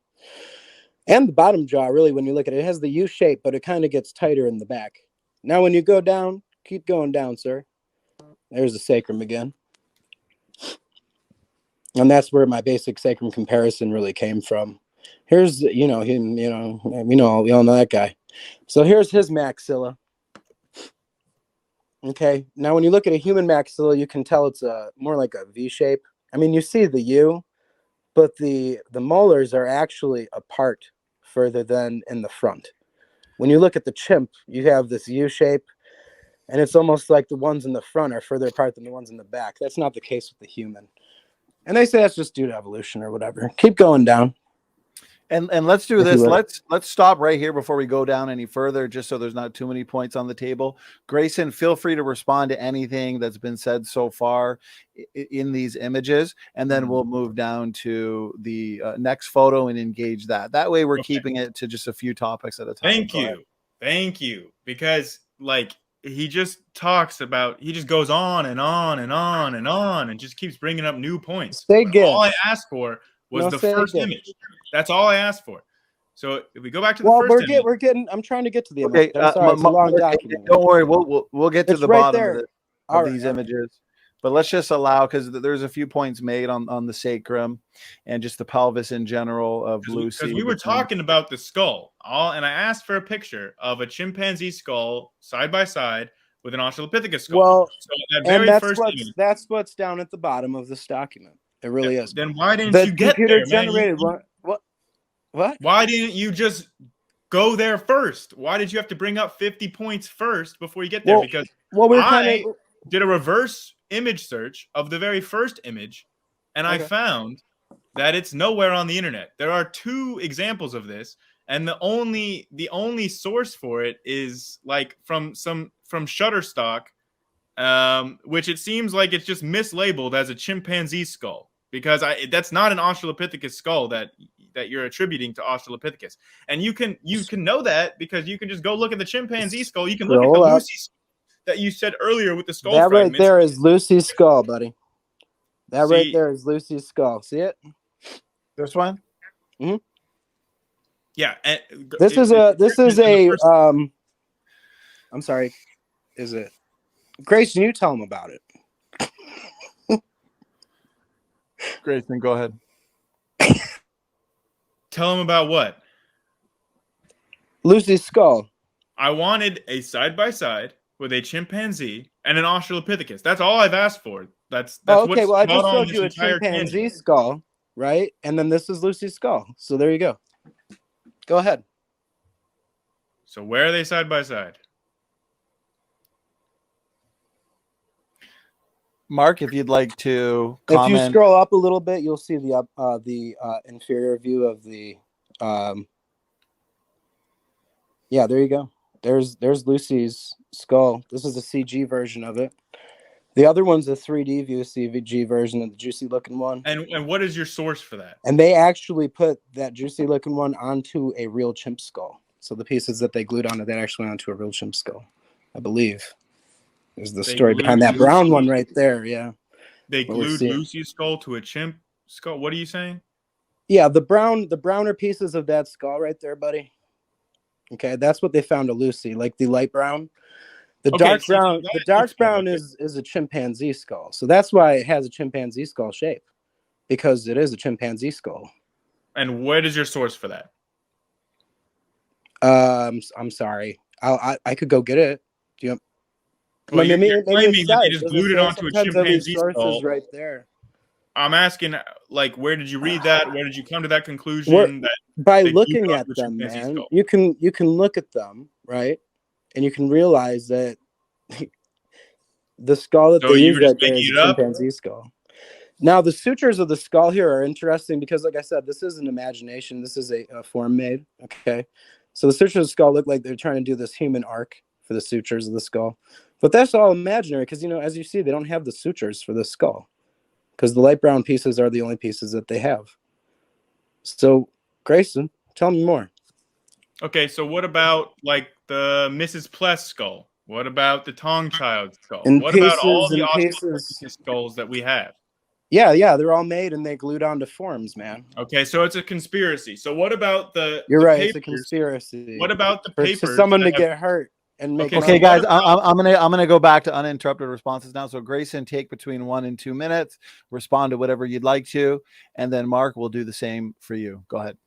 And the bottom jaw, really, when you look at it, it has the U shape, but it kind of gets tighter in the back. Now, when you go down, keep going down, sir. There's the sacrum again. And that's where my basic sacrum comparison really came from. Here's, him, we all know that guy. So here's his maxilla. Okay. Now, when you look at a human maxilla, you can tell it's more like a V shape. I mean, you see the U, but the molars are actually apart further than in the front. When you look at the chimp, you have this U shape, and it's almost like the ones in the front are further apart than the ones in the back. That's not the case with the human. And they say that's just due to evolution or whatever. Keep going down. And let's do this. Let's stop right here before we go down any further, just so there's not too many points on the table. Grayson, feel free to respond to anything that's been said so far in these images, and then we'll move down to the next photo and engage that. That way we're keeping it to just a few topics at a time. Thank you. Because like he just talks about, he just goes on and on and on and on and just keeps bringing up new points. Say All I gifts. asked for was No, the say first gifts. image. That's all I asked for. So if we go back to the Well, first image, we're getting. I'm trying to get to the image. Okay, I'm sorry, it's a long document. don't worry, we'll get to It's the right bottom there. of, All right, these all right. images. But let's just allow, because there's a few points made on the sacrum and just the pelvis in general of Lucy. because we were talking about the skull, and I asked for a picture of a chimpanzee skull side by side with an Australopithecus skull. Well, so that and very first image, that's what's down at the bottom of this document. It really is. Then why didn't The you get computer there, man? generated what? Why didn't you just go there first? Why did you have to bring up 50 points first before you get there? Because I did a reverse image search of the very first image, and I found that it's nowhere on the internet. There are 2 examples of this, and the only source for it is like from Shutterstock, which it seems like it's just mislabeled as a chimpanzee skull, because that's not an Australopithecus skull that you're attributing to Australopithecus. And you can know that because you can just go look at the chimpanzee skull. You can look at the Lucy that you said earlier with the skull fragments. That right there is Lucy's skull, buddy. Right there is Lucy's skull. See it? This one? Mm-hmm. Yeah. This is a I'm sorry. Is it Grayson? You tell him about it. Grayson, go ahead. Tell him about what? Lucy's skull. I wanted a side-by-side with a chimpanzee and an Australopithecus. That's all I've asked for. That's okay. Well, I just showed you a chimpanzee skull, right? And then this is Lucy's skull. So there you go. Go ahead. So where are they side by side? Mark, if you'd like to comment. If you scroll up a little bit, you'll see the inferior view of the. Yeah, there you go. There's Lucy's skull. This is a CG version of it. The other one's a 3D view CG version of the juicy looking one. And what is your source for that? And they actually put that juicy looking one onto a real chimp skull. So the pieces that they glued onto that actually went onto a real chimp skull, I believe. There's the story behind that brown one right there. Yeah. They glued Lucy's skull to a chimp skull. What are you saying? Yeah, the browner pieces of that skull right there, buddy. Okay, that's what they found of Lucy, like the light brown. The dark brown is a chimpanzee skull. So that's why it has a chimpanzee skull shape, because it is a chimpanzee skull. And what is your source for that? I'm sorry. I could go get it. Do you? Well, you're claiming that they just glued it onto a chimpanzee skull. Right there. I'm asking, like, where did you read that? Where did you come to that conclusion? By looking at them, man. You can look at them, right? And you can realize that the skull that they use right there is a chimpanzee skull. Now, the sutures of the skull here are interesting because, like I said, this is an imagination. This is a form made. Okay. So the sutures of the skull look like they're trying to do this human arc for the sutures of the skull. But that's all imaginary because, as you see, they don't have the sutures for the skull because the light brown pieces are the only pieces that they have. So, Grayson, tell me more. Okay, so what about, like, the Mrs. Pless skull? What about the Tong Child skull? What about all the Australopithecus skulls that we have? Yeah, they're all made and they glued onto forms, man. Okay, so it's a conspiracy. So what about the You're right, papers? It's a conspiracy. What about the papers? For someone to get hurt and make Okay, guys, I'm gonna go back to uninterrupted responses now. So Grayson, take between 1 and 2 minutes, respond to whatever you'd like to, and then Mark will do the same for you. Go ahead.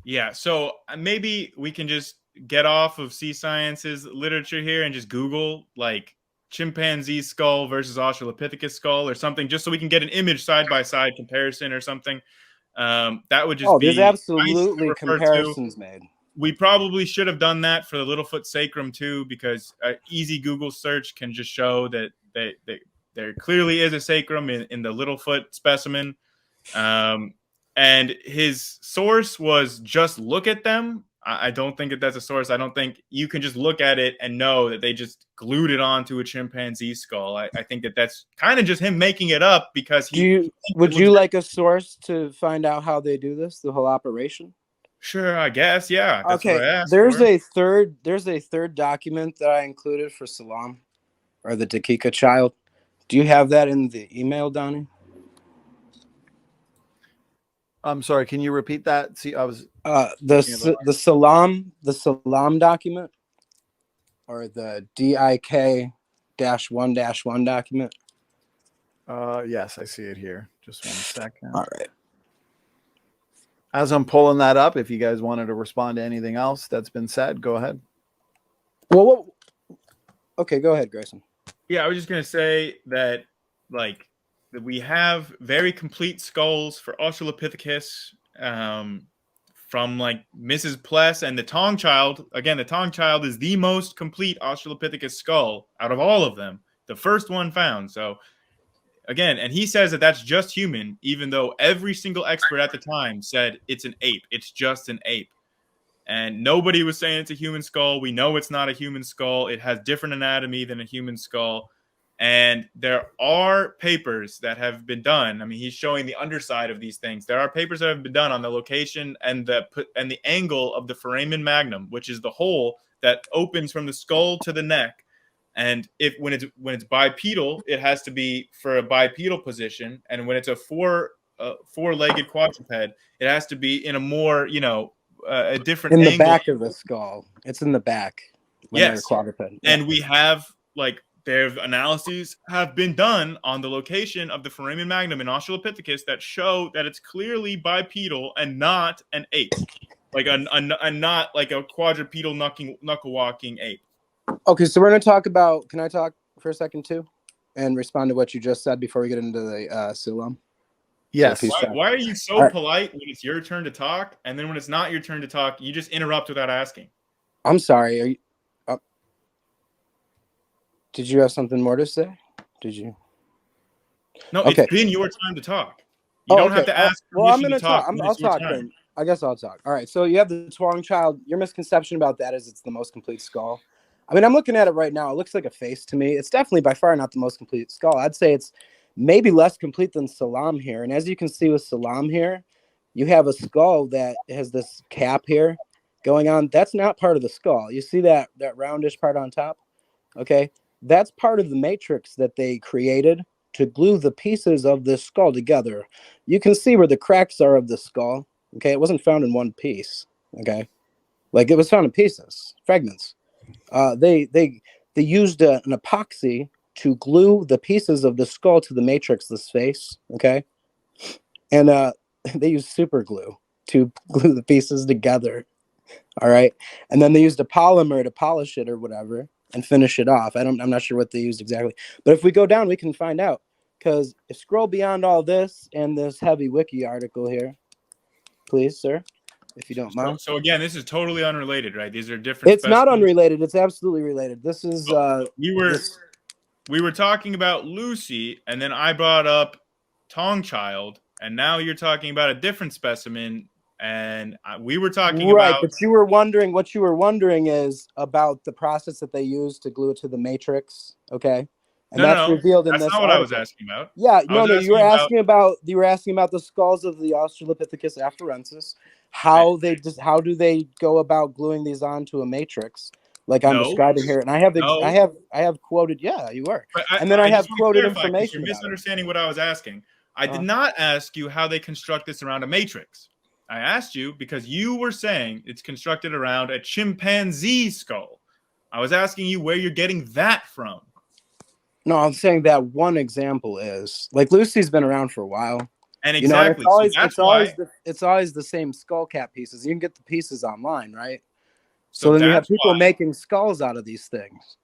Yeah, so maybe we can just get off of Seascience's literature here and just Google, like, chimpanzee skull versus Australopithecus skull or something, just so we can get an image side-by-side comparison or something. That would just be there's absolutely nice comparisons made. We probably should have done that for the Littlefoot sacrum too, because an easy Google search can just show that there clearly is a sacrum in the Littlefoot specimen. And his source was just look at them. I don't think that that's a source. I don't think you can just look at it and know that they just glued it onto a chimpanzee skull. I think that that's kind of just him making it up because would you like a source to find out how they do this, the whole operation? Sure, I guess. Yeah, that's what Okay, I asked there's for. a third document that I included for Salam, or the Dakika child. Do you have that in the email, Donnie? I'm sorry, can you repeat that? See, I was The Salam document, or the DIK-1-1 document. yes, I see it here. Just one second. All right. As I'm pulling that up, if you guys wanted to respond to anything else that's been said, go ahead. Well, okay, go ahead, Grayson. Yeah, I was just gonna say that, like, that we have very complete skulls for Australopithecus, from like Mrs. Pless and the Tong Child. Again, the Tong Child is the most complete Australopithecus skull out of all of them, the first one found. So again, and he says that that's just human, even though every single expert at the time said it's an ape. It's just an ape. And nobody was saying it's a human skull. We know it's not a human skull. It has different anatomy than a human skull. And there are papers that have been done. I mean, he's showing the underside of these things. There are papers that have been done on the location and the angle of the foramen magnum, which is the hole that opens from the skull to the neck. And if when it's bipedal, it has to be for a bipedal position, and when it's a four-legged quadruped, it has to be in a more, a different In the angle. back of the skull. It's in the back. When Yes. they're quadruped. Yeah. And we have, like, their analyses have been done on the location of the foramen magnum in Australopithecus that show that it's clearly bipedal and not an ape, like not like a quadrupedal knuckle walking ape. Okay, so we're going to talk about. Can I talk for a second too, and respond to what you just said before we get into the Sulam? Yes. Why are you so polite when it's your turn to talk, and then when it's not your turn to talk, you just interrupt without asking? I'm sorry. Are you, did you have something more to say? Did you? No, Okay. It's been your time to talk. You don't have to ask well, I'm permission going to talk. I'll talk then. I guess I'll talk. All right. So you have the Twang Child. Your misconception about that is it's the most complete skull. I mean, I'm looking at it right now. It looks like a face to me. It's definitely by far not the most complete skull. I'd say it's maybe less complete than Salam here. And as you can see with Salam here, you have a skull that has this cap here going on. That's not part of the skull. You see that roundish part on top? Okay. That's part of the matrix that they created to glue the pieces of this skull together. You can see where the cracks are of the skull. Okay. It wasn't found in one piece. Okay. Like, it was found in pieces, fragments. They used an epoxy to glue the pieces of the skull to the matrix, this face. Okay. And they used super glue to glue the pieces together. All right. And then they used a polymer to polish it or whatever and finish it off. I'm not sure what they used exactly, but if we go down, we can find out. Because if scroll beyond all this and this heavy wiki article here, please, sir, if you don't mind. So again, this is totally unrelated, right? These are different. It's not unrelated. It's absolutely related. This is we were talking about Lucy, and then I brought up Tong Child, and now you're talking about a different specimen. And we were talking about, but you were wondering what you were wondering is about the process that they use to glue it to the matrix. Okay. And that's revealed in this. That's not what I was asking about. Yeah, no, you were asking about the skulls of the Australopithecus afarensis. How do they go about gluing these onto a matrix, like I'm describing here? And I have quoted. Yeah, you were. And then I have quoted information. You're misunderstanding what I was asking. I did not ask you how they construct this around a matrix. I asked you because you were saying it's constructed around a chimpanzee skull. I was asking you where you're getting that from. No, I'm saying that one example is like Lucy's been around for a while. And exactly. It's always the same skull cap pieces. You can get the pieces online, right? So then you have people making skulls out of these things.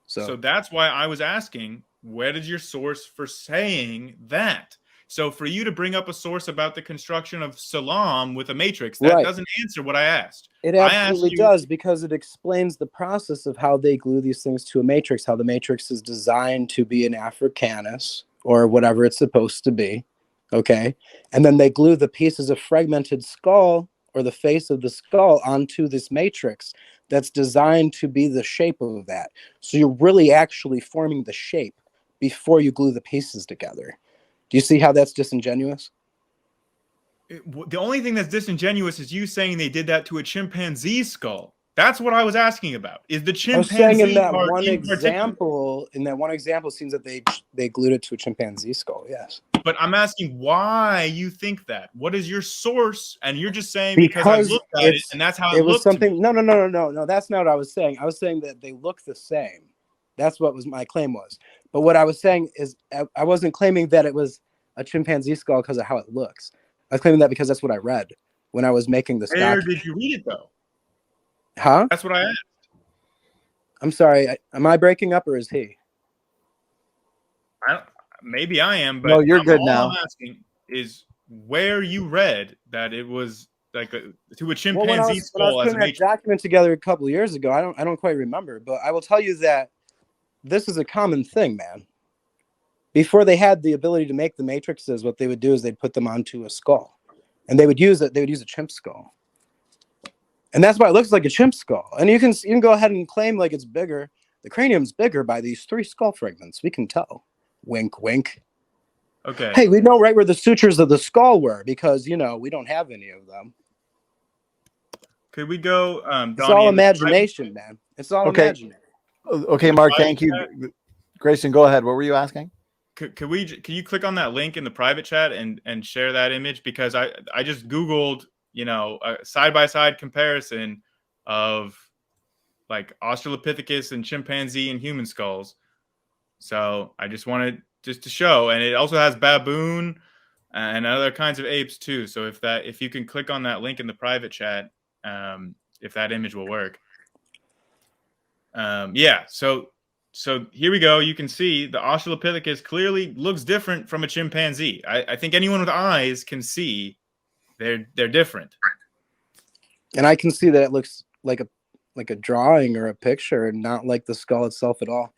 So that's why I was asking, where did your source for saying that? So for you to bring up a source about the construction of Salam with a matrix, that doesn't answer what I asked. It absolutely does, because it explains the process of how they glue these things to a matrix, how the matrix is designed to be an Africanus or whatever it's supposed to be. Okay. And then they glue the pieces of fragmented skull or the face of the skull onto this matrix that's designed to be the shape of that. So you're really actually forming the shape before you glue the pieces together. Do you see how that's disingenuous? The only thing that's disingenuous is you saying they did that to a chimpanzee skull. That's what I was asking about. Is the I was saying chimpanzee part in particular? in that one example, it seems that they glued it to a chimpanzee skull. Yes. But I'm asking why you think that. What is your source? And you're just saying because I Because looked at it and that's how it was looked to me. something. No. That's not what I was saying. I was saying that they look the same. That's what was my claim was. But what I was saying is I wasn't claiming that it was a chimpanzee skull because of how it looks. I was claiming that because that's what I read when I was making this Where document. did you read it though? Huh? That's what I asked. I'm sorry. Am I breaking up or is he? Maybe I am, but No, you're good all now. I'm asking is where you read that it was like to a chimpanzee When I was skull as putting a that matrix. document together a couple of years ago, I don't quite remember, but I will tell you that this is a common thing, man. Before they had the ability to make the matrices, what they would do is they'd put them onto a skull, and they would use a chimp skull, and that's why it looks like a chimp skull. And you can go ahead and claim like it's bigger. The cranium's bigger by these 3 skull fragments. We can tell. Wink, wink. Okay. Hey, we know right where the sutures of the skull were because we don't have any of them. Could we go, It's Donnie, all imagination, man. It's all Okay. imaginary. Okay, Mark, thank you. Grayson, go ahead. What were you asking? Can you click on that link in the private chat and share that image? Because I just Googled, a side-by-side comparison of like Australopithecus and chimpanzee and human skulls. So I just wanted just to show, and it also has baboon and other kinds of apes too. So if you can click on that link in the private chat, if that image will work. Yeah. So here we go. You can see the Australopithecus clearly looks different from a chimpanzee. I think anyone with eyes can see they're different. And I can see that it looks like a drawing or a picture and not like the skull itself at all.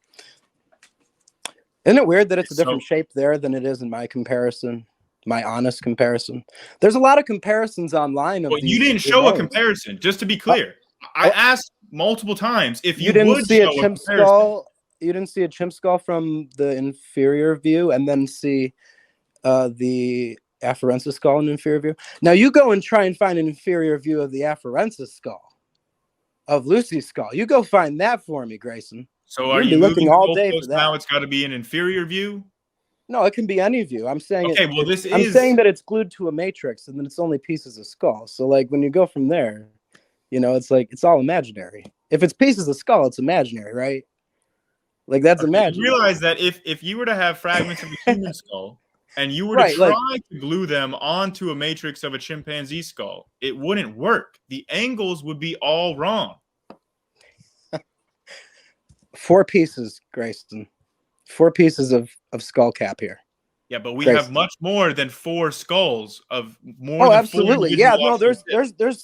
Isn't it weird that it's a different shape there than it is in my comparison, my honest comparison? There's a lot of comparisons online of well, these. You didn't show a comparison, just to be clear. I asked multiple times if you didn't would see show a chimp skull. You didn't see a chimp skull from the inferior view and then see the afferensis skull in inferior view. Now you go and try and find an inferior view of the afferensis skull, of Lucy's skull. You go find that for me, Grayson. So You're are gonna you be looking moving all the day for goalpost that. now? It's got to be an inferior view. No, it can be any view. I'm saying Okay, I'm saying that it's glued to a matrix and then it's only pieces of skull. So like when you go from there, it's like it's all imaginary. If it's pieces of skull, it's imaginary, right? Like that's imaginary. You realize that if you were to have fragments of a human skull and you were Right, to try to glue them onto a matrix of a chimpanzee skull, it wouldn't work. The angles would be all wrong. 4 pieces, Grayson. 4 pieces of skull cap here. Yeah, but we have much more than 4 skulls of more. Oh, than absolutely. 4 Yeah, no, there's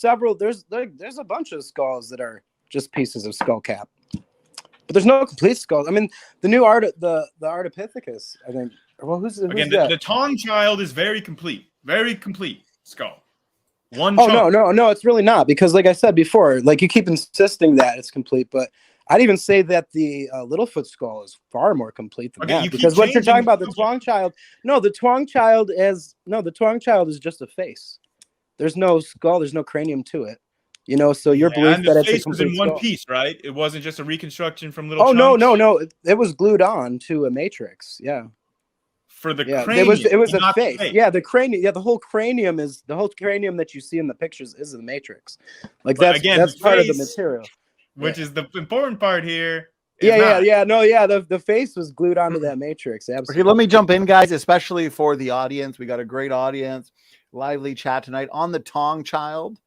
several. There's a bunch of skulls that are just pieces of skull cap, but there's no complete skulls. I mean, the new the Ardipithecus, I think. Well, who's again that? The Tong child is very complete skull. One. Oh chunk. no, it's really not, because like I said before, like you keep insisting that it's complete, but I'd even say that the Littlefoot skull is far more complete than that, because what you're talking about, the Twang child, the Twang child is just a face. There's no skull, there's no cranium to it. So your belief that it's a complete was in one skull. piece, right? It wasn't just a reconstruction from little. Oh chunks. no, it was glued on to a matrix. Yeah. For the cranium, it was a face. The cranium. Yeah, the whole cranium that you see in the pictures is the matrix. Like that's part of the material. Which is the important part here. The face was glued onto that matrix. Absolutely. Okay, let me jump in, guys, especially for the audience. We got a great audience, lively chat tonight on the Tong child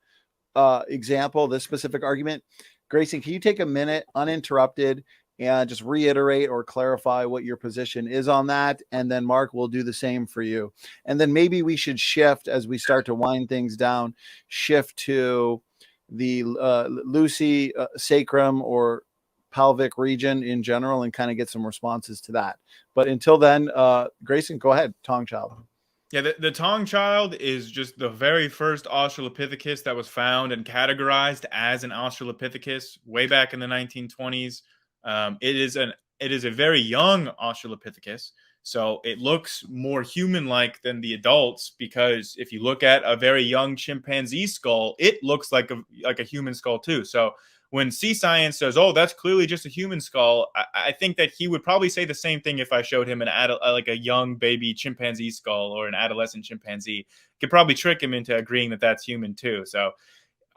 example, this specific argument. Grayson, can you take a minute uninterrupted and just reiterate or clarify what your position is on that? And then Mark will do the same for you. And then maybe we should shift, as we start to wind things down, shift to the Lucy sacrum or pelvic region in general and kind of get some responses to that. But until then, Grayson, go ahead. Tong child. Yeah, the Tong child is just the very first Australopithecus that was found and categorized as an Australopithecus way back in the 1920s. It is a very young Australopithecus. So it looks more human-like than the adults, because if you look at a very young chimpanzee skull, it looks like a human skull too. So when Seascience says, "Oh, that's clearly just a human skull," I think that he would probably say the same thing if I showed him like a young baby chimpanzee skull or an adolescent chimpanzee. Could probably trick him into agreeing that that's human too. So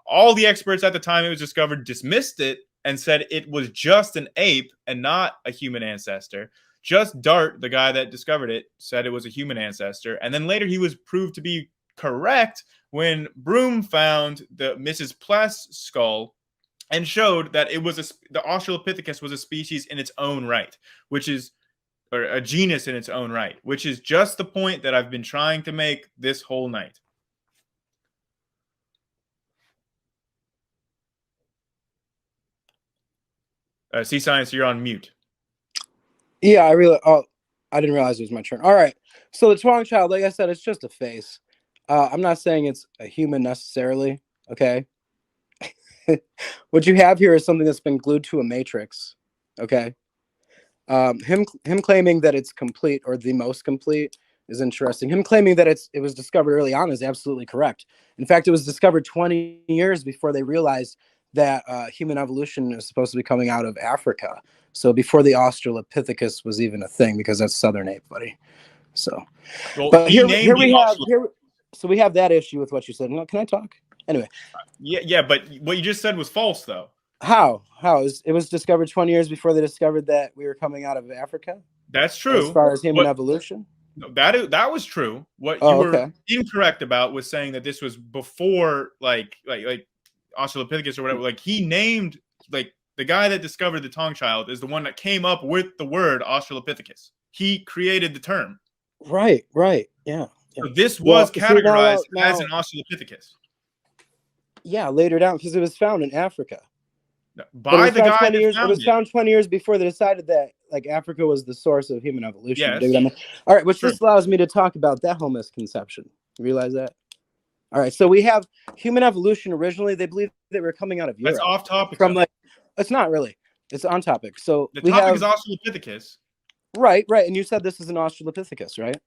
all the experts at the time it was discovered dismissed it and said it was just an ape and not a human ancestor. Just Dart, the guy that discovered it, said it was a human ancestor. And then later he was proved to be correct when Broom found the Mrs. Pless skull and showed that it was the Australopithecus was a species in its own right, which is, or a genus in its own right, which is just the point that I've been trying to make this whole night. Seascience, you're on mute. Yeah, I didn't realize it was my turn. All right. So the Twang child, like I said, it's just a face. I'm not saying it's a human necessarily. Okay. What you have here is something that's been glued to a matrix. Okay. Him claiming that it's complete, or the most complete, is interesting. Him claiming that it was discovered early on is absolutely correct. In fact, it was discovered 20 years before they realized that human evolution is supposed to be coming out of Africa. So before the Australopithecus was even a thing, because that's Southern ape, buddy. So, well, but here we have that issue with what you said. Can I talk? Anyway. Yeah, but what you just said was false, though. How? It was discovered 20 years before they discovered that we were coming out of Africa? That's true. As far as human evolution? That was true. What you were incorrect about was saying that this was before like Australopithecus or whatever. Like he named, like, the guy that discovered the Tong child is the one that came up with the word Australopithecus. He created the term. Right. Yeah. So this was categorized as an Australopithecus. Yeah, later down, because it was found in Africa. By the guy that found it. Was found 20 years before they decided that like Africa was the source of human evolution. Yes. All right, which this allows me to talk about that whole misconception. You realize that? All right, so we have human evolution. Originally, they believed they were coming out of Europe. That's off topic. It's not really. It's on topic. So the topic is Australopithecus. Right. And you said this is an Australopithecus, right?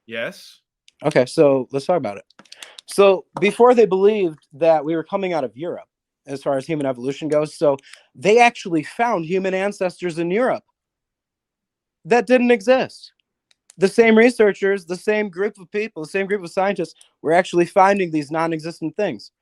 Yes. Okay, so let's talk about it. So before they believed that we were coming out of Europe, as far as human evolution goes, so they actually found human ancestors in Europe that didn't exist. The same researchers, the same group of people, the same group of scientists were actually finding these non-existent things.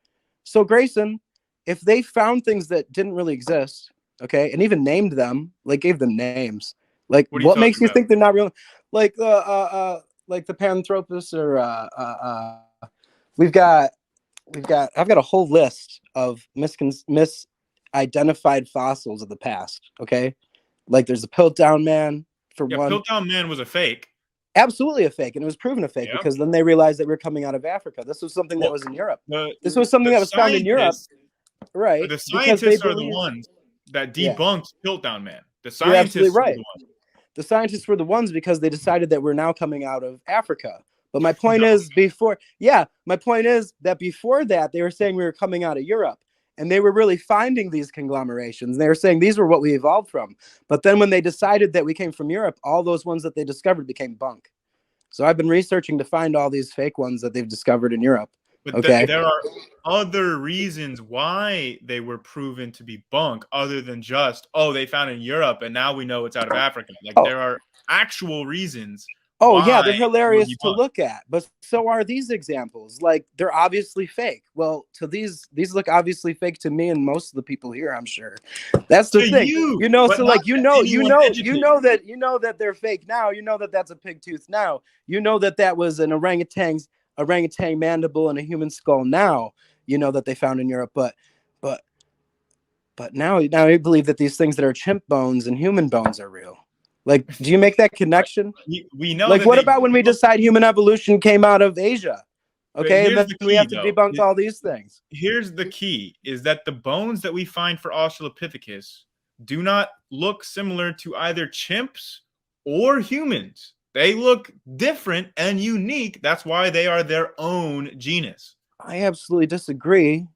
So Grayson, if they found things that didn't really exist, okay, and even named them, like gave them names, like what makes you think they're not real? Like the Paranthropus, or I've got a whole list of misidentified fossils of the past. Okay, like there's a Piltdown man for one. Piltdown man was a fake. Absolutely a fake, and it was proven a fake because then they realized that we're coming out of Africa. This was something that was in Europe. This was something that was found in Europe, right? The scientists are the ones that debunked Piltdown man. The scientists, you're absolutely right. The scientists were the ones because they decided that we're now coming out of Africa. But my point is that before that, they were saying we were coming out of Europe, and they were really finding these conglomerations. They were saying these were what we evolved from. But then when they decided that we came from Europe, all those ones that they discovered became bunk. So I've been researching to find all these fake ones that they've discovered in Europe. But there are other reasons why they were proven to be bunk other than just, they found in Europe and now we know it's out of Africa. There are actual reasons. They're hilarious to look at, but so are these examples. Like, they're obviously fake. Well, to these look obviously fake to me and most of the people here, I'm sure. That's the thing. You know that they're fake now. You know that that's a pig tooth now. You know that was an orangutan mandible and a human skull now. You know that they found in Europe, but now you believe that these things that are chimp bones and human bones are real. Like, do you make that connection? We know. Like, what about when we decide human evolution came out of Asia? Okay, and then we have to debunk all these things. Here's the key: is that the bones that we find for Australopithecus do not look similar to either chimps or humans. They look different and unique. That's why they are their own genus. I absolutely disagree.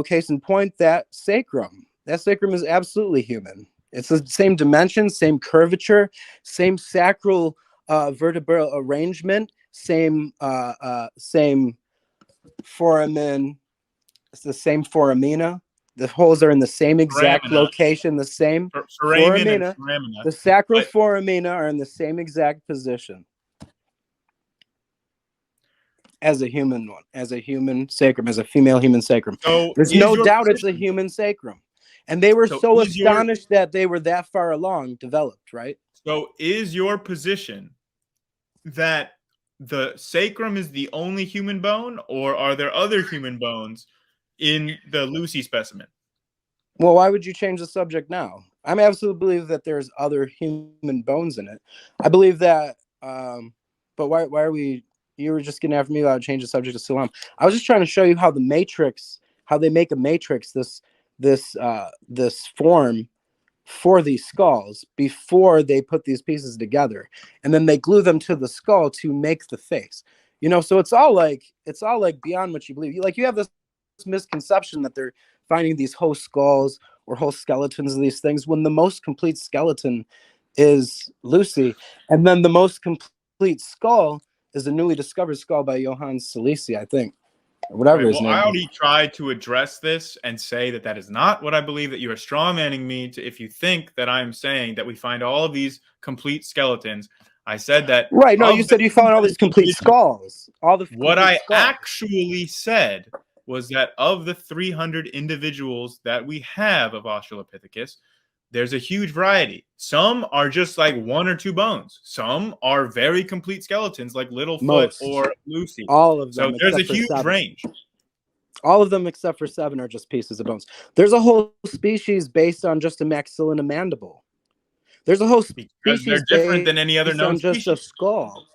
Case in point, that sacrum. That sacrum is absolutely human. It's the same dimension, same curvature, same sacral vertebral arrangement, same foramen. It's the same foramina. The holes are in the same exact Foramina, location, the same foramen and foramina. foramina. The sacral But foramina are in the same exact position as a human one, as a human sacrum, as a female human sacrum. so There's is no your doubt it's a position, human sacrum. And they were so so is your astonished that they were that far along developed, right? so is your position that the sacrum is the only human bone, or are there other human bones in the Lucy specimen? Well, why would you change the subject now? I absolutely believe that there's other human bones in it. I believe that, but why are we? You were just getting after me about change the subject to Salam. I was just trying to show you how the matrix, how they make a matrix, this form for these skulls before they put these pieces together, and then they glue them to the skull to make the face. So it's all like beyond what you believe. You have this misconception that they're finding these whole skulls or whole skeletons of these things when the most complete skeleton is Lucy, and then the most complete skull is a newly discovered skull by Johann Salisi, I think, or whatever Right. his Well, I name is. already tried to address this and say that that is not what I believe, that you are strawmanning me to, if you think that I'm saying that we find all of these complete skeletons. I said that Right. No, you of the said you found all 300 these complete individuals, skulls. All the what complete I skulls. actually said was that of the 300 individuals that we have of Australopithecus, there's a huge variety. Some are just like one or two bones. Some are very complete skeletons like Littlefoot Most. or Lucy. All of So them there's a except for huge 7. range. All of them except for 7 are just pieces of bones. There's a whole species based on just a maxilla and a mandible. There's a whole Because they're species different than any other based known on just a species. skull.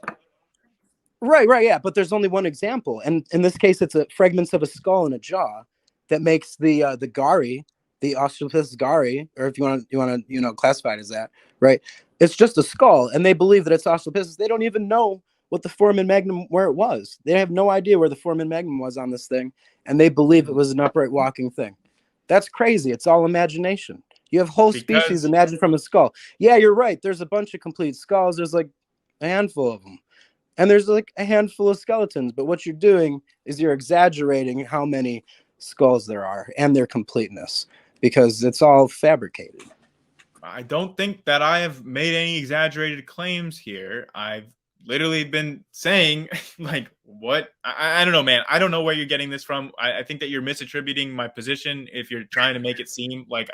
Right, yeah, but there's only one example, and in this case, it's fragments of a skull and a jaw that makes the gari, the Australopithecus gari, or if you want to classify it as that, right? It's just a skull, and they believe that it's Australopithecus. They don't even know what the foramen magnum where it was. They have no idea where the foramen magnum was on this thing, and they believe it was an upright walking thing. That's crazy. It's all imagination. You have whole species Because imagined from a skull. Yeah, you're right. There's a bunch of complete skulls. There's like a handful of them. And there's like a handful of skeletons, but what you're doing is you're exaggerating how many skulls there are and their completeness because it's all fabricated. I don't think that I have made any exaggerated claims here. I've literally been saying, like, what? I don't know, man. I don't know where you're getting this from. I think that you're misattributing my position if you're trying to make it seem like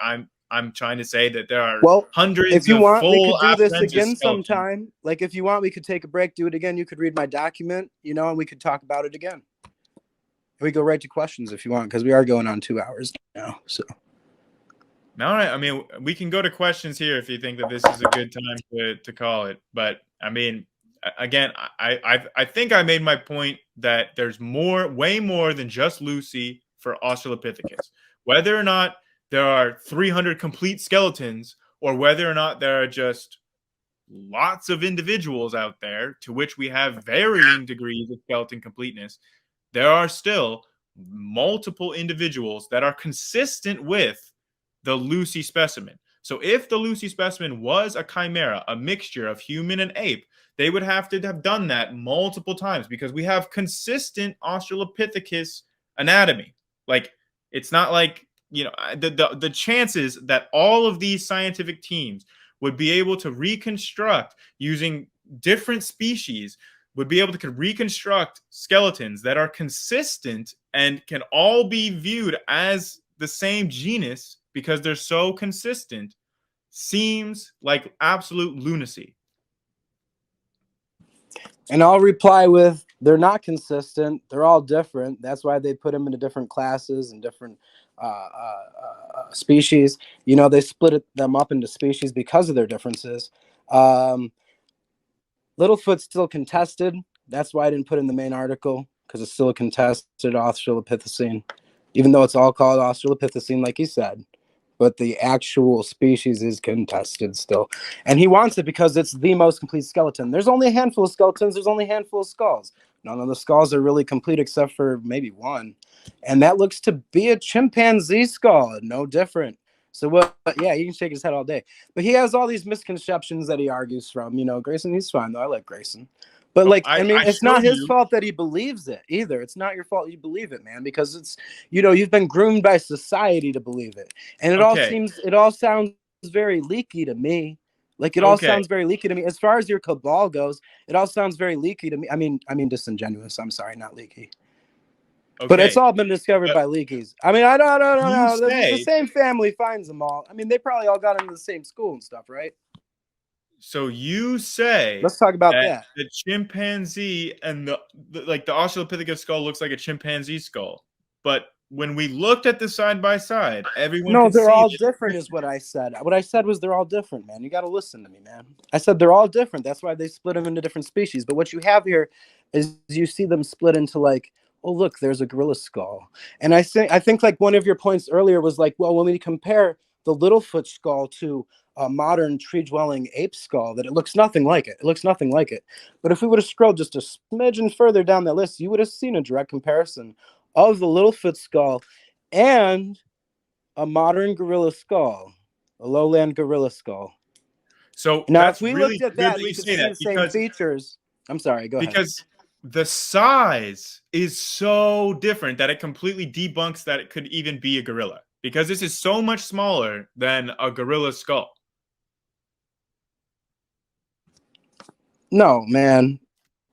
I'm trying to say that there are Well, if hundreds you of want, we full could do this appendages again skeletons. sometime. Like, if you want, we could take a break, do it again. You could read my document, and we could talk about it again. We go right to questions if you want, because we are going on 2 hours now. So. All right. I mean, we can go to questions here if you think that this is a good time to call it. But I mean, again, I think I made my point that there's way more than just Lucy for Australopithecus. Whether or not there are 300 complete skeletons, or whether or not there are just lots of individuals out there to which we have varying degrees of skeleton completeness, there are still multiple individuals that are consistent with the Lucy specimen. So if the Lucy specimen was a chimera, a mixture of human and ape, they would have to have done that multiple times because we have consistent Australopithecus anatomy. Like, it's not like, the chances that all of these scientific teams would be able to reconstruct using different species, would be able to reconstruct skeletons that are consistent and can all be viewed as the same genus because they're so consistent, seems like absolute lunacy. And I'll reply with, they're not consistent. They're all different. That's why they put them into different classes and different species. They split them up into species because of their differences. Littlefoot's still contested. That's why I didn't put in the main article, because it's still a contested Australopithecine, even though it's all called Australopithecine, like he said. But the actual species is contested still. And he wants it because it's the most complete skeleton. There's only a handful of skeletons. There's only a handful of skulls. None of the skulls are really complete except for maybe one. And that looks to be a chimpanzee skull, no different. So what? Yeah, he can shake his head all day, but he has all these misconceptions that he argues from. Grayson, he's fine though. I like Grayson, but Well, like, I mean, I it's not showed his you. fault that he believes it either. It's not your fault you believe it, man, because it's you've been groomed by society to believe it, and it Okay. all sounds very leaky to me. Like it all Okay. sounds very leaky to me. As far as your cabal goes, it all sounds very leaky to me. I mean disingenuous. I'm sorry, not leaky. But it's Okay. all been discovered But by leakies. I mean, I don't you know. The say same family finds them all. I mean, they probably all got into the same school and stuff, right? so. You say Let's talk about that that. the chimpanzee and the Australopithecus skull looks like a chimpanzee skull, but when we looked at the side by side, everyone No, could they're see all the different, is what I said. What I said was they're all different, man. You got to listen to me, man. I said they're all different. That's why they split them into different species. But what you have here is you see them split into like, oh look, there's a gorilla skull. And I think like one of your points earlier was like, well, when we compare the Littlefoot skull to a modern tree-dwelling ape skull, that it looks nothing like it. It looks nothing like it. But if we would have scrolled just a smidgen further down that list, you would have seen a direct comparison of the Littlefoot skull and a modern gorilla skull, a lowland gorilla skull. So Now, if that's we really looked at good that, that we you could say see that the same features. I'm sorry, go ahead. because the size is so different that it completely debunks that it could even be a gorilla, because this is so much smaller than a gorilla skull. No, man.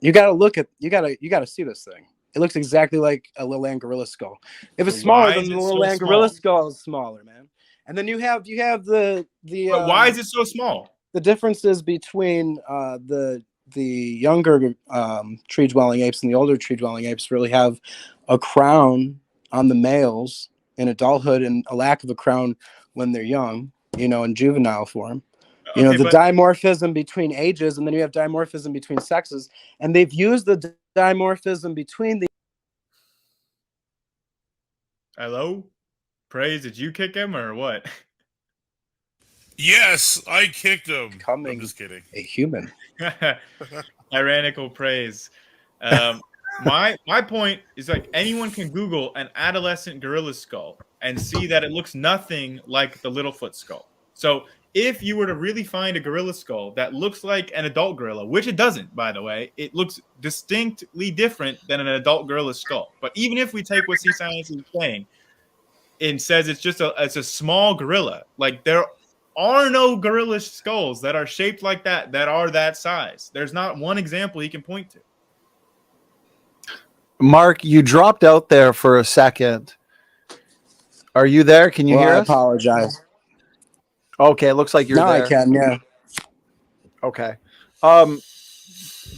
You gotta see this thing. It looks exactly like a lowland gorilla skull. If it's So smaller, why then is the it so lowland gorilla small? skull is smaller, man. And then you have the But why is it so small? the differences between the younger tree dwelling apes and the older tree dwelling apes really have a crown on the males in adulthood and a lack of a crown when they're young, in juvenile form. Okay, The but dimorphism between ages, and then you have dimorphism between sexes, and they've used the dimorphism between the hello? Praise, did you kick him or what? Yes, I kicked him. I'm becoming just kidding. a human. Tyrannical praise. My point is, like, anyone can Google an adolescent gorilla skull and see that it looks nothing like the Littlefoot skull. So if you were to really find a gorilla skull that looks like an adult gorilla, which it doesn't, by the way, it looks distinctly different than an adult gorilla skull. But even if we take what Seascience is saying and says it's a small gorilla, like, there are no gorilla skulls that are shaped like that are that size. There's not one example he can point to. Mark, you dropped out there for a second. Are you there? Can you hear I us? apologize. Okay, it looks like you're Now there. I can, yeah. Okay.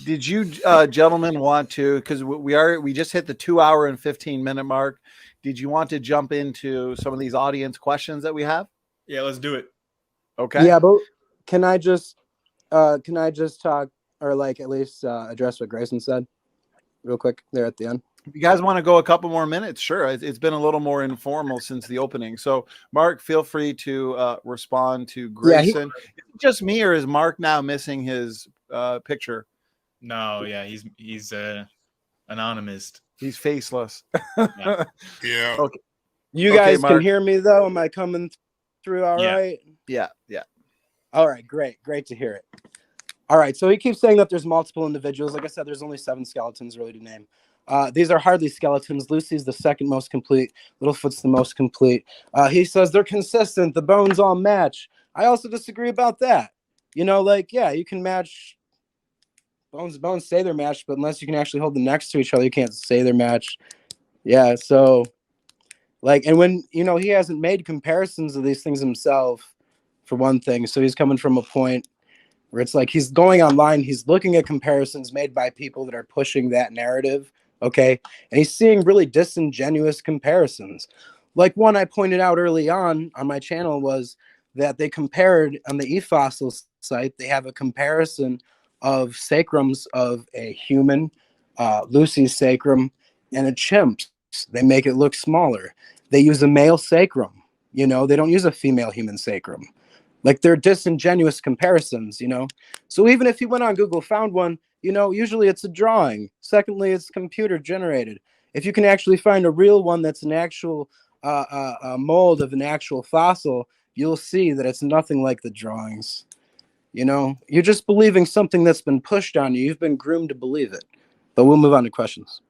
Did you gentlemen want to, because we just hit the 2 hour and 15-minute mark. Did you want to jump into some of these audience questions that we have? Yeah, let's do it. Okay. Yeah, but can I just talk, or like at least address what Grayson said real quick there at the end? If you guys want to go a couple more minutes, sure. It's been a little more informal since the opening. So, Mark, feel free to respond to Grayson. Is it just me, or is Mark now missing his picture? No, yeah, he's anonymous. He's faceless. Yeah. Okay. You guys Mark. can hear me though? Am I coming through all right? Yeah. All right, great to hear it. All right, so he keeps saying that there's multiple individuals. Like I said, there's only 7 skeletons really to name. These are hardly skeletons. Lucy's the second most complete. Littlefoot's the most complete. He says they're consistent. The bones all match. I also disagree about that. Yeah, you can match bones say they're matched, but unless you can actually hold them next to each other, you can't say they're matched. Yeah, so and when he hasn't made comparisons of these things himself, for one thing. So he's coming from a point where it's like he's going online, he's looking at comparisons made by people that are pushing that narrative, okay? And he's seeing really disingenuous comparisons. Like one I pointed out early on my channel was that they compared on the eFossil site, they have a comparison of sacrums of a human, Lucy's sacrum, and a chimp's. They make it look smaller. They use a male sacrum, they don't use a female human sacrum. Like, they're disingenuous comparisons, So even if you went on Google, found one, usually it's a drawing. Secondly, it's computer generated. If you can actually find a real one that's an actual mold of an actual fossil, you'll see that it's nothing like the drawings. You know, you're just believing something that's been pushed on you. You've been groomed to believe it. But we'll move on to questions.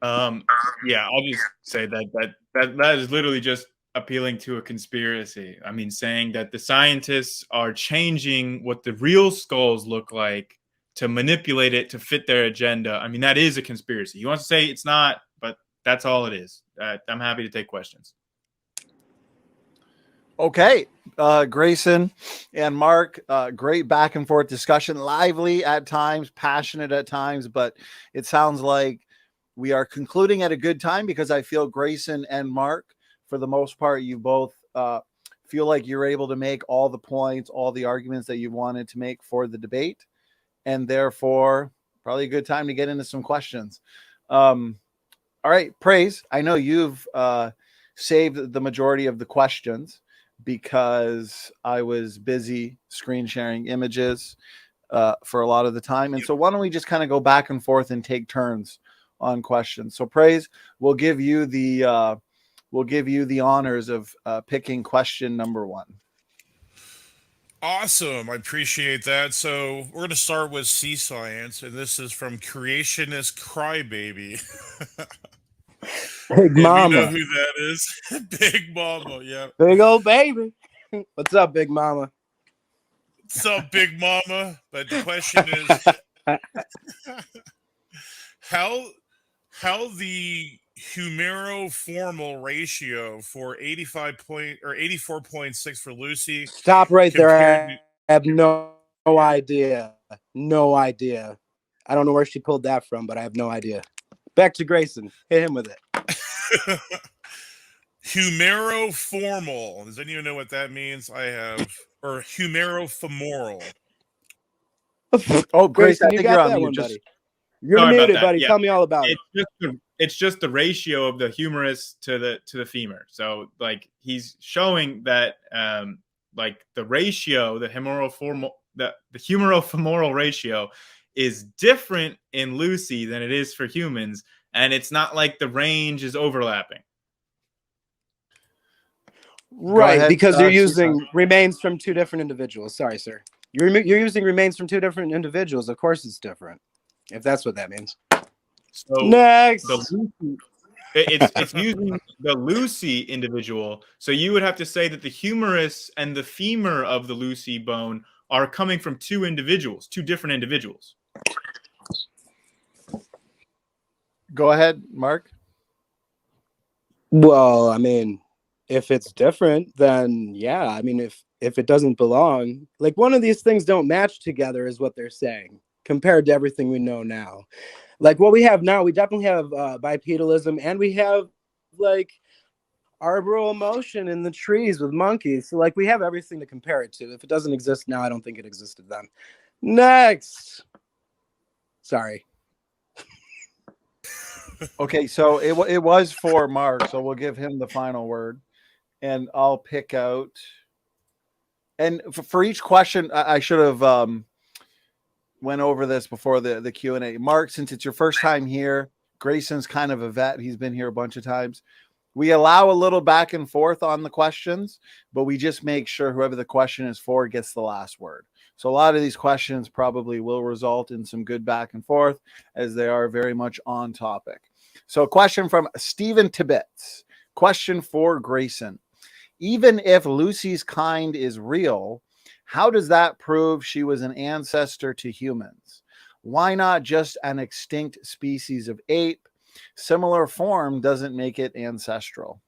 Yeah, I'll just say that is literally just appealing to a conspiracy. I mean, saying that the scientists are changing what the real skulls look like to manipulate it to fit their agenda. I mean, that is a conspiracy. You want to say it's not, but that's all it is. I'm happy to take questions. Okay, Grayson and Mark, great back and forth discussion, lively at times, passionate at times, but it sounds like we are concluding at a good time because I feel Grayson and Mark, for the most part, you both feel like you're able to make all the points, all the arguments that you wanted to make for the debate, and therefore probably a good time to get into some questions. All right, Praise, I know you've saved the majority of the questions because I was busy screen sharing images for a lot of the time. And so why don't we just kind of go back and forth and take turns on questions. So Praise, we'll give you the honors of picking question number 1. Awesome. I appreciate that. So we're going to start with Seascience, and this is from Creationist Crybaby. Big If you know Mama. who that is, Big Mama. Yeah. Big old baby. What's up, Big Mama? What's up, Big Mama? But the question is, how the humeroformal ratio for 84.6 for Lucy Stop right there. compared I have no idea. No idea. I don't know where she pulled that from, but I have no idea. Back to Grayson. Hit him with it. humeroformal. Does anyone know what that means? Or humerofemoral. Oh, Grayson, Grayson, I you think you're got on that mute. one, Just buddy. You're Sorry about muted, that. buddy. Yeah. Tell me all about it. It's just the ratio of the humerus to the femur. So like he's showing that like the ratio, the humerofemoral ratio is different in Lucy than it is for humans, and it's not like the range is overlapping. Right, ahead, because you're Susan. using remains from two different individuals. Sorry, sir. You're using remains from two different individuals. Of course it's different, if that's what that means. So Next. it's using the Lucy individual. So you would have to say that the humerus and the femur of the Lucy bone are coming from two different individuals. Go ahead, Mark. Well, I mean, if it's different, then yeah. I mean, if it doesn't belong, like one of these things don't match together is what they're saying compared to everything we know now. Like what we have now, we definitely have bipedalism, and we have like arbitral motion in the trees with monkeys. So like we have everything to compare it to. If it doesn't exist now, I don't think it existed then. Next. Sorry. Okay, so it was for Mark, so we'll give him the final word, and I'll pick out. And for each question, I should have went over this before the Q&A. Mark, since it's your first time here, Grayson's kind of a vet. He's been here a bunch of times. We allow a little back and forth on the questions, but we just make sure whoever the question is for gets the last word. So a lot of these questions probably will result in some good back and forth as they are very much on topic. So a question from Stephen Tibbetts. Question for Grayson. Even if Lucy's kind is real, how does that prove she was an ancestor to humans? Why not just an extinct species of ape? Similar form doesn't make it ancestral.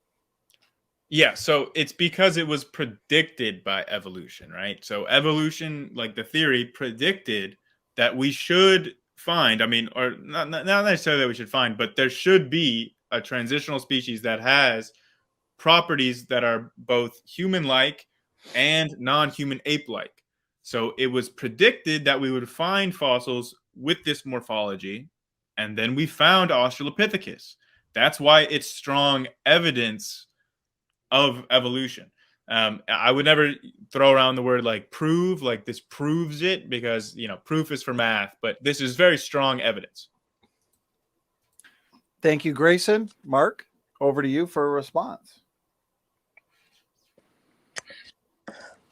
Yeah, so it's because it was predicted by evolution, right? So evolution, like the theory, predicted that we should find, I mean, or not necessarily that we should find, but there should be a transitional species that has properties that are both human-like and non-human ape-like. So it was predicted that we would find fossils with this morphology, and then we found Australopithecus. That's why it's strong evidence of evolution. I would never throw around the word like prove, like this proves it, because proof is for math, but this is very strong evidence. Thank you, Grayson. Mark, over to you for a response.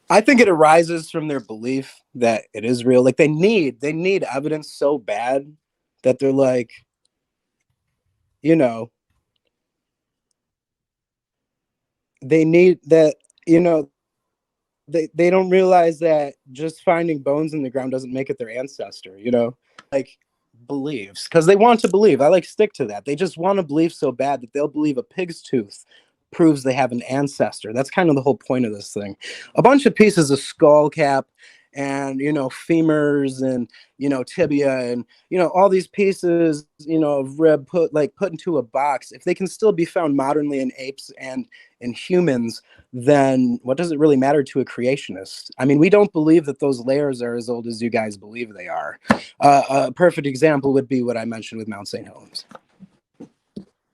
I think it arises from their belief that it is real. Like they need evidence so bad that they're like, you know, they need that, you know, they don't realize that just finding bones in the ground doesn't make it their ancestor, you know? Like believes because they want to believe. I like stick to that. They just want to believe so bad that they'll believe a pig's tooth proves they have an ancestor. That's kind of the whole point of this thing. A bunch of pieces of skull cap and femurs and tibia and all these pieces of rib put into a box. If they can still be found modernly in apes and in humans, then what does it really matter to a creationist? I mean, we don't believe that those layers are as old as you guys believe they are. A perfect example would be what I mentioned with Mount St. Helens.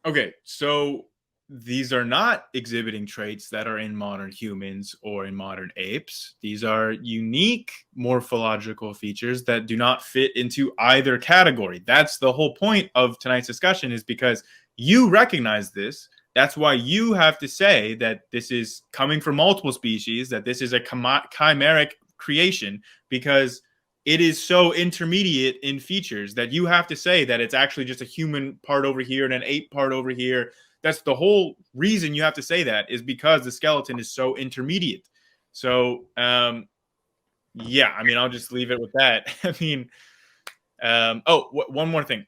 Okay, so these are not exhibiting traits that are in modern humans or in modern apes. These are unique morphological features that do not fit into either category. That's the whole point of tonight's discussion, is because you recognize this. That's why you have to say that this is coming from multiple species, that this is a chimeric creation, because it is so intermediate in features that you have to say that it's actually just a human part over here and an ape part over here. That's the whole reason you have to say that, is because the skeleton is so intermediate. So, yeah, I mean, I'll just leave it with that. I mean, one more thing.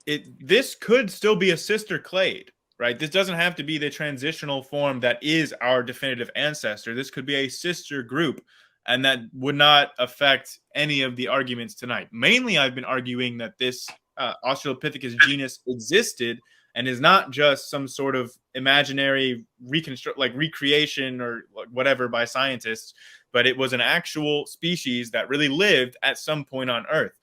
This could still be a sister clade, right? This doesn't have to be the transitional form that is our definitive ancestor. This could be a sister group, and that would not affect any of the arguments tonight. Mainly, I've been arguing that this Australopithecus genus existed and is not just some sort of imaginary recreation or whatever by scientists, but it was an actual species that really lived at some point on Earth.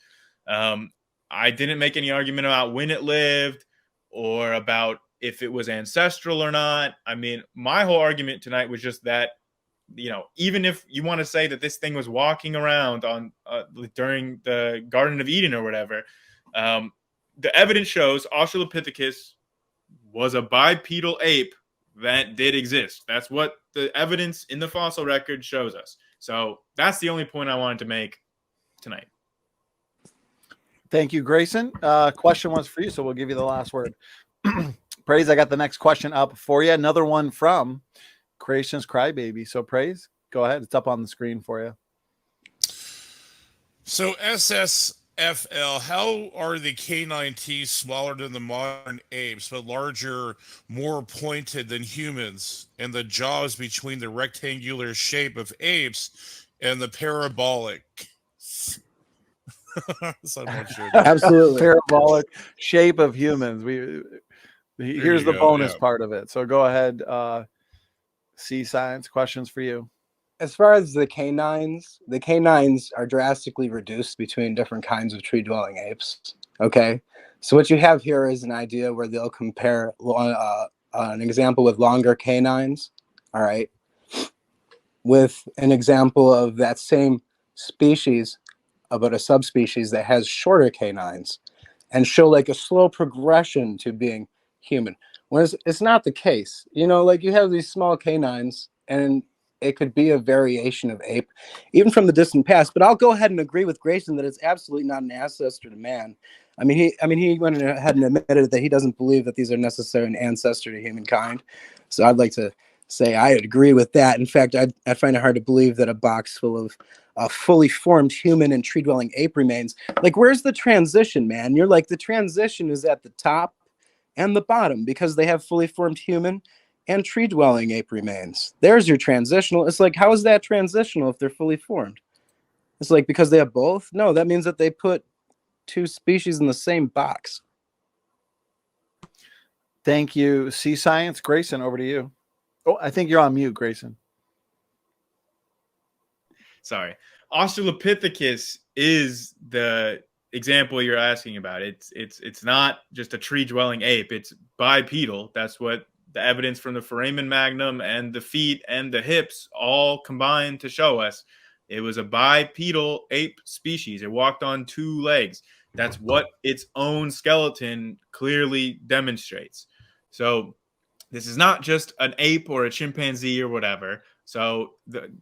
I didn't make any argument about when it lived or about if it was ancestral or not. I mean, my whole argument tonight was just that, even if you want to say that this thing was walking around on during the Garden of Eden or whatever, the evidence shows Australopithecus was a bipedal ape that did exist. That's what the evidence in the fossil record shows us. So that's the only point I wanted to make tonight. Thank you, Grayson. Question was for you, so we'll give you the last word. Praise, I got the next question up for you. Another one from Creationist Crybaby. So Praise, go ahead. It's up on the screen for you. So SSFL, how are the canine teeth smaller than the modern apes, but larger, more pointed than humans, and the jaws between the rectangular shape of apes and the parabolic? Absolutely. Parabolic shape of humans. Here's the bonus part of it. So go ahead. Seascience, questions for you. As far as the canines are drastically reduced between different kinds of tree-dwelling apes. Okay, so what you have here is an idea where they'll compare an example with longer canines, all right, with an example of that same species, but a subspecies that has shorter canines, and show like a slow progression to being human. When it's not the case, like you have these small canines, and it could be a variation of ape, even from the distant past. But I'll go ahead and agree with Grayson that it's absolutely not an ancestor to man. I mean, he went ahead and admitted that he doesn't believe that these are necessarily an ancestor to humankind. So I'd like to say I agree with that. In fact, I find it hard to believe that a box full of fully formed human and tree-dwelling ape remains. Like, where's the transition, man? You're like, the transition is at the top and the bottom because they have fully formed human and tree-dwelling ape remains. There's your transitional. It's like, how is that transitional if they're fully formed? It's like, because they have both? No, that means that they put two species in the same box. Thank you, Seascience. Grayson, over to you. Oh, I think you're on mute, Grayson. Sorry. Australopithecus is the example you're asking about. It's not just a tree-dwelling ape. It's bipedal. That's what the evidence from the foramen magnum and the feet and the hips all combine to show us. It was a bipedal ape species. It walked on two legs. That's what its own skeleton clearly demonstrates. So this is not just an ape or a chimpanzee or whatever. So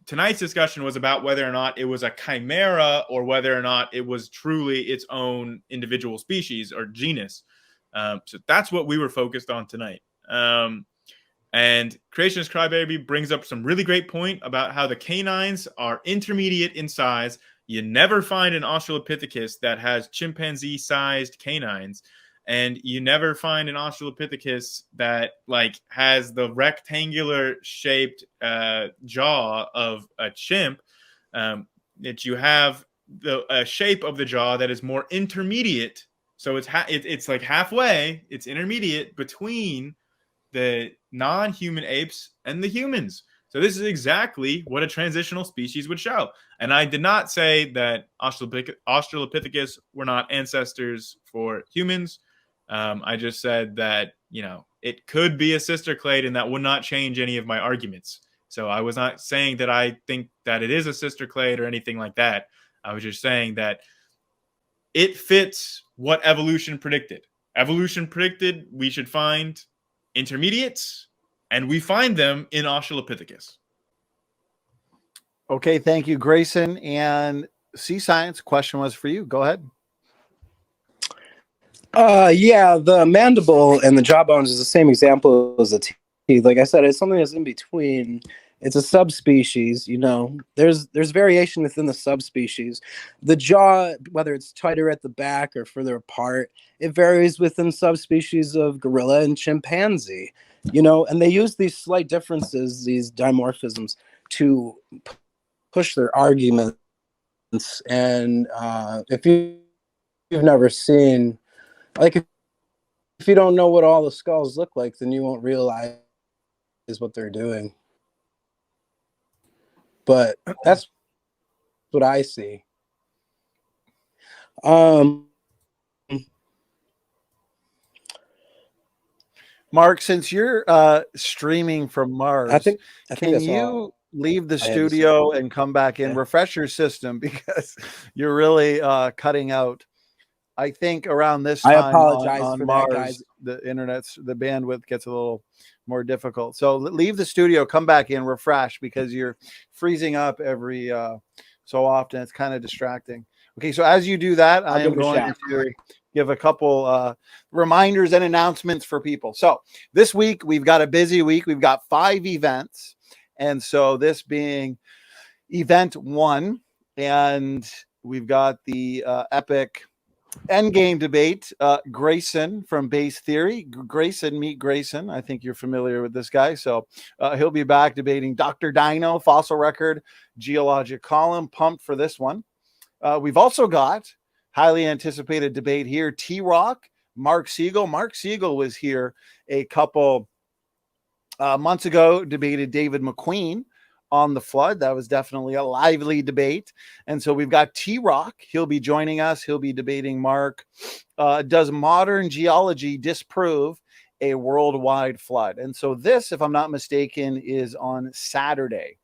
tonight's discussion was about whether or not it was a chimera or whether or not it was truly its own individual species or genus. So that's what we were focused on tonight. And Creationist Crybaby brings up some really great point about how the canines are intermediate in size. You never find an Australopithecus that has chimpanzee-sized canines, and you never find an Australopithecus that like has the rectangular shaped jaw of a chimp. That you have the shape of the jaw that is more intermediate. So it's like halfway. It's intermediate between the non-human apes and the humans. So this is exactly what a transitional species would show. And I did not say that Australopithecus were not ancestors for humans. I just said that, you know, it could be a sister clade, and that would not change any of my arguments. So I was not saying that I think that it is a sister clade or anything like that. I was just saying that it fits what evolution predicted. Evolution predicted we should find intermediates, and we find them in Australopithecus. Okay, thank you, Grayson. And Seascience, question was for you. Go ahead. Yeah, the mandible and the jawbones is the same example as the teeth. Like I said, it's something that's in between. It's a subspecies, you know. There's variation within the subspecies. The jaw, whether it's tighter at the back or further apart, it varies within subspecies of gorilla and chimpanzee, you know, and they use these slight differences, these dimorphisms, to push their arguments. And if you've never seen, like, if you don't know what all the skulls look like, then you won't realize what they're doing. But that's what I see. Mark, since you're streaming from Mars, I think can you leave the studio and come back in? Refresh your system, because you're really cutting out. I think around this time, I apologize on for Mars, that, guys. The bandwidth gets a little more difficult. So leave the studio, come back in, refresh, because you're freezing up every so often. It's kind of distracting. Okay, so as you do that, I am going to give a couple reminders and announcements for people. So this week, we've got a busy week. We've got 5 events. And so this being event 1, and we've got the epic Endgame debate. Grayson from Base Theory. Grayson, meet Grayson. I think you're familiar with this guy. So he'll be back debating Dr. Dino, Fossil Record, Geologic Column. Pumped for this one. We've also got highly anticipated debate here. T-Rock, Mark Siegel. Mark Siegel was here a couple months ago, debated David McQueen on the flood. That was definitely a lively debate. And so we've got T-Rock. He'll be joining us. He'll be debating Mark. Does modern geology disprove a worldwide flood? And so this, if I'm not mistaken, is on Saturday.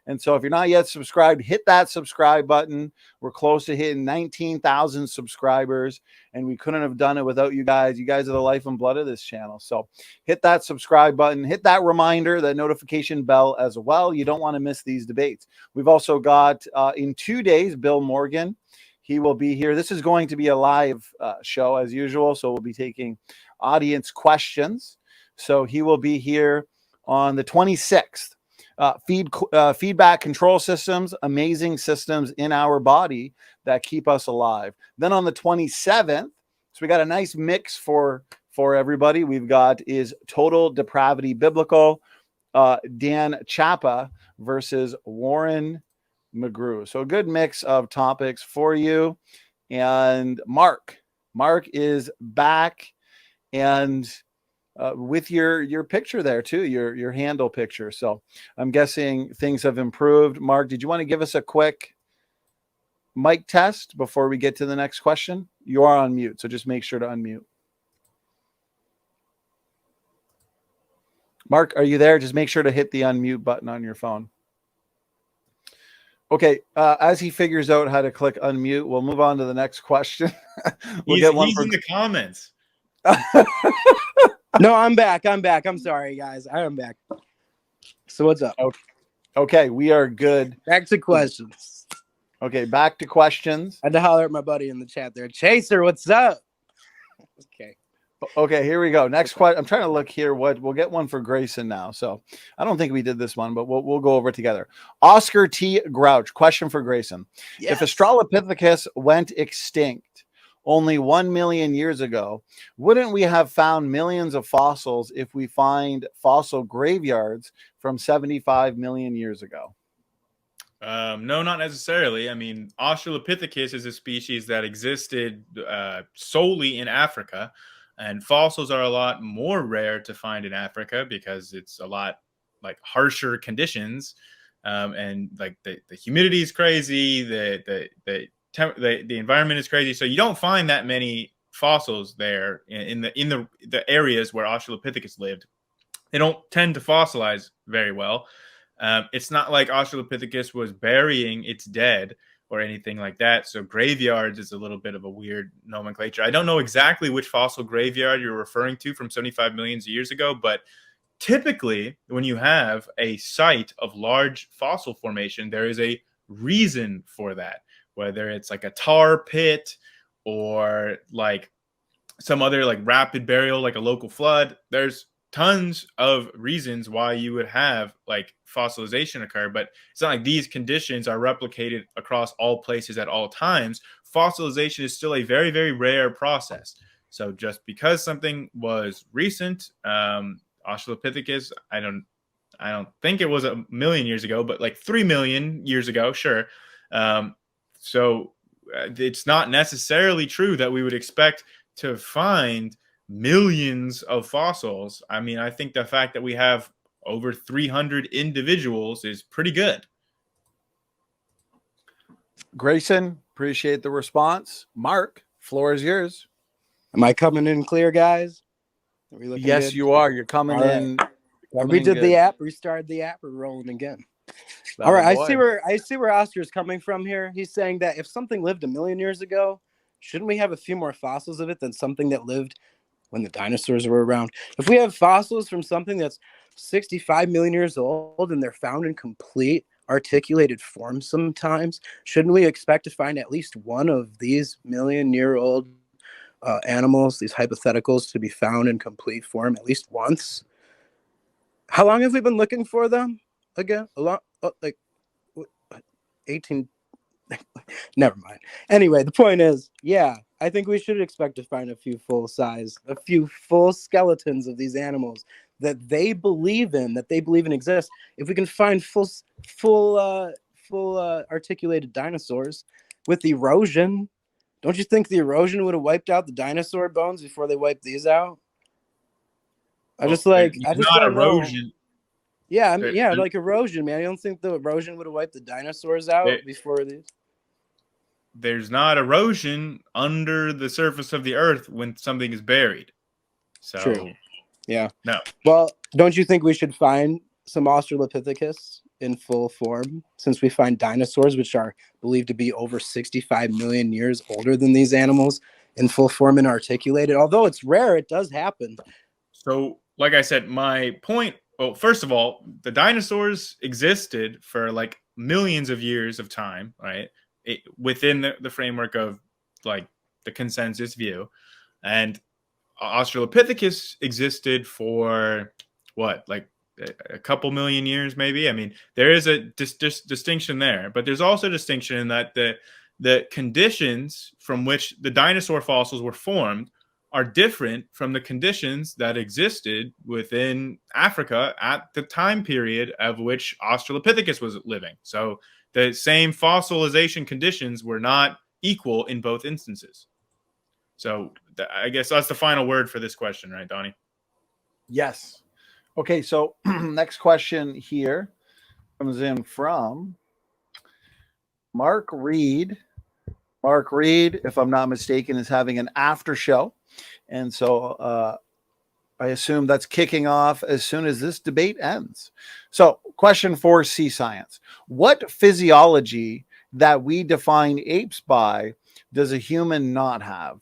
And so if you're not yet subscribed, hit that subscribe button. We're close to hitting 19,000 subscribers, and we couldn't have done it without you guys. You guys are the life and blood of this channel. So hit that subscribe button, hit that reminder, that notification bell as well. You don't want to miss these debates. We've also got in 2 days, Bill Morgan. He will be here. This is going to be a live show as usual. So we'll be taking audience questions. So he will be here on the 26th. Feedback control systems, amazing systems in our body that keep us alive. Then on the 27th, so we got a nice mix for everybody. We've got is Total Depravity Biblical, Dan Chapa versus Warren McGrew. So a good mix of topics for you. And Mark is back, and with your picture there too, your handle picture. So I'm guessing things have improved. Mark, did you want to give us a quick mic test before we get to the next question? You are on mute, so just make sure to unmute. Mark, are you there? Just make sure to hit the unmute button on your phone. Okay, as he figures out how to click unmute, we'll move on to the next question. He's in the comments. No, I'm back. I'm sorry, guys. I am back. So what's up? Okay, we are good. Back to questions. Okay, back to questions. I had to holler at my buddy in the chat there. Chaser, what's up? Okay. Okay, here we go. Next question. I'm trying to look here. What we'll get one for Grayson now. So I don't think we did this one, but we'll go over it together. Oscar T. Grouch. Question for Grayson. Yes. If Australopithecus went extinct only 1 million years ago, wouldn't we have found millions of fossils if we find fossil graveyards from 75 million years ago? No, not necessarily. I mean, Australopithecus is a species that existed solely in Africa, and fossils are a lot more rare to find in Africa because it's a lot like harsher conditions, and like the humidity is crazy, the environment is crazy, so you don't find that many fossils there in the areas where Australopithecus lived. They don't tend to fossilize very well. It's not like Australopithecus was burying its dead or anything like that. So graveyards is a little bit of a weird nomenclature. I don't know exactly which fossil graveyard you're referring to from 75 million years ago, but typically when you have a site of large fossil formation, there is a reason for that, whether it's like a tar pit or like some other like rapid burial, like a local flood. There's tons of reasons why you would have like fossilization occur, but it's not like these conditions are replicated across all places at all times. Fossilization is still a very, very rare process. So just because something was recent, Australopithecus, I don't think it was 1 million years ago, but like 3 million years ago, sure. So it's not necessarily true that we would expect to find millions of fossils. I mean, I think the fact that we have over 300 individuals is pretty good. Grayson, appreciate the response. Mark, floor is yours. Am I coming in clear, guys? Are we looking Yes, good? you are. You're coming All in. right. Coming We in did good. the app, restarted the app, we're rolling again. That All right, boy. I see where Oscar's coming from here. He's saying that if something lived 1 million years ago, shouldn't we have a few more fossils of it than something that lived when the dinosaurs were around? If we have fossils from something that's 65 million years old and they're found in complete articulated form sometimes, shouldn't we expect to find at least one of these million-year-old animals, these hypotheticals, to be found in complete form at least once? How long have we been looking for them again? A lot, like 18. Never mind. Anyway, the point is, yeah, I think we should expect to find a few full skeletons of these animals that they believe in exist. If we can find full articulated dinosaurs with erosion, don't you think the erosion would have wiped out the dinosaur bones before they wiped these out? I just want to know. Yeah, like erosion, man. I don't think the erosion would have wiped the dinosaurs out before these. There's not erosion under the surface of the earth when something is buried. So, true. Yeah. No. Well, don't you think we should find some Australopithecus in full form, since we find dinosaurs, which are believed to be over 65 million years older than these animals, in full form and articulated? Although it's rare, it does happen. So, like I said, my point, well, first of all, the dinosaurs existed for like millions of years of time, right? Within the framework of like the consensus view. And Australopithecus existed for what, like a couple million years, maybe. I mean, there is a distinction there, but there's also a distinction in that the conditions from which the dinosaur fossils were formed are different from the conditions that existed within Africa at the time period of which Australopithecus was living. So the same fossilization conditions were not equal in both instances. So I guess that's the final word for this question, right, Donnie? Yes. Okay, so next question here comes in from Mark Reed. Mark Reed, if I'm not mistaken, is having an after show. And so I assume that's kicking off as soon as this debate ends. So, question for Seascience. What physiology that we define apes by does a human not have?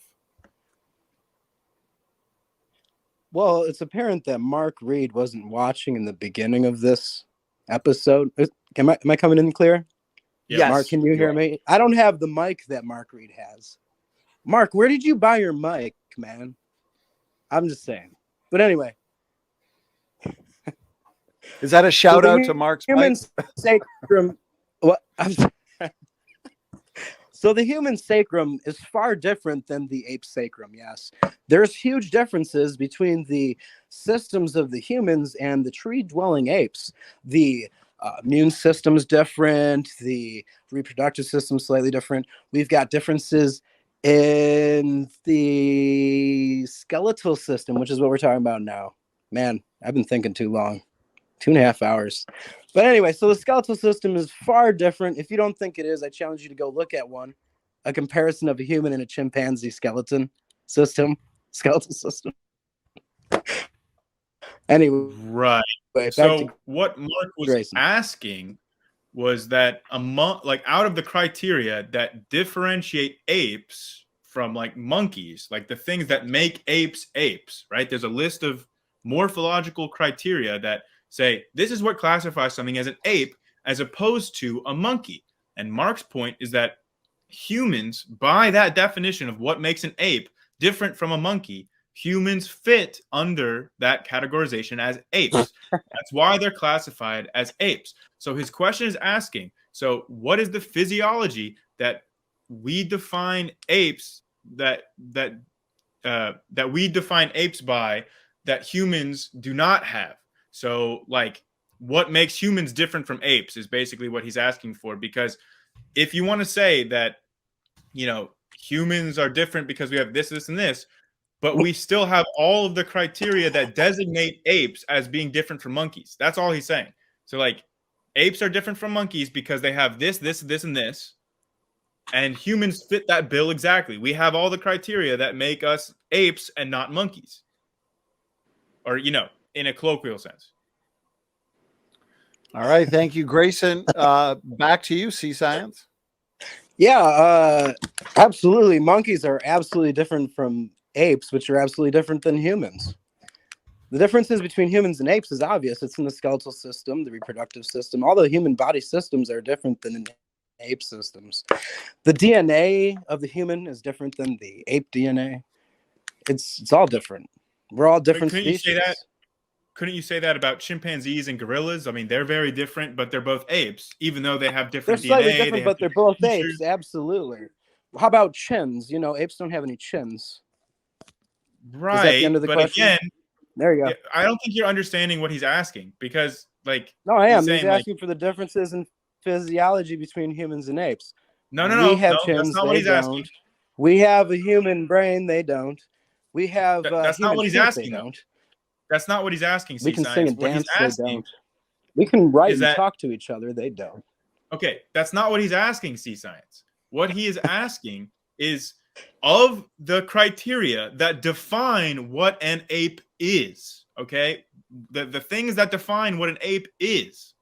Well, it's apparent that Mark Reed wasn't watching in the beginning of this episode. Am I coming in clear? Yes. Mark, can you hear me? I don't have the mic that Mark Reed has. Mark, where did you buy your mic, man? I'm just saying. But anyway. Is that a shout out to Mark's human mic? sacrum? What? So the human sacrum is far different than the ape sacrum. Yes, there's huge differences between the systems of the humans and the tree-dwelling apes. The immune system's different. The reproductive system's slightly different. We've got differences in the skeletal system, which is what we're talking about now. Man, I've been thinking too long. 2.5 hours. But anyway, so the skeletal system is far different. If you don't think it is, I challenge you to go look at one. A comparison of a human and a chimpanzee skeletal system. Anyway. Right. So what Mark was Grayson. asking was that out of the criteria that differentiate apes from like monkeys, like the things that make apes apes, right? There's a list of morphological criteria that say this is what classifies something as an ape as opposed to a monkey. And Mark's point is that humans, by that definition of what makes an ape different from a monkey, humans fit under that categorization as apes. That's why they're classified as apes. So his question is asking, so what is the physiology that we define apes that we define apes by that humans do not have? So, like, what makes humans different from apes is basically what he's asking for. Because if you want to say that, you know, humans are different because we have this, this, and this, but we still have all of the criteria that designate apes as being different from monkeys. That's all he's saying. So, like, apes are different from monkeys because they have this, this, this, and this. And humans fit that bill exactly. We have all the criteria that make us apes and not monkeys. Or, you know, in a colloquial sense. All right. Thank you, Grayson. Back to you, Seascience. Yeah, absolutely. Monkeys are absolutely different from apes, which are absolutely different than humans. The differences between humans and apes is obvious. It's in the skeletal system, the reproductive system. All the human body systems are different than ape systems. The DNA of the human is different than the ape DNA. It's all different. We're all different species. Couldn't you say that about chimpanzees and gorillas? I mean, they're very different, but they're both apes, even though they have different DNA. They're slightly different, but they're both features. apes. Absolutely. How about chins? You know, apes don't have any chins. Right. Is that the end of the question? Again, there you go. I don't think you're understanding what he's asking because, like, no, I am. He's asking for the differences in physiology between humans and apes. No. We have chins. That's not what he's asking. We have a human brain. They don't. We have. That's not what he's asking. They don't. That's not what he's asking. We can sing and dance. They don't. We can write and talk to each other. They don't. Okay, that's not what he's asking, Seascience. What he is asking is of the criteria that define what an ape is. Okay, the things that define what an ape is.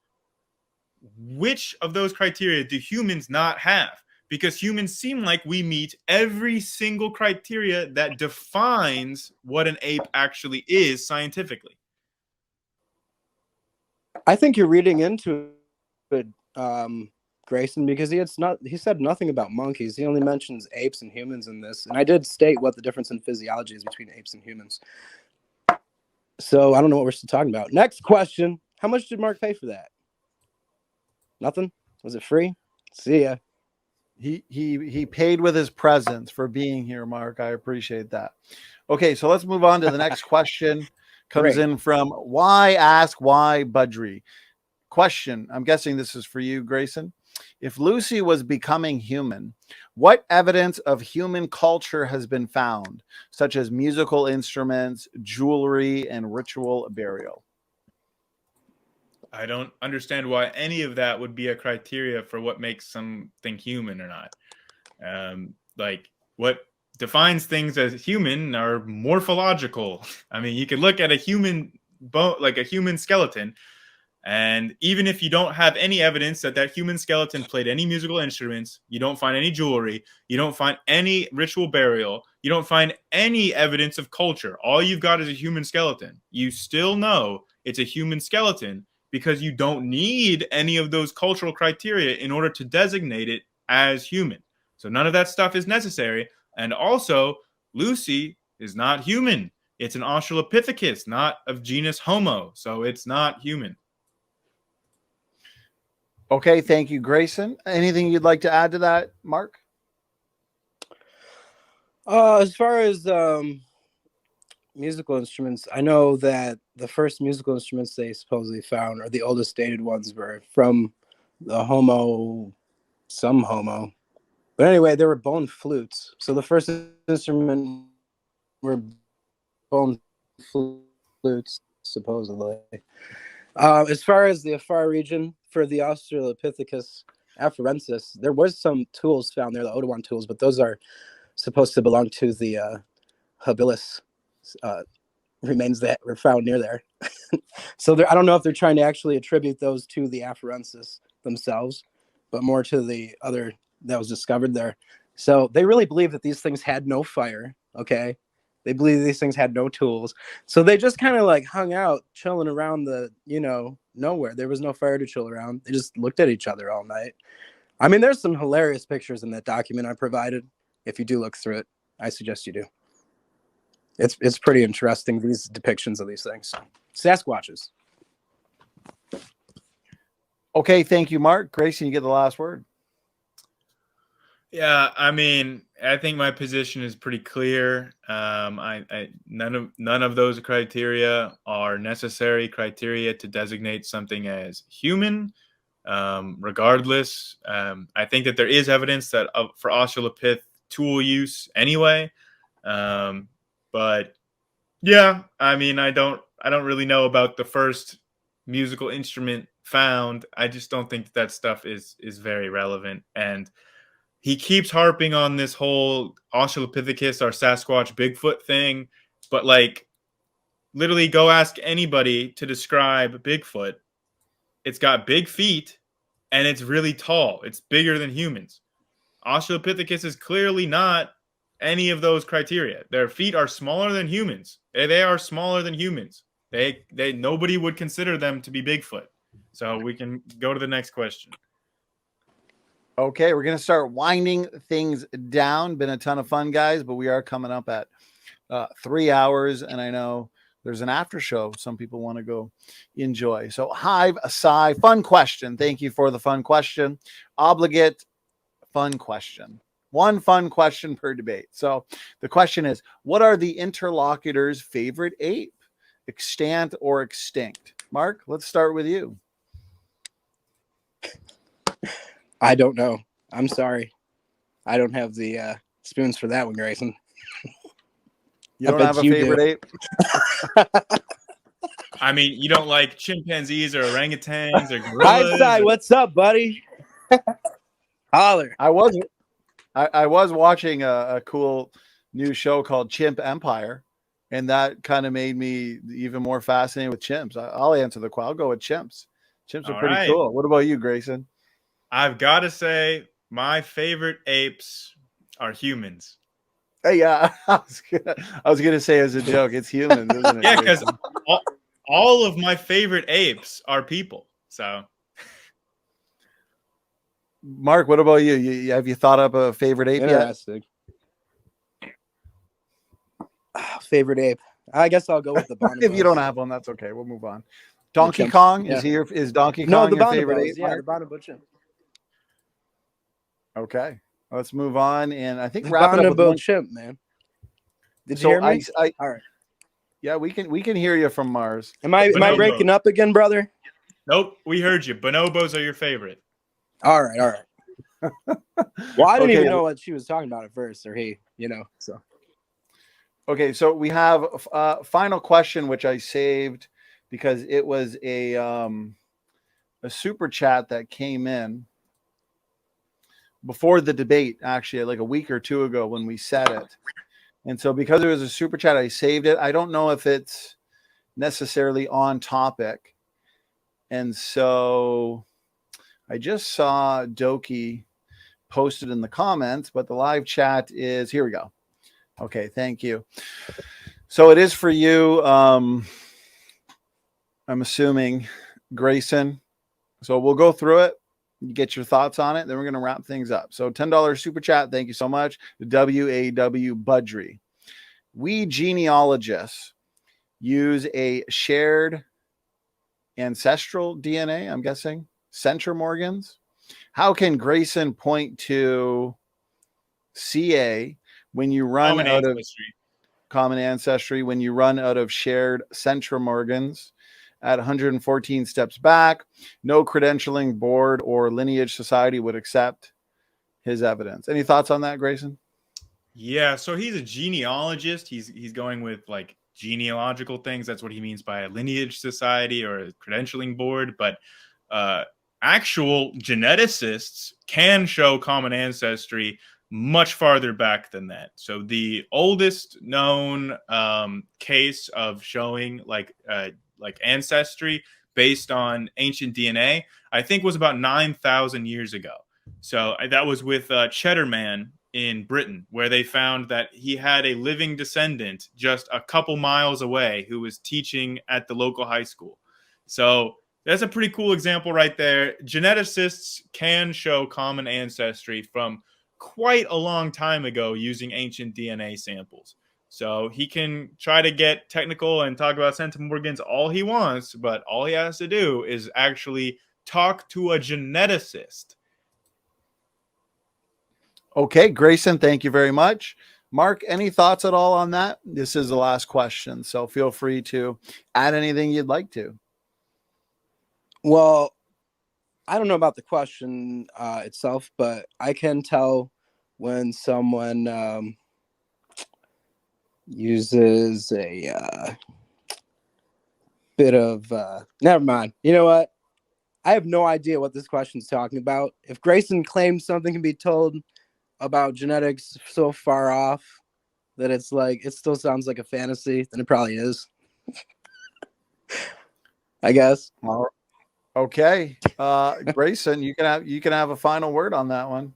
Which of those criteria do humans not have? Because humans seem like we meet every single criteria that defines what an ape actually is scientifically. I think you're reading into it, Grayson, because he said nothing about monkeys. He only mentions apes and humans in this. And I did state what the difference in physiology is between apes and humans. So I don't know what we're still talking about. Next question. How much did Mark pay for that? Nothing? Was it free? See ya. He paid with his presence for being here, Mark. I appreciate that. Okay, so let's move on to the next question. Comes in from Why Budry. Question, I'm guessing this is for you, Grayson. If Lucy was becoming human, what evidence of human culture has been found, such as musical instruments, jewelry, and ritual burial? I don't understand why any of that would be a criteria for what makes something human or not. Like, what defines things as human are morphological. I mean, you could look at a human bone, like a human skeleton, and even if you don't have any evidence that that human skeleton played any musical instruments, you don't find any jewelry, you don't find any ritual burial, you don't find any evidence of culture. All you've got is a human skeleton. You still know it's a human skeleton because you don't need any of those cultural criteria in order to designate it as human. So none of that stuff is necessary. And also, Lucy is not human. It's an Australopithecus, not of genus Homo. So it's not human. Okay, thank you, Grayson. Anything you'd like to add to that, Mark? As far as musical instruments, I know that the first musical instruments they supposedly found, or the oldest dated ones, were from the some Homo. But anyway, they were bone flutes. So the first instrument were bone flutes, supposedly. As far as the Afar region for the Australopithecus afarensis, there was some tools found there, the Otawan tools, but those are supposed to belong to the habilis remains that were found near there. So I don't know if they're trying to actually attribute those to the afarensis themselves, but more to the other that was discovered there. So they really believe that these things had no fire. Okay. They believe these things had no tools. So they just kind of like hung out, chilling around nowhere. There was no fire to chill around. They just looked at each other all night. I mean, there's some hilarious pictures in that document I provided. If you do look through it, I suggest you do. It's pretty interesting, these depictions of these things. Sasquatches. Okay, thank you, Mark. Grayson, you get the last word. Yeah, I mean, I think my position is pretty clear. None of those criteria are necessary criteria to designate something as human. Regardless, I think that there is evidence that for Australopith tool use anyway. But yeah, I mean, I don't really know about the first musical instrument found. I just don't think that stuff is very relevant. And he keeps harping on this whole Australopithecus or Sasquatch Bigfoot thing, but like literally go ask anybody to describe Bigfoot. It's got big feet and it's really tall. It's bigger than humans. Australopithecus is clearly not any of those criteria. Their feet are smaller than humans. They are smaller than humans. They nobody would consider them to be Bigfoot. So we can go to the next question. Okay, we're going to start winding things down. Been a ton of fun, guys, but we are coming up at 3 hours, and I know there's an after show some people want to go enjoy. So Hive, Asai, fun question. Thank you for the fun question. Obligate fun question. One fun question per debate. So the question is, what are the interlocutors' favorite ape? Extant or extinct? Mark, let's start with you. I don't know. I'm sorry. I don't have the spoons for that one, Grayson. You don't have a favorite ape? I mean, you don't like chimpanzees or orangutans or gorillas? Hi, what's up, buddy? Holler. I was watching a cool new show called Chimp Empire, and that kind of made me even more fascinated with chimps. I'll answer the call. I'll go with chimps. Chimps are pretty cool. What about you, Grayson? I've got to say, my favorite apes are humans. Hey, yeah, I was gonna say as a joke, it's humans, isn't it? Yeah, because all of my favorite apes are people. So, Mark, what about you? Have you thought up a favorite ape Interesting. Yet? Favorite ape? I guess I'll go with the bonobos. If you don't have one, that's okay. We'll move on. Donkey Kong, yeah. is Donkey Kong your favorite ape? Yeah, the bonobo chimp. Okay, let's move on, and I think the wrap it up with one chimp, man. Did you hear me? All right. Yeah, we can hear you from Mars. Am I breaking up again, brother? Nope, we heard you. Bonobos are your favorite. All right. Well, I didn't even know what she was talking about at first, or he, so. Okay, so we have a final question, which I saved because it was a super chat that came in before the debate, actually, like a week or two ago when we said it. And so because it was a super chat, I saved it. I don't know if it's necessarily on topic. And so I just saw Doki posted in the comments, but the live chat is, here we go. Okay, thank you. So it is for you. I'm assuming Grayson. So we'll go through it. You get your thoughts on it. Then we're going to wrap things up. So $10 super chat. Thank you so much. WAW Budry. We genealogists use a shared ancestral DNA, I'm guessing, centromorgans. How can Grayson point to CA when you run out of common ancestry, when you run out of shared centromorgans at 114 steps back? No credentialing board or lineage society would accept his evidence. Any thoughts on that, Grayson? Yeah, so he's a genealogist. He's going with like genealogical things. That's what he means by a lineage society or a credentialing board. But actual geneticists can show common ancestry much farther back than that. So the oldest known case of showing like ancestry based on ancient DNA, I think, was about 9,000 years ago. So that was with Cheddarman in Britain, where they found that he had a living descendant just a couple miles away who was teaching at the local high school. So that's a pretty cool example right there. Geneticists can show common ancestry from quite a long time ago using ancient DNA samples. So he can try to get technical and talk about centimorgans all he wants, but all he has to do is actually talk to a geneticist. Okay, Grayson, thank you very much. Mark, any thoughts at all on that? This is the last question, so feel free to add anything you'd like to. Well, I don't know about the question itself, but I can tell when someone uses a bit of never mind. You know what? I have no idea what this question is talking about. If Grayson claims something can be told about genetics so far off that it's like it still sounds like a fantasy, then it probably is. I guess. Okay, Grayson, you can have a final word on that one.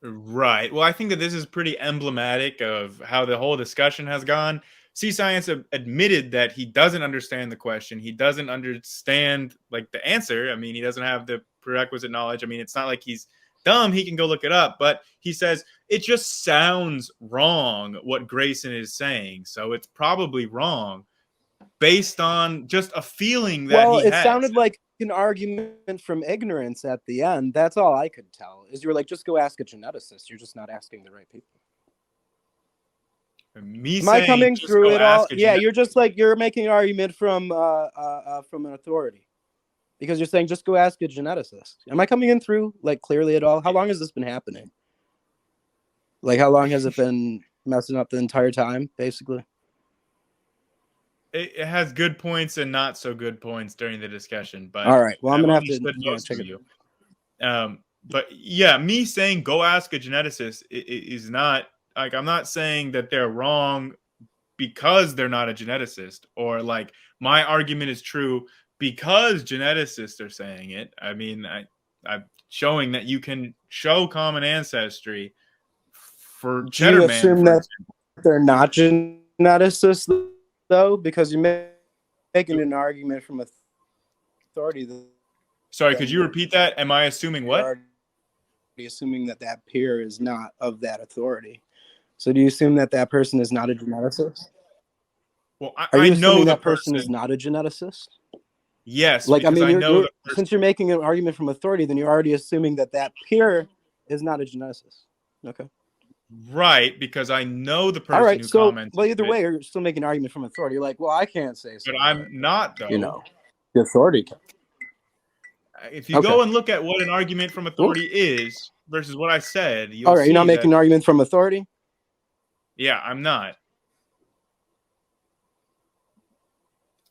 Right. Well, I think that this is pretty emblematic of how the whole discussion has gone. Seascience admitted that he doesn't understand the question. He doesn't understand like the answer. I mean, he doesn't have the prerequisite knowledge. I mean, it's not like he's dumb. He can go look it up, but he says it just sounds wrong what Grayson is saying. So it's probably wrong based on just a feeling that he has. Sounded like an argument from ignorance at the end. That's all I could tell. Is you were like, just go ask a geneticist. You're just not asking the right people. Am I coming through it all? Yeah, you're just like you're making an argument from an authority. Because you're saying just go ask a geneticist. Am I coming in through like clearly at all? How long has this been happening? Like how long has it been messing up the entire time, basically? It has good points and not so good points during the discussion. But all right, well, I'm gonna have to check it out. But yeah, me saying go ask a geneticist is not like I'm not saying that they're wrong because they're not a geneticist, or like my argument is true because geneticists are saying it. I mean, I'm showing that you can show common ancestry for Cheddarman. Do you assume that they're not geneticists, though? Because you're making an argument from authority. Sorry, could you repeat that? Am I assuming what? Already assuming that peer is not of that authority. So do you assume that person is not a geneticist? Well, I know that person is not a geneticist. Yes, like I mean, since you're making an argument from authority, then you're already assuming that peer is not a geneticist. Okay. Right, because I know the person all right, who so, commented. Well, either way, you're still making an argument from authority. You're like, well, I can't say so. But I'm not, though. You know, the authority can. If you go and look at what an argument from authority is versus what I said, you'll all right, see you're not making an argument from authority? Yeah, I'm not.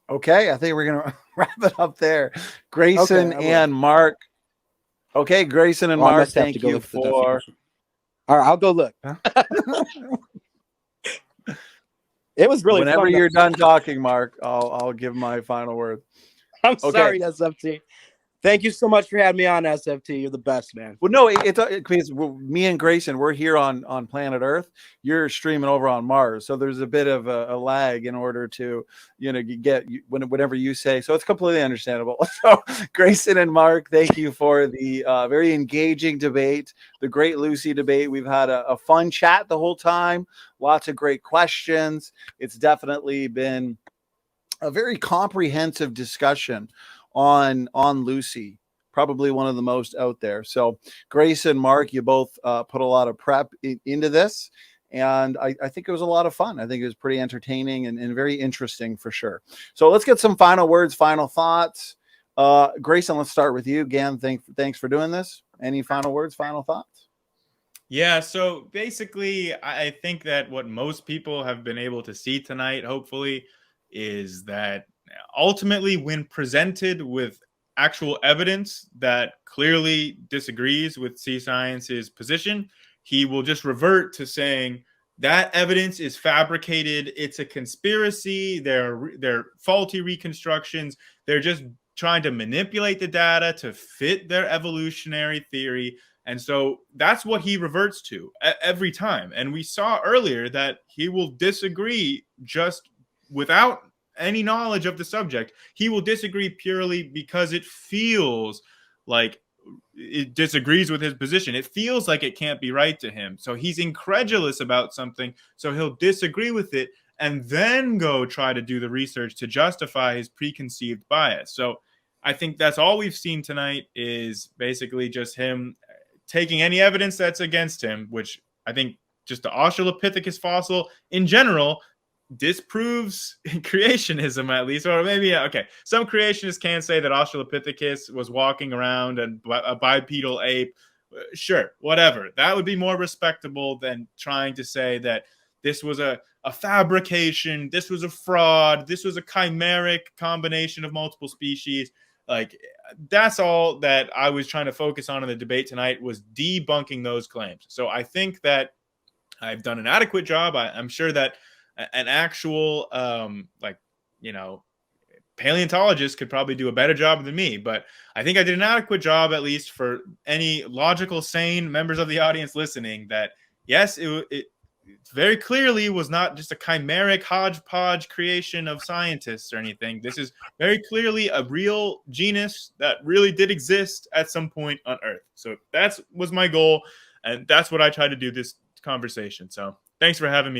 Okay, I think we're going to wrap it up there. Grayson and Mark. Okay, Grayson and Mark, thank you for... All right, I'll go look. It was really Whenever fun. You're done talking, Mark, I'll give my final word. I'm sorry, that's up to you. Thank you so much for having me on, SFT. You're the best, man. Well, no, it's because me and Grayson, we're here on planet Earth. You're streaming over on Mars, so there's a bit of a lag in order to, get whenever you say. So it's completely understandable. So Grayson and Mark, thank you for the very engaging debate, the Great Lucy debate. We've had a fun chat the whole time. Lots of great questions. It's definitely been a very comprehensive discussion on Lucy. Probably one of the most out there. So Grace and Mark, you both put a lot of prep into this. And I think it was a lot of fun. I think it was pretty entertaining and very interesting for sure. So let's get some final words, final thoughts. Grayson, let's start with you. Again, thanks for doing this. Any final words, final thoughts? Yeah, so basically, I think that what most people have been able to see tonight, hopefully, is that ultimately, when presented with actual evidence that clearly disagrees with Seascience's position, he will just revert to saying that evidence is fabricated. It's a conspiracy. They're faulty reconstructions. They're just trying to manipulate the data to fit their evolutionary theory. And so that's what he reverts to every time. And we saw earlier that he will disagree just without any knowledge of the subject. He will disagree purely because it feels like it disagrees with his position. It feels like it can't be right to him. So he's incredulous about something. So he'll disagree with it and then go try to do the research to justify his preconceived bias. So I think that's all we've seen tonight is basically just him taking any evidence that's against him, which I think just the Australopithecus fossil in general disproves creationism, at least. Or maybe, okay, some creationists can say that Australopithecus was walking around and a bipedal ape. Sure, whatever. That would be more respectable than trying to say that this was a fabrication, this was a fraud, this was a chimeric combination of multiple species. Like, that's all that I was trying to focus on in the debate tonight, was debunking those claims. So I think that I've done an adequate job. I'm sure that an actual paleontologist could probably do a better job than me, but I think I did an adequate job, at least for any logical, sane members of the audience listening, that yes, it very clearly was not just a chimeric hodgepodge creation of scientists or anything. This is very clearly a real genus that really did exist at some point on Earth. So that was my goal, and that's what I tried to do this conversation. So thanks for having me.